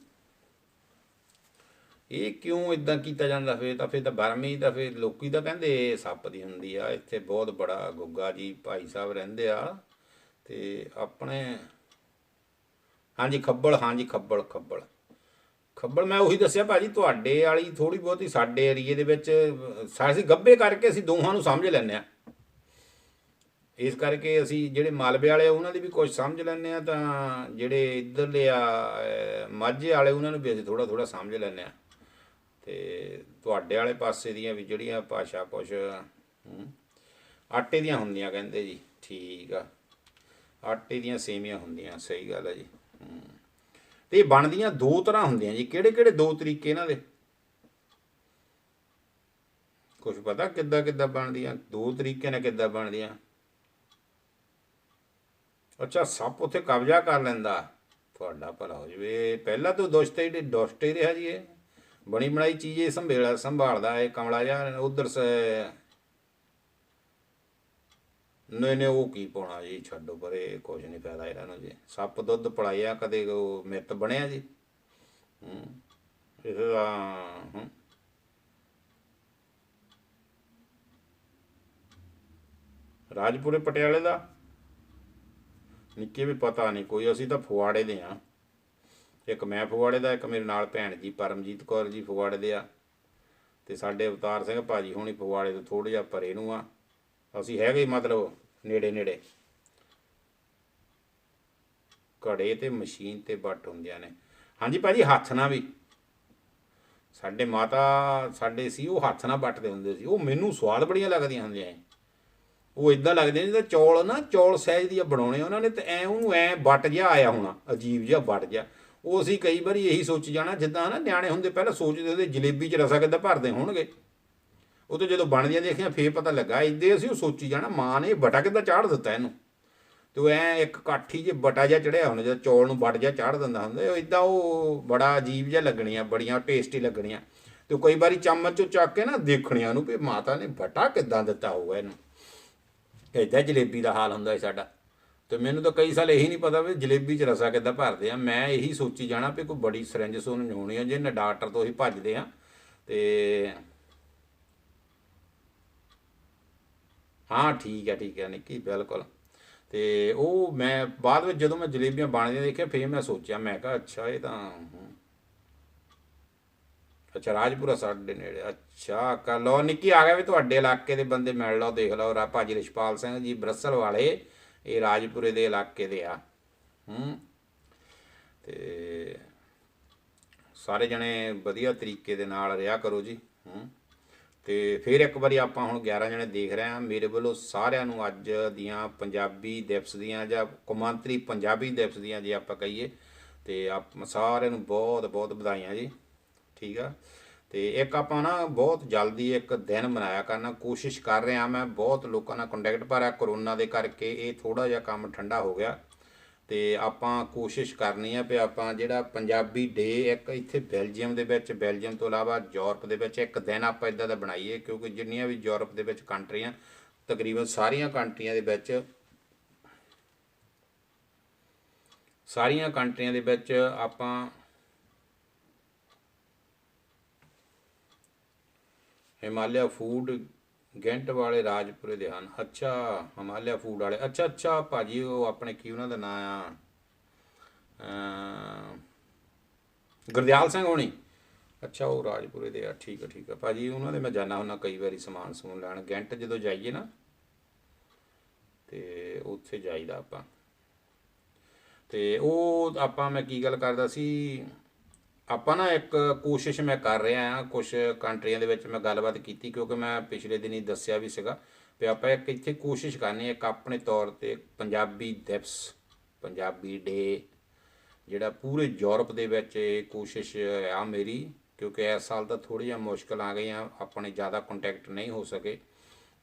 ਇਹ ਕਿਉਂ ਇਦਾਂ ਕੀਤਾ ਜਾਂਦਾ? ਫਿਰ ਤਾਂ ਬਰਮੀ ਤਾਂ ਫਿਰ ਲੋਕੀ ਤਾਂ ਕਹਿੰਦੇ ਸੱਪ ਦੀ ਹੁੰਦੀ ਆ। ਇੱਥੇ ਬਹੁਤ ਬੜਾ ਗੁੱਗਾ ਜੀ ਭਾਈ ਸਾਹਿਬ ਰਹਿੰਦੇ ਆ ਤੇ ਆਪਣੇ, ਹਾਂਜੀ ਖੱਬਲ, ਹਾਂਜੀ ਖੱਬਲ ਖੱਬਲ ਖੱਬਲ। ਮੈਂ ਉਹੀ ਦੱਸਿਆ ਭਾਜੀ, ਤੁਹਾਡੇ ਵਾਲੀ ਥੋੜੀ ਬਹੁਤੀ ਸਾਡੇ ਏਰੀਏ ਦੇ ਵਿੱਚ ਅਸੀਂ ਗੱਭੇ ਕਰਕੇ ਅਸੀਂ ਦੋਹਾਂ ਨੂੰ ਸਮਝ ਲੈਂਦੇ ਆ। ਇਸ ਕਰਕੇ ਅਸੀਂ ਜਿਹੜੇ ਮਾਲਵੇ ਵਾਲੇ ਉਹਨਾਂ ਦੀ ਵੀ ਕੁਝ ਸਮਝ ਲੈਂਦੇ ਆ, ਤਾਂ ਜਿਹੜੇ ਇੱਧਰਲੇ ਆ ਮਾਝੇ ਵਾਲੇ ਉਹਨਾਂ ਨੂੰ ਵੀ ਅਸੀਂ ਥੋੜਾ ਥੋੜਾ ਸਮਝ ਲੈਂਦੇ ਆ। ਤੇ ਤੁਹਾਡੇ ਵਾਲੇ ਪਾਸੇ ਦੀਆਂ ਵੀ ਜਿਹੜੀਆਂ ਭਾਸ਼ਾ ਕੁਛ ਆਟੇ ਦੀਆਂ ਹੁੰਦੀਆਂ ਕਹਿੰਦੇ ਜੀ। ਠੀਕ ਆ, ਆਟੇ ਦੀਆਂ ਸੇਵੀਆਂ ਹੁੰਦੀਆਂ, ਸਹੀ ਗੱਲ ਹੈ ਜੀ। ਤੇ ਇਹ ਬਣਦੀਆਂ ਦੋ ਤਰ੍ਹਾਂ ਹੁੰਦੀਆਂ ਜੀ। ਕਿਹੜੇ ਕਿਹੜੇ ਦੋ ਤਰੀਕੇ ਇਹਨਾਂ ਦੇ? ਕੁਛ ਪਤਾ ਕਿੱਦਾਂ ਕਿੱਦਾਂ ਬਣਦੀਆਂ? ਦੋ ਤਰੀਕੇ ਨਾਲ ਕਿੱਦਾਂ ਬਣਦੀਆਂ? ਅੱਛਾ, ਸੱਪ ਉੱਥੇ ਕਬਜ਼ਾ ਕਰ ਲੈਂਦਾ। ਤੁਹਾਡਾ ਭਲਾ ਹੋ ਜਾਵੇ। ਪਹਿਲਾਂ ਤੋਂ ਦੁਸ਼ਟ ਹੀ ਰਿਹਾ ਜੀ। ਇਹ ਬਣੀ ਬਣਾਈ ਚੀਜ਼ ਇਹ ਸੰਭਾਲਦਾ ਇਹ ਕਮਲਾ ਜਿਹਾ ਉਧਰ। ਨਹੀਂ ਨਹੀਂ, ਉਹ ਕੀ ਪਾਉਣਾ ਜੀ, ਛੱਡੋ ਪਰੇ, ਕੁਝ ਨਹੀਂ ਫਾਇਦਾ ਇਹਨਾਂ ਨੂੰ ਜੀ। ਸੱਪ ਦੁੱਧ ਪਿਲਾਇਆ ਕਦੇ ਉਹ ਮਿੱਤ ਬਣਿਆ ਜੀ? ਇਹ ਰਾਜਪੁਰੇ ਪਟਿਆਲੇ ਦਾ ਨਿੱਕੇ ਵੀ ਪਤਾ ਨਹੀਂ ਕੋਈ। ਅਸੀਂ ਤਾਂ ਫਗਵਾੜੇ ਦੇ ਹਾਂ। ਇੱਕ ਮੈਂ ਫਗਵਾੜੇ ਦਾ, ਇੱਕ ਮੇਰੇ ਨਾਲ ਭੈਣ ਜੀ ਪਰਮਜੀਤ ਕੌਰ ਜੀ ਫਗਵਾੜੇ ਦੇ ਆ, ਤੇ ਸਾਡੇ ਅਵਤਾਰ ਸਿੰਘ ਭਾਜੀ ਹੋਣੀ ਫਗਵਾੜੇ ਤੋਂ ਥੋੜ੍ਹਾ ਜਿਹਾ ਪਰੇ ਨੂੰ ਆ। ਅਸੀਂ ਹੈਗੇ ਮਤਲਬ ਨੇੜੇ ਨੇੜੇ। ਘੜੇ ਤੇ ਮਸ਼ੀਨ ਤੇ ਵੱਟ ਹੁੰਦੀਆਂ ਨੇ। ਹਾਂਜੀ ਭਾਜੀ, ਹੱਥ ਨਾਲ ਵੀ ਸਾਡੇ ਮਾਤਾ ਸਾਡੇ ਸੀ, ਉਹ ਹੱਥ ਨਾਲ ਵੱਟਦੇ ਹੁੰਦੇ ਸੀ। ਉਹ ਮੈਨੂੰ ਸਵਾਦ ਬੜੀਆਂ ਲੱਗਦੀਆਂ ਹੁੰਦੀਆਂ। ਉਹ ਇਦਾਂ ਲੱਗਦੇ ਜਿੱਦਾਂ ਚੌਲ ਨਾ, ਚੌਲ ਸਹਿਜ ਦੀਆਂ ਬਣਾਉਣੇ ਉਹਨਾਂ ਨੇ, ਤੇ ਉਹਨੂੰ ਵੱਟ ਜਿਹਾ ਆਇਆ ਹੋਣਾ, ਅਜੀਬ ਜਿਹਾ ਵੱਟ ਜਿਹਾ। ਉਹ ਅਸੀਂ ਕਈ ਵਾਰੀ ਇਹੀ ਸੋਚ ਜਾਣਾ, ਜਿੱਦਾਂ ਨਾ ਨਿਆਣੇ ਹੁੰਦੇ ਪਹਿਲਾਂ ਸੋਚਦੇ ਹੁੰਦੇ ਜਲੇਬੀ 'ਚ ਰਸਾ ਕਿੱਦਾਂ ਭਰਦੇ ਹੋਣਗੇ। ਉਹ ਤੋਂ ਜਦੋਂ ਬਣਦੀਆਂ ਦੇਖੀਆਂ ਫੇਰ ਪਤਾ ਲੱਗਾ ਇੱਦਾਂ ਅਸੀਂ ਉਹ ਸੋਚੀ ਜਾਣਾ ਮਾਂ ਨੇ ਬਟਾ ਕਿੱਦਾਂ ਚਾੜ ਦਿੱਤਾ ਇਹਨੂੰ। ਤੇ ਉਹ ਇੱਕ ਕਾਠੀ 'ਚ ਬਟਾ ਜਿਹਾ ਚੜਿਆ ਹੁੰਦਾ, ਜਦੋਂ ਚੌਲ ਨੂੰ ਵੱਟ ਜਿਹਾ ਚਾੜ ਦਿੰਦਾ ਹੁੰਦਾ ਇੱਦਾਂ, ਉਹ ਬੜਾ ਅਜੀਬ ਜਿਹਾ ਲੱਗਣੀਆਂ, ਬੜੀਆਂ ਟੇਸਟੀ ਲੱਗਣੀਆਂ। ਤੇ ਕਈ ਵਾਰੀ ਚਮਚ 'ਚੋਂ ਚੱਕ ਕੇ ਨਾ ਦੇਖਣੀਆਂ ਨੂੰ ਵੀ ਮਾਤਾ ਨੇ ਬਟਾ ਕਿੱਦਾਂ ਦਿੱਤਾ ਹੋਊਗਾ ਇਹਨੂੰ। ਇੱਦਾਂ ਜਲੇਬੀ ਦਾ ਹਾਲ ਹੁੰਦਾ ਹੈ ਸਾਡਾ। ਤੇ ਮੈਨੂੰ ਤਾਂ ਕਈ ਸਾਲ ਇਹੀ ਨਹੀਂ ਪਤਾ ਵੀ ਜਲੇਬੀ 'ਚ ਰਸਾ ਕਿੱਦਾਂ ਭਰਦੇ ਆ। ਮੈਂ ਇਹੀ ਸੋਚੀ ਜਾਣਾ ਵੀ ਕੋਈ ਬੜੀ ਸਿਰੰਜ ਸੁਣ ਹੋਣੀ ਆ, ਜਿਹਨੇ ਡਾਕਟਰ ਤੋਂ ਹੀ ਭੱਜਦੇ ਆ। ਤੇ ਹਾਂ ਠੀਕ ਹੈ ਨਿੱਕੀ, ਬਿਲਕੁਲ। ਤੇ ਉਹ ਮੈਂ ਬਾਅਦ ਵਿੱਚ ਜਦੋਂ ਮੈਂ ਜਲੇਬੀਆਂ ਬਣਦੀਆਂ ਦੇਖਿਆ ਫਿਰ ਮੈਂ ਸੋਚਿਆ, ਮੈਂ ਕਿਹਾ ਅੱਛਾ ਇਹ ਤਾਂ ਅੱਛਾ ਰਾਜਪੁਰਾ ਸਾਡੇ ਨੇੜੇ। ਅੱਛਾ ਕਰ ਲਓ ਨਿੱਕੀ, ਆ ਗਿਆ ਵੀ ਤੁਹਾਡੇ ਇਲਾਕੇ ਦੇ ਬੰਦੇ ਮਿਲ ਲਓ, ਦੇਖ ਲਓ। ਭਾਜੀ ਰਿਸ਼ਪਾਲ ਸਿੰਘ ਜੀ ਬਰਸਲ ਵਾਲੇ, ਇਹ ਰਾਜਪੁਰੇ ਦੇ ਇਲਾਕੇ ਦੇ ਆ। ਤੇ ਸਾਰੇ ਜਣੇ ਵਧੀਆ ਤਰੀਕੇ ਦੇ ਨਾਲ ਰਿਹਾ ਕਰੋ ਜੀ। ਤੇ ਫਿਰ ਇੱਕ ਵਾਰੀ ਆਪਾਂ ਹੁਣ 11 ਜਣੇ ਦੇਖ ਰਹੇ ਹਾਂ। ਮੇਰੇ ਵੱਲੋਂ ਸਾਰਿਆਂ ਨੂੰ ਅੱਜ ਦੀਆਂ ਪੰਜਾਬੀ ਦਿਵਸ ਦੀਆਂ ਜਾਂ ਕੌਮਾਂਤਰੀ ਪੰਜਾਬੀ ਦਿਵਸ ਦੀਆਂ ਜੇ ਆਪਾਂ ਕਹੀਏ, ਤੇ ਆਪ ਸਾਰਿਆਂ ਨੂੰ ਬਹੁਤ ਬਹੁਤ ਵਧਾਈਆਂ ਜੀ। ਠੀਕ ਆ। ਤੇ ਇੱਕ ਆਪਾਂ ਨਾ ਬਹੁਤ ਜਲਦੀ ਇੱਕ ਦਿਨ ਮਨਾਇਆ ਕਰਨਾ, ਕੋਸ਼ਿਸ਼ ਕਰ ਰਿਹਾ ਮੈਂ ਬਹੁਤ ਲੋਕਾਂ ਨਾਲ ਕੰਟੈਕਟ, ਪਰ ਕਰੋਨਾ ਦੇ ਕਰਕੇ ਇਹ ਥੋੜ੍ਹਾ ਜਿਹਾ ਕੰਮ ਠੰਡਾ ਹੋ ਗਿਆ। ਤੇ ਆਪਾਂ ਕੋਸ਼ਿਸ਼ ਕਰਨੀ ਆ ਵੀ ਆਪਾਂ ਜਿਹੜਾ ਪੰਜਾਬੀ ਡੇ ਇੱਕ ਇੱਥੇ ਬੈਲਜੀਅਮ ਦੇ ਵਿੱਚ, ਬੈਲਜੀਅਮ ਤੋਂ ਇਲਾਵਾ ਯੂਰਪ ਦੇ ਵਿੱਚ ਇੱਕ ਦਿਨ ਆਪਾਂ ਇੱਦਾਂ ਦਾ ਬਣਾਈਏ, ਕਿਉਂਕਿ ਜਿੰਨੀਆਂ ਵੀ ਯੂਰਪ ਦੇ ਵਿੱਚ ਕੰਟਰੀਆਂ, ਤਕਰੀਬਨ ਸਾਰੀਆਂ ਕੰਟਰੀਆਂ ਦੇ ਵਿੱਚ ਆਪਾਂ ਹਿਮਾਲਿਆ ਫੂਡ ਗੈਂਟ ਵਾਲੇ ਰਾਜਪੁਰੇ ਦੇ ਹਨ। ਅੱਛਾ, ਹਿਮਾਲਿਆ ਫੂਡ ਵਾਲੇ, ਅੱਛਾ ਭਾਜੀ, ਉਹ ਆਪਣੇ ਕੀ ਉਹਨਾਂ ਦਾ ਨਾਂ ਆ, ਗੁਰਦਿਆਲ ਸਿੰਘ ਹੋਣੀ। ਅੱਛਾ, ਉਹ ਰਾਜਪੁਰੇ ਦੇ ਆ। ਠੀਕ ਆ ਭਾਜੀ, ਉਹਨਾਂ ਦੇ ਮੈਂ ਜਾਂਦਾ ਹੁੰਦਾ ਕਈ ਵਾਰੀ ਸਮਾਨ ਸਮੂਨ ਲੈਣ। ਗੈਂਟ ਜਦੋਂ ਜਾਈਏ ਨਾ ਤੇ ਉੱਥੇ ਜਾਈਦਾ ਆਪਾਂ। ਤੇ ਉਹ ਆਪਾਂ ਮੈਂ ਕੀ ਗੱਲ ਕਰਦਾ ਸੀ, ਆਪਾਂ ਨਾ ਇੱਕ ਕੋਸ਼ਿਸ਼ ਮੈਂ ਕਰ ਰਿਹਾ ਹਾਂ ਕੁਛ ਕੰਟਰੀਆਂ ਦੇ ਵਿੱਚ। ਮੈਂ ਗੱਲਬਾਤ ਕੀਤੀ ਕਿਉਂਕਿ ਮੈਂ ਪਿਛਲੇ ਦਿਨੀ ਦੱਸਿਆ ਵੀ ਸੀਗਾ ਵੀ ਆਪਾਂ ਇੱਕ ਇੱਥੇ ਕੋਸ਼ਿਸ਼ ਕਰਨੀ, ਇੱਕ ਆਪਣੇ ਤੌਰ 'ਤੇ ਪੰਜਾਬੀ ਦਿਵਸ, ਪੰਜਾਬੀ ਡੇ ਜਿਹੜਾ ਪੂਰੇ ਯੂਰਪ ਦੇ ਵਿੱਚ ਇਹ ਕੋਸ਼ਿਸ਼ ਆ ਮੇਰੀ, ਕਿਉਂਕਿ ਇਸ ਸਾਲ ਤਾਂ ਥੋੜ੍ਹੀਆਂ ਮੁਸ਼ਕਿਲ ਆ ਗਈਆਂ, ਆਪਣੇ ਜ਼ਿਆਦਾ ਕੰਟੈਕਟ ਨਹੀਂ ਹੋ ਸਕੇ।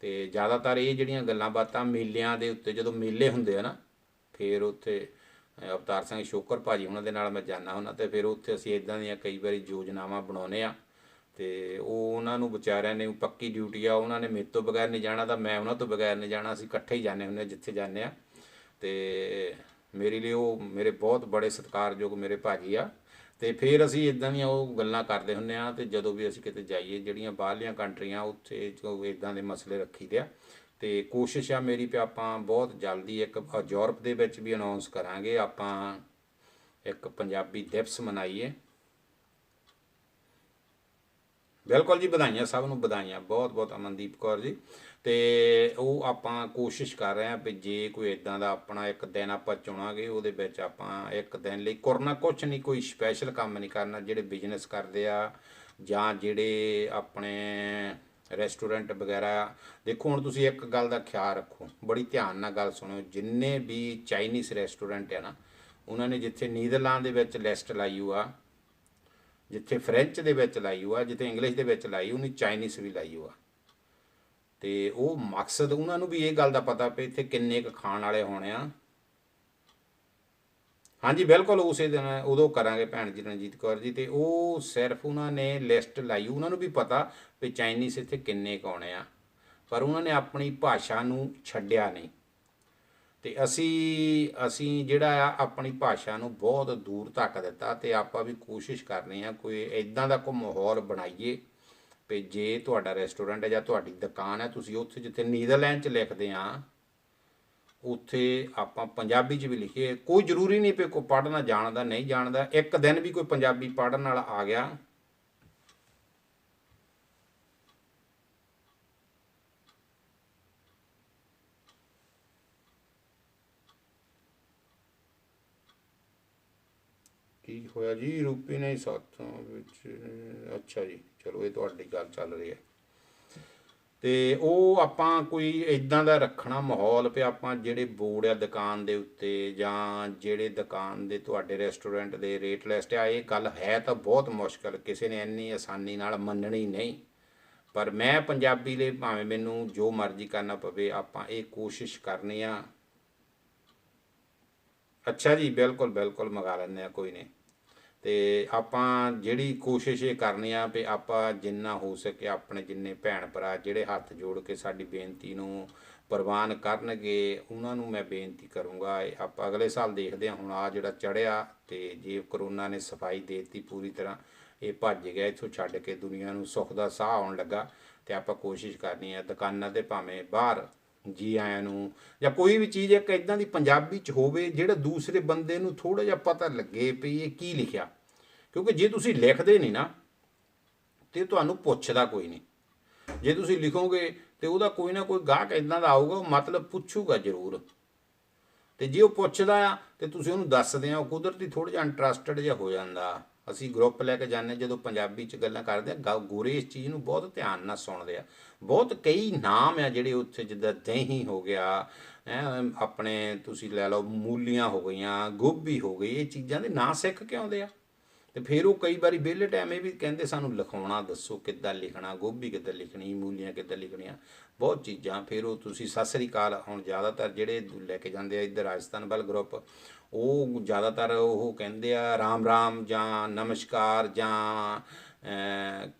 ਤੇ ਜ਼ਿਆਦਾਤਰ ਇਹ ਜਿਹੜੀਆਂ ਗੱਲਾਂ ਬਾਤਾਂ ਮੇਲਿਆਂ ਦੇ ਉੱਤੇ, ਜਦੋਂ ਮੇਲੇ ਹੁੰਦੇ ਆ ਨਾ, ਫਿਰ ਉੱਥੇ ਅਵਤਾਰ ਸਿੰਘ ਸ਼ੋਕਰ ਭਾਜੀ ਉਹਨਾਂ ਦੇ ਨਾਲ ਮੈਂ ਜਾਂਦਾ ਹੁੰਦਾ, ਅਤੇ ਫਿਰ ਉੱਥੇ ਅਸੀਂ ਇੱਦਾਂ ਦੀਆਂ ਕਈ ਵਾਰੀ ਯੋਜਨਾਵਾਂ ਬਣਾਉਂਦੇ ਹਾਂ ਤੇ ਉਹ ਉਹਨਾਂ ਨੂੰ ਵਿਚਾਰਿਆਂ ਨੇ ਪੱਕੀ ਡਿਊਟੀ ਆ, ਉਹਨਾਂ ਨੇ ਮੇਰੇ ਤੋਂ ਬਗੈਰ ਨਹੀਂ ਜਾਣਾ ਤਾਂ ਮੈਂ ਉਹਨਾਂ ਤੋਂ ਬਗੈਰ ਨਹੀਂ ਜਾਣਾ, ਅਸੀਂ ਇਕੱਠੇ ਹੀ ਜਾਂਦੇ ਹੁੰਦੇ ਜਿੱਥੇ ਜਾਂਦੇ ਆ। ਤੇ ਮੇਰੇ ਲਈ ਉਹ ਮੇਰੇ ਬਹੁਤ ਬੜੇ ਸਤਿਕਾਰਯੋਗ ਮੇਰੇ ਭਾਜੀ ਆ। ਤੇ ਫਿਰ ਅਸੀਂ ਇਦਾਂ ਦੀਆਂ ਉਹ ਗੱਲਾਂ ਕਰਦੇ ਹੁੰਦੇ ਆ। ਤੇ ਜਦੋਂ ਵੀ ਅਸੀਂ ਕਿਤੇ ਜਾਈਏ ਜਿਹੜੀਆਂ ਬਾਹਰਲੀਆਂ ਕੰਟਰੀਆਂ ਉੱਥੇ ਜੋ ਇਦਾਂ ਦੇ ਮਸਲੇ ਰੱਖੀਦੇ ਆ। ਤੇ ਕੋਸ਼ਿਸ਼ ਆ ਮੇਰੀ ਵੀ ਆਪਾਂ ਬਹੁਤ ਜਲਦੀ ਇੱਕ ਯੂਰਪ ਦੇ ਵਿੱਚ ਵੀ ਅਨਾਉਂਸ ਕਰਾਂਗੇ, ਆਪਾਂ ਇੱਕ ਪੰਜਾਬੀ ਦਿਵਸ ਮਨਾਈਏ। ਬਿਲਕੁਲ ਜੀ, ਵਧਾਈਆਂ ਸਭ ਨੂੰ, ਵਧਾਈਆਂ ਬਹੁਤ ਬਹੁਤ ਅਮਨਦੀਪ ਕੌਰ ਜੀ। ਤੇ ਉਹ ਆਪਾਂ ਕੋਸ਼ਿਸ਼ ਕਰ ਰਹੇ ਹਾਂ ਵੀ ਜੇ ਕੋਈ ਇਦਾਂ ਦਾ ਆਪਣਾ ਇੱਕ ਦਿਨ ਆਪਾਂ ਚੁਣਾਂਗੇ, ਉਹਦੇ ਵਿੱਚ ਆਪਾਂ ਇੱਕ ਦਿਨ ਲਈ ਕਰਨਾ ਕੁਛ ਨਹੀਂ, ਕੋਈ ਸਪੈਸ਼ਲ ਕੰਮ ਨਹੀਂ ਕਰਨਾ। ਜਿਹੜੇ ਬਿਜ਼ਨਸ ਕਰਦੇ ਆ ਜਾਂ ਜਿਹੜੇ ਆਪਣੇ ਰੈਸਟੋਰੈਂਟ ਵਗੈਰਾ, ਦੇਖੋ ਹੁਣ ਤੁਸੀਂ ਇੱਕ ਗੱਲ ਦਾ ਖਿਆਲ ਰੱਖੋ, ਬੜੀ ਧਿਆਨ ਨਾਲ ਗੱਲ ਸੁਣਿਓ। ਜਿੰਨੇ ਵੀ ਚਾਈਨੀਜ਼ ਰੈਸਟੋਰੈਂਟ ਆ ਨਾ, ਉਹਨਾਂ ਨੇ ਜਿੱਥੇ ਨੀਦਰਲੈਂਡ ਦੇ ਵਿੱਚ ਲਿਸਟ ਲਾਈ ਹੋਈ ਆ, ਜਿੱਥੇ ਫ੍ਰੈਂਚ ਦੇ ਵਿੱਚ ਲਾਈ ਹੋਈ ਆ, ਜਿੱਥੇ ਇੰਗਲਿਸ਼ ਦੇ ਵਿੱਚ ਲਾਈ, ਉਹਨੇ ਚਾਈਨੀਜ਼ ਵੀ ਲਾਈ ਹੋਈ ਆ। ਤੇ ਉਹ ਮਕਸਦ ਉਹਨਾਂ ਨੂੰ ਵੀ ਇਹ ਗੱਲ ਦਾ ਪਤਾ ਵੀ ਇੱਥੇ ਕਿੰਨੇ ਕੁ ਖਾਣ ਵਾਲੇ ਹੋਣੇ ਆ। ਹਾਂਜੀ ਬਿਲਕੁਲ, ਉਸੇ ਦਿਨ ਉਦੋਂ ਕਰਾਂਗੇ ਭੈਣ ਜੀ ਰਣਜੀਤ ਕੌਰ ਜੀ। ਤੇ ਉਹ ਸਿਰਫ ਉਹਨਾਂ ਨੇ ਲਿਸਟ ਲਾਈ, ਉਹਨਾਂ ਨੂੰ ਵੀ ਪਤਾ ਵੀ ਚਾਈਨੀਜ਼ ਇੱਥੇ ਕਿੰਨੇ ਕੁ ਆਉਣੇ ਆ, ਪਰ ਉਹਨਾਂ ਨੇ ਆਪਣੀ ਭਾਸ਼ਾ ਨੂੰ ਛੱਡਿਆ ਨਹੀਂ। ਤੇ ਅਸੀਂ ਜਿਹੜਾ ਆ ਆਪਣੀ ਭਾਸ਼ਾ ਨੂੰ ਬਹੁਤ ਦੂਰ ਤੱਕ ਦਿੱਤਾ। ਤੇ ਆਪਾਂ ਵੀ ਕੋਸ਼ਿਸ਼ ਕਰਨੀ ਆ ਕੋਈ ਇਦਾਂ ਦਾ ਕੋਈ ਮਾਹੌਲ ਬਣਾਈਏ ਵੀ ਜੇ ਤੁਹਾਡਾ ਰੈਸਟੋਰੈਂਟ ਹੈ ਜਾਂ ਤੁਹਾਡੀ ਦੁਕਾਨ ਹੈ, ਤੁਸੀਂ ਉੱਥੇ ਜਿੱਥੇ ਨੀਦਰਲੈਂਡ 'ਚ ਲਿਖਦੇ ਆ, ਉੱਥੇ ਆਪਾਂ ਪੰਜਾਬੀ 'ਚ ਵੀ ਲਿਖੀਏ। ਕੋਈ ਜ਼ਰੂਰੀ ਨਹੀਂ ਵੀ ਕੋਈ ਪੜ੍ਹਨਾ ਜਾਣਦਾ ਨਹੀਂ ਜਾਣਦਾ, ਇੱਕ ਦਿਨ ਵੀ ਕੋਈ ਪੰਜਾਬੀ ਪੜ੍ਹਨ ਵਾਲਾ ਆ ਗਿਆ। ਕੀ ਹੋਇਆ ਜੀ, ਰੂਪੀ ਨੇ ਸਾਥੋਂ ਵਿੱਚ, ਅੱਛਾ ਜੀ ਚਲੋ ਇਹ ਤੁਹਾਡੀ ਗੱਲ ਚੱਲ ਰਹੀ ਹੈ। ਤੇ ਉਹ ਆਪਾਂ ਕੋਈ ਇਦਾਂ ਦਾ ਰੱਖਣਾ ਮਾਹੌਲ ਵੀ ਆਪਾਂ ਜਿਹੜੇ ਬੋਰਡ ਆ ਦੁਕਾਨ ਦੇ ਉੱਤੇ ਜਾਂ ਜਿਹੜੇ ਦੁਕਾਨ ਦੇ ਤੁਹਾਡੇ ਰੈਸਟੋਰੈਂਟ ਦੇ ਰੇਟ ਲਿਸਟ ਆ, ਇਹ ਗੱਲ ਹੈ ਤਾਂ ਬਹੁਤ ਮੁਸ਼ਕਲ, ਕਿਸੇ ਨੇ ਇੰਨੀ ਆਸਾਨੀ ਨਾਲ ਮੰਨਣੀ ਨਹੀਂ। ਪਰ ਮੈਂ ਪੰਜਾਬੀ ਲਈ ਭਾਵੇਂ ਮੈਨੂੰ ਜੋ ਮਰਜ਼ੀ ਕਰਨਾ ਪਵੇ, ਆਪਾਂ ਇਹ ਕੋਸ਼ਿਸ਼ ਕਰਨੀ ਆ। ਅੱਛਾ ਜੀ, ਬਿਲਕੁਲ ਬਿਲਕੁਲ ਮੰਗਾ ਲੈਂਦੇ ਆ, ਕੋਈ ਨਹੀਂ। ਤੇ ਆਪਾਂ ਜਿਹੜੀ ਕੋਸ਼ਿਸ਼ ਇਹ ਕਰਨੀ ਆ ਵੀ ਆਪਾਂ ਜਿੰਨਾ ਹੋ ਸਕੇ ਆਪਣੇ ਜਿੰਨੇ ਭੈਣ ਭਰਾ ਜਿਹੜੇ ਹੱਥ ਜੋੜ ਕੇ ਸਾਡੀ ਬੇਨਤੀ ਨੂੰ ਪ੍ਰਵਾਨ ਕਰਨਗੇ, ਉਹਨਾਂ ਨੂੰ ਮੈਂ ਬੇਨਤੀ ਕਰੂੰਗਾ। ਆਪਾਂ ਅਗਲੇ ਸਾਲ ਦੇਖਦੇ ਹਾਂ, ਹੁਣ ਆ ਜਿਹੜਾ ਚੜ੍ਹਿਆ ਤੇ ਜੇ ਕਰੋਨਾ ਨੇ ਸਫਾਈ ਦੇ ਦਿੱਤੀ ਪੂਰੀ ਤਰ੍ਹਾਂ, ਇਹ ਭੱਜ ਗਿਆ ਇੱਥੋਂ ਛੱਡ ਕੇ, ਦੁਨੀਆ ਨੂੰ ਸੁੱਖ ਦਾ ਸਾਹ ਆਉਣ ਲੱਗਾ। ਤੇ ਆਪਾਂ ਕੋਸ਼ਿਸ਼ ਕਰਨੀ ਆ ਦੁਕਾਨਾਂ 'ਤੇ ਭਾਵੇਂ ਬਾਹਰ ਜੀ ਆਇਆਂ ਨੂੰ ਜਾਂ ਕੋਈ ਵੀ ਚੀਜ਼ ਇੱਕ ਇਦਾਂ ਦੀ ਪੰਜਾਬੀ 'ਚ ਹੋਵੇ ਜਿਹੜਾ ਦੂਸਰੇ ਬੰਦੇ ਨੂੰ ਥੋੜ੍ਹਾ ਜਿਹਾ ਪਤਾ ਲੱਗੇ ਵੀ ਇਹ ਕੀ ਲਿਖਿਆ। ਕਿਉਂਕਿ ਜੇ ਤੁਸੀਂ ਲਿਖਦੇ ਨਹੀਂ ਨਾ, ਤੇ ਤੁਹਾਨੂੰ ਪੁੱਛਦਾ ਕੋਈ ਨਹੀਂ। ਜੇ ਤੁਸੀਂ ਲਿਖੋਗੇ ਤੇ ਉਹਦਾ ਕੋਈ ਨਾ ਕੋਈ ਗਾਹਕ ਇਦਾਂ ਦਾ ਆਊਗਾ, ਉਹ ਮਤਲਬ ਪੁੱਛੂਗਾ ਜ਼ਰੂਰ। ਤੇ ਜੇ ਉਹ ਪੁੱਛਦਾ ਆ ਤੇ ਤੁਸੀਂ ਉਹਨੂੰ ਦੱਸਦੇ ਆ, ਉਹ ਕੁਦਰਤੀ ਥੋੜ੍ਹਾ ਜਿਹਾ ਇੰਟਰਸਟਡ ਜਿਹਾ ਹੋ ਜਾਂਦਾ। ਅਸੀਂ ਗਰੁੱਪ ਲੈ ਕੇ ਜਾਂਦੇ ਜਦੋਂ ਪੰਜਾਬੀ 'ਚ ਗੱਲਾਂ ਕਰਦੇ ਆ, ਗੋਰੇ ਇਸ ਚੀਜ਼ ਨੂੰ ਬਹੁਤ ਧਿਆਨ ਨਾਲ ਸੁਣਦੇ ਆ। ਬਹੁਤ ਕਈ ਨਾਮ ਆ ਜਿਹੜੇ ਉੱਥੇ, ਜਿੱਦਾਂ ਦਹੀਂ ਹੋ ਗਿਆ, ਆਪਣੇ ਤੁਸੀਂ ਲੈ ਲਓ ਮੂਲੀਆਂ ਹੋ ਗਈਆਂ, ਗੋਭੀ ਹੋ ਗਈ, ਇਹ ਚੀਜ਼ਾਂ ਦੇ ਨਾਂ ਸਿੱਖ ਕੇ ਆਉਂਦੇ ਆ। ਤੇ ਫਿਰ ਉਹ ਕਈ ਵਾਰੀ ਵਿਹਲੇ ਟਾਈਮ ਇਹ ਵੀ ਕਹਿੰਦੇ ਸਾਨੂੰ ਲਿਖਾਉਣਾ ਦੱਸੋ, ਕਿੱਦਾਂ ਲਿਖਣਾ, ਗੋਭੀ ਕਿੱਦਾਂ ਲਿਖਣੀ, ਮੂਲੀਆਂ ਕਿੱਦਾਂ ਲਿਖਣੀਆਂ, ਬਹੁਤ ਚੀਜ਼ਾਂ। ਫਿਰ ਉਹ ਤੁਸੀਂ ਸਤਿ ਸ੍ਰੀ ਅਕਾਲ, ਹੁਣ ਜ਼ਿਆਦਾਤਰ ਜਿਹੜੇ ਲੈ ਕੇ ਜਾਂਦੇ ਆ ਇੱਧਰ ਰਾਜਸਥਾਨ ਵੱਲ ਗਰੁੱਪ, ਉਹ ਜ਼ਿਆਦਾਤਰ ਉਹ ਕਹਿੰਦੇ ਆ ਰਾਮ ਰਾਮ ਜਾਂ ਨਮਸਕਾਰ ਜਾਂ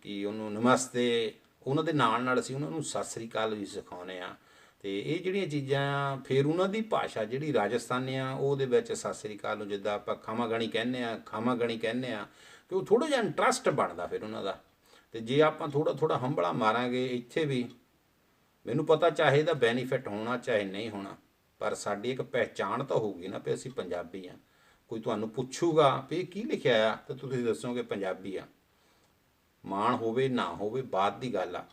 ਕੀ ਉਹਨੂੰ ਨਮਸਤੇ, ਉਹਨਾਂ ਦੇ ਨਾਲ ਨਾਲ ਅਸੀਂ ਉਹਨਾਂ ਨੂੰ ਸਤਿ ਸ੍ਰੀ ਅਕਾਲ ਵੀ ਸਿਖਾਉਂਦੇ ਆ। ਤੇ ਇਹ ਜਿਹੜੀਆਂ ਚੀਜ਼ਾਂ ਆ, ਫਿਰ ਉਹਨਾਂ ਦੀ ਭਾਸ਼ਾ ਜਿਹੜੀ ਰਾਜਸਥਾਨੀ ਆ, ਉਹਦੇ ਵਿੱਚ ਸਤਿ ਸ੍ਰੀ ਅਕਾਲ ਨੂੰ ਜਿੱਦਾਂ ਆਪਾਂ ਖਾਮਾਗਣੀ ਕਹਿੰਦੇ ਆ, ਖਾਮਾਗਣੀ ਕਹਿੰਦੇ ਆ, ਕਿ ਉਹ ਥੋੜ੍ਹਾ ਜਿਹਾ ਇੰਟਰਸਟ ਬਣਦਾ ਫਿਰ ਉਹਨਾਂ ਦਾ। ਤੇ ਜੇ ਆਪਾਂ ਥੋੜ੍ਹਾ ਥੋੜ੍ਹਾ ਹੰਭਲਾ ਮਾਰਾਂਗੇ ਇੱਥੇ ਵੀ, ਮੈਨੂੰ ਪਤਾ ਚਾਹੇ ਇਹਦਾ ਬੈਨੀਫਿਟ ਹੋਣਾ ਚਾਹੇ ਨਹੀਂ ਹੋਣਾ, ਪਰ ਸਾਡੀ ਇੱਕ ਪਹਿਚਾਣ ਤਾਂ ਹੋਊਗੀ ਨਾ ਵੀ ਅਸੀਂ ਪੰਜਾਬੀ ਆ। ਕੋਈ ਤੁਹਾਨੂੰ ਪੁੱਛੂਗਾ ਵੀ ਇਹ ਕੀ ਲਿਖਿਆ ਆ, ਤਾਂ ਤੁਸੀਂ ਦੱਸੋਗੇ ਪੰਜਾਬੀ ਆ। ਮਾਣ ਹੋਵੇ ਨਾ ਹੋਵੇ ਬਾਅਦ ਦੀ ਗੱਲ ਆ,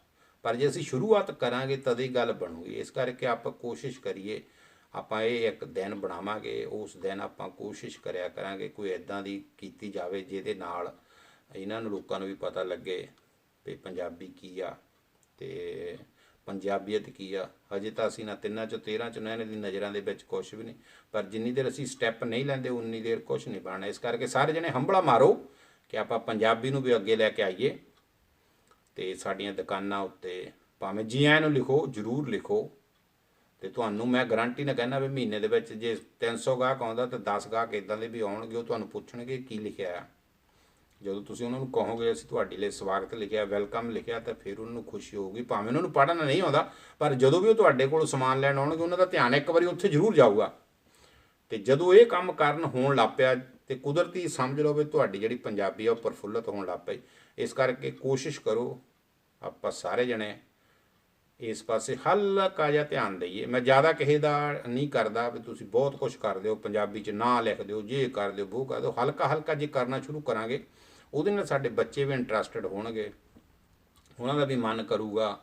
ਪਰ ਜੇ ਅਸੀਂ ਸ਼ੁਰੂਆਤ ਕਰਾਂਗੇ ਤਦ ਹੀ ਗੱਲ ਬਣੂਗੀ। ਇਸ ਕਰਕੇ ਆਪਾਂ ਕੋਸ਼ਿਸ਼ ਕਰੀਏ, ਆਪਾਂ ਇਹ ਇੱਕ ਦਿਨ ਬਣਾਵਾਂਗੇ, ਉਸ ਦਿਨ ਆਪਾਂ ਕੋਸ਼ਿਸ਼ ਕਰਿਆ ਕਰਾਂਗੇ ਕੋਈ ਇਦਾਂ ਦੀ ਕੀਤੀ ਜਾਵੇ ਜਿਹਦੇ ਨਾਲ ਇਹਨਾਂ ਨੂੰ ਲੋਕਾਂ ਨੂੰ ਵੀ ਪਤਾ ਲੱਗੇ ਵੀ ਪੰਜਾਬੀ ਕੀ ਆ ਤੇ ਪੰਜਾਬੀਅਤ ਕੀ ਆ। ਹਜੇ ਤਾਂ ਅਸੀਂ ਨਾ 3 ਚੋਂ 13 ਚੋਂ ਇਹਨਾਂ ਦੀ ਨਜ਼ਰਾਂ ਦੇ ਵਿੱਚ ਕੁਛ ਵੀ ਨਹੀਂ, ਪਰ ਜਿੰਨੀ ਦੇਰ ਅਸੀਂ ਸਟੈਪ ਨਹੀਂ ਲੈਂਦੇ ਉਨੀ ਦੇਰ ਕੁਛ ਨਹੀਂ ਬਣਨਾ। ਇਸ ਕਰਕੇ ਸਾਰੇ ਜਣੇ ਹੰਭਲਾ ਮਾਰੋ ਕਿ ਆਪਾਂ ਪੰਜਾਬੀ ਨੂੰ ਵੀ ਅੱਗੇ ਲੈ ਕੇ ਆਈਏ। ਤੇ ਸਾਡੀਆਂ ਦੁਕਾਨਾਂ ਉੱਤੇ ਭਾਵੇਂ ਜੀ ਆਇਆਂ ਨੂੰ ਲਿਖੋ, ਜ਼ਰੂਰ ਲਿਖੋ। ਤੇ ਤੁਹਾਨੂੰ ਮੈਂ ਗਰੰਟੀ ਨਾਲ ਕਹਿੰਦਾ ਵੀ ਮਹੀਨੇ ਦੇ ਵਿੱਚ ਜੇ 300 ਗਾਹਕ ਆਉਂਦਾ ਤਾਂ 10 ਗਾਹਕ ਇੱਦਾਂ ਦੇ ਵੀ ਆਉਣਗੇ, ਉਹ ਤੁਹਾਨੂੰ ਪੁੱਛਣਗੇ ਕੀ ਲਿਖਿਆ ਆ। ਜਦੋਂ ਤੁਸੀਂ ਉਹਨਾਂ ਨੂੰ ਕਹੋਗੇ ਅਸੀਂ ਤੁਹਾਡੇ ਲਈ ਸਵਾਗਤ ਲਿਖਿਆ, ਵੈਲਕਮ ਲਿਖਿਆ, ਤਾਂ ਫਿਰ ਉਹਨਾਂ ਨੂੰ ਖੁਸ਼ੀ ਹੋਊਗੀ। ਭਾਵੇਂ ਉਹਨਾਂ ਨੂੰ ਪੜ੍ਹਨਾ ਨਹੀਂ ਆਉਂਦਾ, ਪਰ ਜਦੋਂ ਵੀ ਉਹ ਤੁਹਾਡੇ ਕੋਲ ਸਮਾਨ ਲੈਣ ਆਉਣਗੇ ਉਹਨਾਂ ਦਾ ਧਿਆਨ ਇੱਕ ਵਾਰੀ ਉੱਥੇ ਜ਼ਰੂਰ ਜਾਊਗਾ। ਤੇ ਜਦੋਂ ਇਹ ਕੰਮ ਕਰਨ ਹੋਣ ਲੱਗ ਪਿਆ ਤੇ ਕੁਦਰਤੀ ਸਮਝ ਲਓ ਵੀ ਤੁਹਾਡੀ ਜਿਹੜੀ ਪੰਜਾਬੀ ਆ ਉਹ ਪ੍ਰਫੁੱਲਤ ਹੋਣ ਲੱਗ ਪਈ। ਇਸ ਕਰਕੇ ਕੋਸ਼ਿਸ਼ ਕਰੋ ਆਪਾਂ ਸਾਰੇ ਜਣੇ ਇਸ ਪਾਸੇ ਹਲਕਾ ਜਿਹਾ ਧਿਆਨ ਦਈਏ। ਮੈਂ ਜ਼ਿਆਦਾ ਕਿਸੇ ਦਾ ਨਹੀਂ ਕਰਦਾ ਵੀ ਤੁਸੀਂ ਬਹੁਤ ਕੁਝ ਕਰ ਦਿਓ, ਪੰਜਾਬੀ 'ਚ ਨਾਂ ਲਿਖ ਦਿਓ, ਜੇ ਕਰ ਦਿਓ, ਉਹ ਕਰ ਦਿਓ। ਹਲਕਾ ਹਲਕਾ ਜੇ ਕਰਨਾ ਸ਼ੁਰੂ ਕਰਾਂਗੇ ਉਹਦੇ ਨਾਲ ਸਾਡੇ ਬੱਚੇ ਵੀ ਇੰਟਰਸਟਡ ਹੋਣਗੇ, ਉਹਨਾਂ ਦਾ ਵੀ ਮਨ ਕਰੂਗਾ।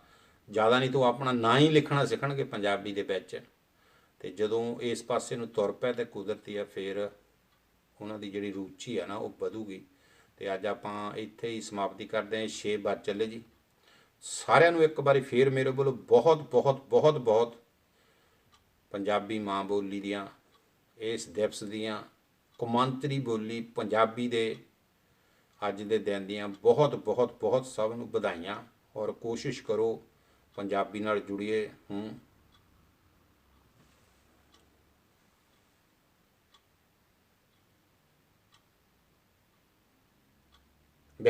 ਜ਼ਿਆਦਾ ਨਹੀਂ ਤਾਂ ਆਪਣਾ ਨਾਂ ਹੀ ਲਿਖਣਾ ਸਿੱਖਣਗੇ ਪੰਜਾਬੀ ਦੇ ਵਿੱਚ। ਤੇ ਜਦੋਂ ਇਸ ਪਾਸੇ ਨੂੰ ਤੁਰ ਪਏ ਤੇ ਕੁਦਰਤੀ ਆ ਫਿਰ ਉਹਨਾਂ ਦੀ ਜਿਹੜੀ ਰੁਚੀ ਆ ਨਾ ਉਹ ਵਧੂਗੀ। ਤੇ ਅੱਜ ਆਪਾਂ ਇੱਥੇ ਹੀ ਸਮਾਪਤੀ ਕਰਦੇ ਹਾਂ। 6 ਵੱਜ ਚੱਲੇ ਜੀ। ਸਾਰਿਆਂ ਨੂੰ ਇੱਕ ਵਾਰੀ ਫੇਰ ਮੇਰੇ ਵੱਲੋਂ ਬਹੁਤ ਬਹੁਤ ਬਹੁਤ ਬਹੁਤ ਪੰਜਾਬੀ ਮਾਂ ਬੋਲੀ ਦੀਆਂ ਇਸ ਦਿਵਸ ਦੀਆਂ ਕੌਮਾਂਤਰੀ ਬੋਲੀ ਪੰਜਾਬੀ ਦੇ ਅੱਜ ਦੇ ਦਿਨ ਦੀਆਂ ਬਹੁਤ ਬਹੁਤ ਬਹੁਤ ਸਭ ਨੂੰ ਵਧਾਈਆਂ। ਔਰ ਕੋਸ਼ਿਸ਼ ਕਰੋ ਪੰਜਾਬੀ ਨਾਲ ਜੁੜੀਏ।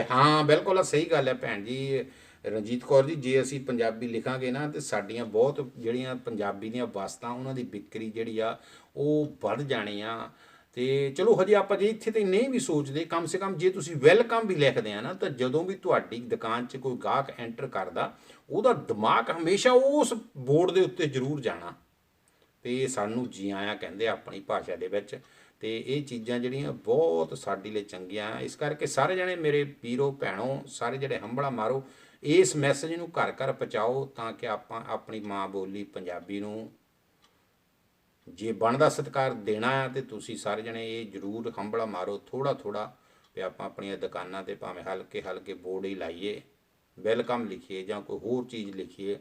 ਹਾਂ ਬਿਲਕੁਲ ਸਹੀ ਗੱਲ ਹੈ ਭੈਣ ਜੀ ਰਣਜੀਤ ਕੌਰ ਜੀ। ਜੇ ਅਸੀਂ ਪੰਜਾਬੀ ਲਿਖਾਂਗੇ ਨਾ ਤਾਂ ਸਾਡੀਆਂ ਬਹੁਤ ਜਿਹੜੀਆਂ ਪੰਜਾਬੀ ਦੀਆਂ ਵਸਤਾਂ ਉਹਨਾਂ ਦੀ ਵਿਕਰੀ ਜਿਹੜੀ ਆ ਉਹ ਵੱਧ ਜਾਣੀ ਆ। ਤੇ ਚਲੋ ਹਜੇ ਆਪਾਂ ਜੇ ਇੱਥੇ ਤੇ ਨਹੀਂ ਵੀ ਸੋਚਦੇ, ਕਮ ਸੇ ਕਮ ਜੇ ਤੁਸੀਂ ਵੈਲਕਮ ਵੀ ਲਿਖਦੇ ਆ ਨਾ, ਤਾਂ ਜਦੋਂ ਵੀ ਤੁਹਾਡੀ ਦੁਕਾਨ 'ਚ ਕੋਈ ਗਾਹਕ ਐਂਟਰ ਕਰਦਾ ਉਹਦਾ ਦਿਮਾਗ ਹਮੇਸ਼ਾ ਉਸ ਬੋਰਡ ਦੇ ਉੱਤੇ ਜ਼ਰੂਰ ਜਾਣਾ ਤੇ ਸਾਨੂੰ ਜੀ ਆਇਆਂ ਕਹਿੰਦੇ ਆਪਣੀ ਭਾਸ਼ਾ ਦੇ ਵਿੱਚ। ਤੇ ਇਹ ਚੀਜ਼ਾਂ ਜਿਹੜੀਆਂ ਬਹੁਤ ਸਾਡੇ ਲਈ ਚੰਗੀਆਂ। ਇਸ ਕਰਕੇ ਸਾਰੇ ਜਣੇ ਮੇਰੇ ਵੀਰੋ ਭੈਣੋ, ਸਾਰੇ ਜਿਹੜੇ ਹੰਬਲਾ ਮਾਰੋ, ਇਸ ਮੈਸੇਜ ਨੂੰ ਘਰ ਘਰ ਪਹੁੰਚਾਓ ਤਾਂ ਕਿ ਆਪਾਂ ਆਪਣੀ ਮਾਂ ਬੋਲੀ ਪੰਜਾਬੀ ਨੂੰ ਜੇ ਬਣਦਾ ਸਤਿਕਾਰ ਦੇਣਾ ਹੈ ਤੇ ਤੁਸੀਂ ਸਾਰੇ ਜਣੇ ਇਹ ਜ਼ਰੂਰ ਹੰਬਲਾ ਮਾਰੋ ਥੋੜ੍ਹਾ ਥੋੜ੍ਹਾ ਵੀ ਆਪਾਂ ਆਪਣੀਆਂ ਦੁਕਾਨਾਂ 'ਤੇ ਭਾਵੇਂ ਹਲਕੇ ਹਲਕੇ ਬੋਰਡ ਹੀ ਲਾਈਏ, ਵੈਲਕਮ ਲਿਖੀਏ ਜਾਂ ਕੋਈ ਹੋਰ ਚੀਜ਼ ਲਿਖੀਏ।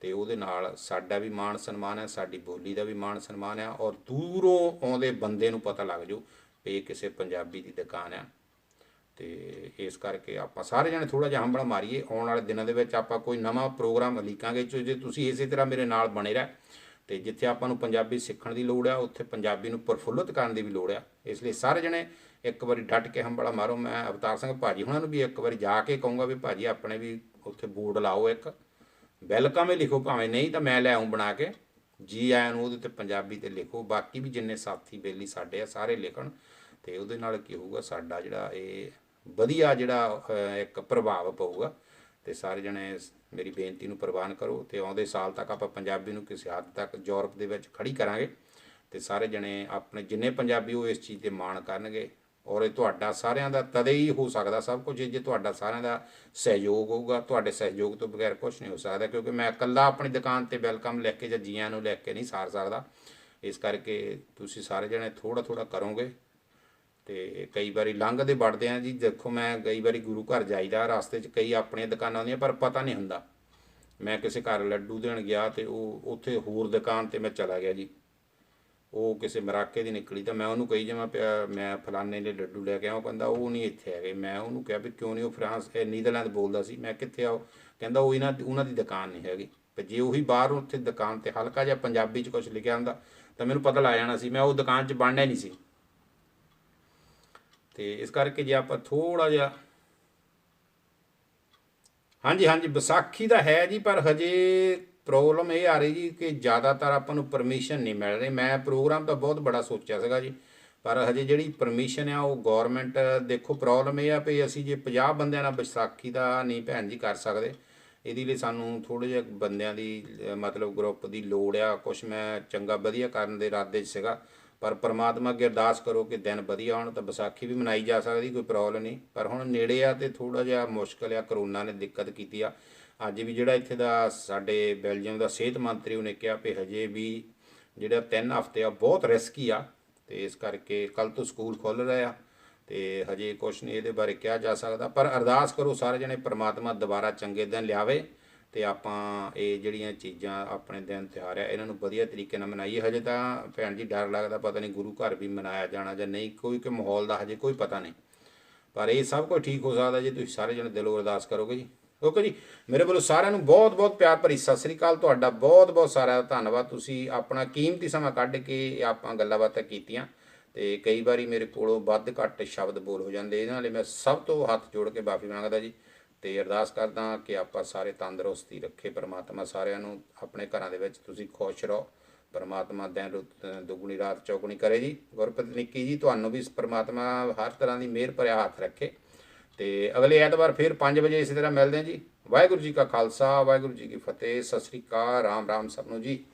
ਤੇ ਉਹਦੇ ਨਾਲ ਸਾਡਾ ਵੀ ਮਾਣ ਸਨਮਾਨ ਹੈ, ਸਾਡੀ ਬੋਲੀ ਦਾ ਵੀ ਮਾਣ ਸਨਮਾਨ ਹੈ। ਔਰ ਦੂਰੋਂ ਆਉਂਦੇ ਬੰਦੇ ਨੂੰ ਪਤਾ ਲੱਗ ਜਾਊ ਵੀ ਇਹ ਕਿਸੇ ਪੰਜਾਬੀ ਦੀ ਦੁਕਾਨ ਆ। ਤੇ ਇਸ ਕਰਕੇ ਆਪਾਂ ਸਾਰੇ ਜਣੇ ਥੋੜ੍ਹਾ ਜਿਹਾ ਹੰਬਲਾ ਮਾਰੀਏ। ਆਉਣ ਵਾਲੇ ਦਿਨਾਂ ਦੇ ਵਿੱਚ ਆਪਾਂ ਕੋਈ ਨਵਾਂ ਪ੍ਰੋਗਰਾਮ ਲਿਖਾਂਗੇ। ਜੇ ਤੁਸੀਂ ਇਸੇ ਤਰ੍ਹਾਂ ਮੇਰੇ ਨਾਲ ਬਣੇ ਰਹਿ ਤੇ ਜਿੱਥੇ ਆਪਾਂ ਨੂੰ ਪੰਜਾਬੀ ਸਿੱਖਣ ਦੀ ਲੋੜ ਆ ਉੱਥੇ ਪੰਜਾਬੀ ਨੂੰ ਪ੍ਰਫੁੱਲਤ ਕਰਨ ਦੀ ਵੀ ਲੋੜ ਆ। ਇਸ ਲਈ ਸਾਰੇ ਜਣੇ ਇੱਕ ਵਾਰੀ ਡਟ ਕੇ ਹੰਬਲਾ ਮਾਰੋ। ਮੈਂ ਅਵਤਾਰ ਸਿੰਘ ਭਾਜੀ ਹੁਣਾਂ ਨੂੰ ਵੀ ਇੱਕ ਵਾਰੀ ਜਾ ਕੇ ਕਹੂੰਗਾ ਵੀ ਭਾਜੀ ਆਪਣੇ ਵੀ ਉੱਥੇ ਬੋਰਡ ਲਾਓ, ਇੱਕ ਵੈਲਕਮ ਹੀ ਲਿਖੋ, ਭਾਵੇਂ ਨਹੀਂ ਤਾਂ ਮੈਂ ਲੈ ਆਊਂ ਬਣਾ ਕੇ, ਜੀ ਆਇਆਂ ਨੂੰ ਉਹਦੇ 'ਤੇ ਪੰਜਾਬੀ 'ਤੇ ਲਿਖੋ। ਬਾਕੀ ਵੀ ਜਿੰਨੇ ਸਾਥੀ ਬੇਲੀ ਸਾਡੇ ਆ ਸਾਰੇ ਲਿਖਣ ਤੇ ਉਹਦੇ ਨਾਲ ਕੀ ਹੋਊਗਾ, ਸਾਡਾ ਜਿਹੜਾ ਇਹ ਵਧੀਆ ਜਿਹੜਾ ਇੱਕ ਪ੍ਰਭਾਵ ਪਊਗਾ। ਤੇ ਸਾਰੇ ਜਣੇ ਮੇਰੀ ਬੇਨਤੀ ਨੂੰ ਪ੍ਰਵਾਨ ਕਰੋ ਤੇ ਆਉਂਦੇ ਸਾਲ ਤੱਕ ਆਪਾਂ ਪੰਜਾਬੀ ਨੂੰ ਕਿਸੇ ਹੱਦ ਤੱਕ ਯੂਰਪ ਦੇ ਵਿੱਚ ਖੜੀ ਕਰਾਂਗੇ। ਤੇ ਸਾਰੇ ਜਣੇ ਆਪਣੇ ਜਿੰਨੇ ਪੰਜਾਬੀ ਉਹ ਇਸ ਚੀਜ਼ 'ਤੇ ਮਾਣ ਕਰਨਗੇ। ਔਰ ਇਹ ਤੁਹਾਡਾ ਸਾਰਿਆਂ ਦਾ ਤਦੇ ਹੀ ਹੋ ਸਕਦਾ ਸਭ ਕੁਝ ਜੇ ਤੁਹਾਡਾ ਸਾਰਿਆਂ ਦਾ ਸਹਿਯੋਗ ਹੋਊਗਾ। ਤੁਹਾਡੇ ਸਹਿਯੋਗ ਤੋਂ ਬਗੈਰ ਕੁਛ ਨਹੀਂ ਹੋ ਸਕਦਾ, ਕਿਉਂਕਿ ਮੈਂ ਇਕੱਲਾ ਆਪਣੀ ਦੁਕਾਨ 'ਤੇ ਵੈਲਕਮ ਲਿਖ ਕੇ ਜਾਂ ਜੀਆਂ ਨੂੰ ਲਿਖ ਕੇ ਨਹੀਂ ਸਾਰ ਸਕਦਾ। ਇਸ ਕਰਕੇ ਤੁਸੀਂ ਸਾਰੇ ਜਣੇ ਥੋੜ੍ਹਾ ਥੋੜ੍ਹਾ ਕਰੋਗੇ। ਤੇ ਕਈ ਵਾਰੀ ਲੰਘਦੇ ਵੜਦੇ ਆ ਜੀ, ਦੇਖੋ ਮੈਂ ਕਈ ਵਾਰੀ ਗੁਰੂ ਘਰ ਜਾਈਦਾ, ਰਸਤੇ 'ਚ ਕਈ ਆਪਣੀਆਂ ਦੁਕਾਨਾਂ ਹੁੰਦੀਆਂ ਪਰ ਪਤਾ ਨਹੀਂ ਹੁੰਦਾ। ਮੈਂ ਕਿਸੇ ਘਰ ਲੱਡੂ ਦੇਣ ਗਿਆ ਤੇ ਉਹ ਉੱਥੇ ਹੋਰ ਦੁਕਾਨ 'ਤੇ ਮੈਂ ਚਲਾ ਗਿਆ ਜੀ, ਉਹ ਕਿਸੇ ਮਰਾਕੇ ਦੀ ਨਿਕਲੀ। ਤਾਂ ਮੈਂ ਉਹਨੂੰ ਕਹੀ ਜਾਵਾਂ ਪਿਆ ਮੈਂ ਫਲਾਨੇ ਦੇ ਲੱਡੂ ਲੈ ਕੇ ਆਇਆ, ਉਹ ਕਹਿੰਦਾ ਉਹ ਨਹੀਂ ਇੱਥੇ ਹੈਗੇ। ਮੈਂ ਉਹਨੂੰ ਕਿਹਾ ਵੀ ਕਿਉਂ ਨਹੀਂ, ਉਹ ਫਰਾਂਸ ਨੀਦਰਲੈਂਡ ਬੋਲਦਾ ਸੀ। ਮੈਂ ਕਿੱਥੇ ਆਓ, ਕਹਿੰਦਾ ਉਹ ਉਹਨਾਂ ਦੀ ਦੁਕਾਨ ਨਹੀਂ ਹੈਗੀ। ਪਰ ਜੇ ਉਹੀ ਬਾਹਰ ਉੱਥੇ ਦੁਕਾਨ 'ਤੇ ਹਲਕਾ ਜਿਹਾ ਪੰਜਾਬੀ 'ਚ ਕੁਛ ਲਿਖਿਆ ਹੁੰਦਾ ਤਾਂ ਮੈਨੂੰ ਪਤਾ ਲੱਗ ਜਾਣਾ ਸੀ। ਮੈਂ ਉਹ ਦੁਕਾਨ 'ਚ ਬਣਨਾ ਨਹੀਂ ਸੀ। ਤੇ ਇਸ ਕਰਕੇ ਜੇ ਆਪਾਂ ਥੋੜ੍ਹਾ ਜਿਹਾ ਹਾਂਜੀ ਹਾਂਜੀ ਵਿਸਾਖੀ ਦਾ ਹੈ ਜੀ, ਪਰ ਹਜੇ ਪ੍ਰੋਬਲਮ ਇਹ ਆ ਰਹੀ ਜੀ ਕਿ ਜ਼ਿਆਦਾਤਰ ਆਪਾਂ ਨੂੰ ਪਰਮਿਸ਼ਨ ਨਹੀਂ ਮਿਲ ਰਹੀ। ਮੈਂ ਪ੍ਰੋਗਰਾਮ ਤਾਂ ਬਹੁਤ ਬੜਾ ਸੋਚਿਆ ਸੀਗਾ ਜੀ, ਪਰ ਹਜੇ ਜਿਹੜੀ ਪਰਮਿਸ਼ਨ ਆ ਉਹ ਗੌਰਮੈਂਟ ਦੇਖੋ। ਪ੍ਰੋਬਲਮ ਇਹ ਆ ਵੀ ਅਸੀਂ ਜੇ 50 ਬੰਦਿਆਂ ਨਾਲ ਵਿਸਾਖੀ ਦਾ ਨਹੀਂ ਭੈਣ ਜੀ ਕਰ ਸਕਦੇ। ਇਹਦੇ ਲਈ ਸਾਨੂੰ ਥੋੜ੍ਹੇ ਜਿਹੇ ਬੰਦਿਆਂ ਦੀ ਮਤਲਬ ਗਰੁੱਪ ਦੀ ਲੋੜ ਆ। ਕੁਛ ਮੈਂ ਚੰਗਾ ਵਧੀਆ ਕਰਨ ਦੇ ਇਰਾਦੇ 'ਚ ਸੀਗਾ, ਪਰ ਪਰਮਾਤਮਾ ਅੱਗੇ ਅਰਦਾਸ ਕਰੋ ਕਿ ਦਿਨ ਵਧੀਆ ਆਉਣ ਤਾਂ ਵਿਸਾਖੀ ਵੀ ਮਨਾਈ ਜਾ ਸਕਦੀ, ਕੋਈ ਪ੍ਰੋਬਲਮ ਨਹੀਂ। ਪਰ ਹੁਣ ਨੇੜੇ ਆ ਤੇ ਥੋੜ੍ਹਾ ਜਿਹਾ ਮੁਸ਼ਕਿਲ ਆ, ਕਰੋਨਾ ਨੇ ਦਿੱਕਤ ਕੀਤੀ ਆ। ਅੱਜ ਵੀ ਜਿਹੜਾ ਇੱਥੇ ਦਾ ਸਾਡੇ ਬੈਲਜੀਅਮ ਦਾ ਸਿਹਤ ਮੰਤਰੀ ਉਹਨੇ ਕਿਹਾ ਵੀ ਹਜੇ ਵੀ ਜਿਹੜਾ 3 ਹਫ਼ਤੇ ਆ ਬਹੁਤ ਰਿਸਕੀ ਆ। ਤੇ ਇਸ ਕਰਕੇ ਕੱਲ੍ਹ ਤੋਂ ਸਕੂਲ ਖੁੱਲ੍ਹ ਰਹੇ ਆ ਤੇ ਹਜੇ ਕੁਛ ਨਹੀਂ ਇਹਦੇ ਬਾਰੇ ਕਿਹਾ ਜਾ ਸਕਦਾ। ਪਰ ਅਰਦਾਸ ਕਰੋ ਸਾਰੇ ਜਣੇ ਪਰਮਾਤਮਾ ਦੁਬਾਰਾ ਚੰਗੇ ਦਿਨ ਲਿਆਵੇ ਤੇ ਆਪਾਂ ਇਹ ਜਿਹੜੀਆਂ ਚੀਜ਼ਾਂ ਆਪਣੇ ਦਿਨ ਤਿਉਹਾਰ ਆ ਇਹਨਾਂ ਨੂੰ ਵਧੀਆ ਤਰੀਕੇ ਨਾਲ ਮਨਾਈਏ। ਹਜੇ ਤਾਂ ਭੈਣ ਜੀ ਡਰ ਲੱਗਦਾ, ਪਤਾ ਨਹੀਂ ਗੁਰੂ ਘਰ ਵੀ ਮਨਾਇਆ ਜਾਣਾ ਜਾਂ ਨਹੀਂ, ਕੋਈ ਕਿ ਮਾਹੌਲ ਦਾ ਹਜੇ ਕੋਈ ਪਤਾ ਨਹੀਂ। ਪਰ ਇਹ ਸਭ ਕੁਝ ਠੀਕ ਹੋ ਸਕਦਾ ਜੇ ਤੁਸੀਂ ਸਾਰੇ ਜਣੇ ਦਿਲੋਂ ਅਰਦਾਸ ਕਰੋਗੇ ਜੀ। ਓਕੇ ਜੀ, ਮੇਰੇ ਵੱਲੋਂ ਸਾਰਿਆਂ ਨੂੰ ਬਹੁਤ ਬਹੁਤ ਪਿਆਰ ਭਰੀ ਸਤਿ ਸ੍ਰੀ ਅਕਾਲ। ਤੁਹਾਡਾ ਬਹੁਤ ਬਹੁਤ ਸਾਰਾ ਧੰਨਵਾਦ, ਤੁਸੀਂ ਆਪਣਾ ਕੀਮਤੀ ਸਮਾਂ ਕੱਢ ਕੇ ਆਪਾਂ ਗੱਲਾਂ ਬਾਤਾਂ ਕੀਤੀਆਂ। ਤੇ ਕਈ ਵਾਰੀ ਮੇਰੇ ਕੋਲੋਂ ਵੱਧ ਘੱਟ ਸ਼ਬਦ ਬੋਲ ਹੋ ਜਾਂਦੇ, ਇਹਨਾਂ ਲਈ ਮੈਂ ਸਭ ਤੋਂ ਹੱਥ ਜੋੜ ਕੇ ਮਾਫੀ ਮੰਗਦਾ ਜੀ। ਤੇ ਅਰਦਾਸ ਕਰਦਾ ਕਿ ਆਪਾਂ ਸਾਰੇ ਤੰਦਰੁਸਤੀ ਰੱਖੇ ਪਰਮਾਤਮਾ ਸਾਰਿਆਂ ਨੂੰ, ਆਪਣੇ ਘਰਾਂ ਦੇ ਵਿੱਚ ਤੁਸੀਂ ਖੁਸ਼ ਰਹੋ, ਪਰਮਾਤਮਾ ਦਿਨ ਦੁੱਗਣੀ ਰਾਤ ਚੌਗੁਣੀ ਕਰੇ ਜੀ। ਗੁਰਪ੍ਰੀਤ ਨਿੱਕੀ ਜੀ, ਤੁਹਾਨੂੰ ਵੀ ਪਰਮਾਤਮਾ ਹਰ ਤਰ੍ਹਾਂ ਦੀ ਮਿਹਰ ਭਰਿਆ ਹੱਥ ਰੱਖੇ। ਤੇ ਅਗਲੇ ਐਤਵਾਰ ਫਿਰ 5 ਵਜੇ ਇਸੇ ਤਰ੍ਹਾਂ ਮਿਲਦੇ ਹਾਂ ਜੀ। ਵਾਹਿਗੁਰੂ ਜੀ ਕਾ ਖਾਲਸਾ, ਵਾਹਿਗੁਰੂ ਜੀ ਕੀ ਫਤਿਹ। ਸਤਿ ਸ੍ਰੀ ਅਕਾਲ, ਰਾਮ ਰਾਮ ਸਭ ਨੂੰ ਜੀ।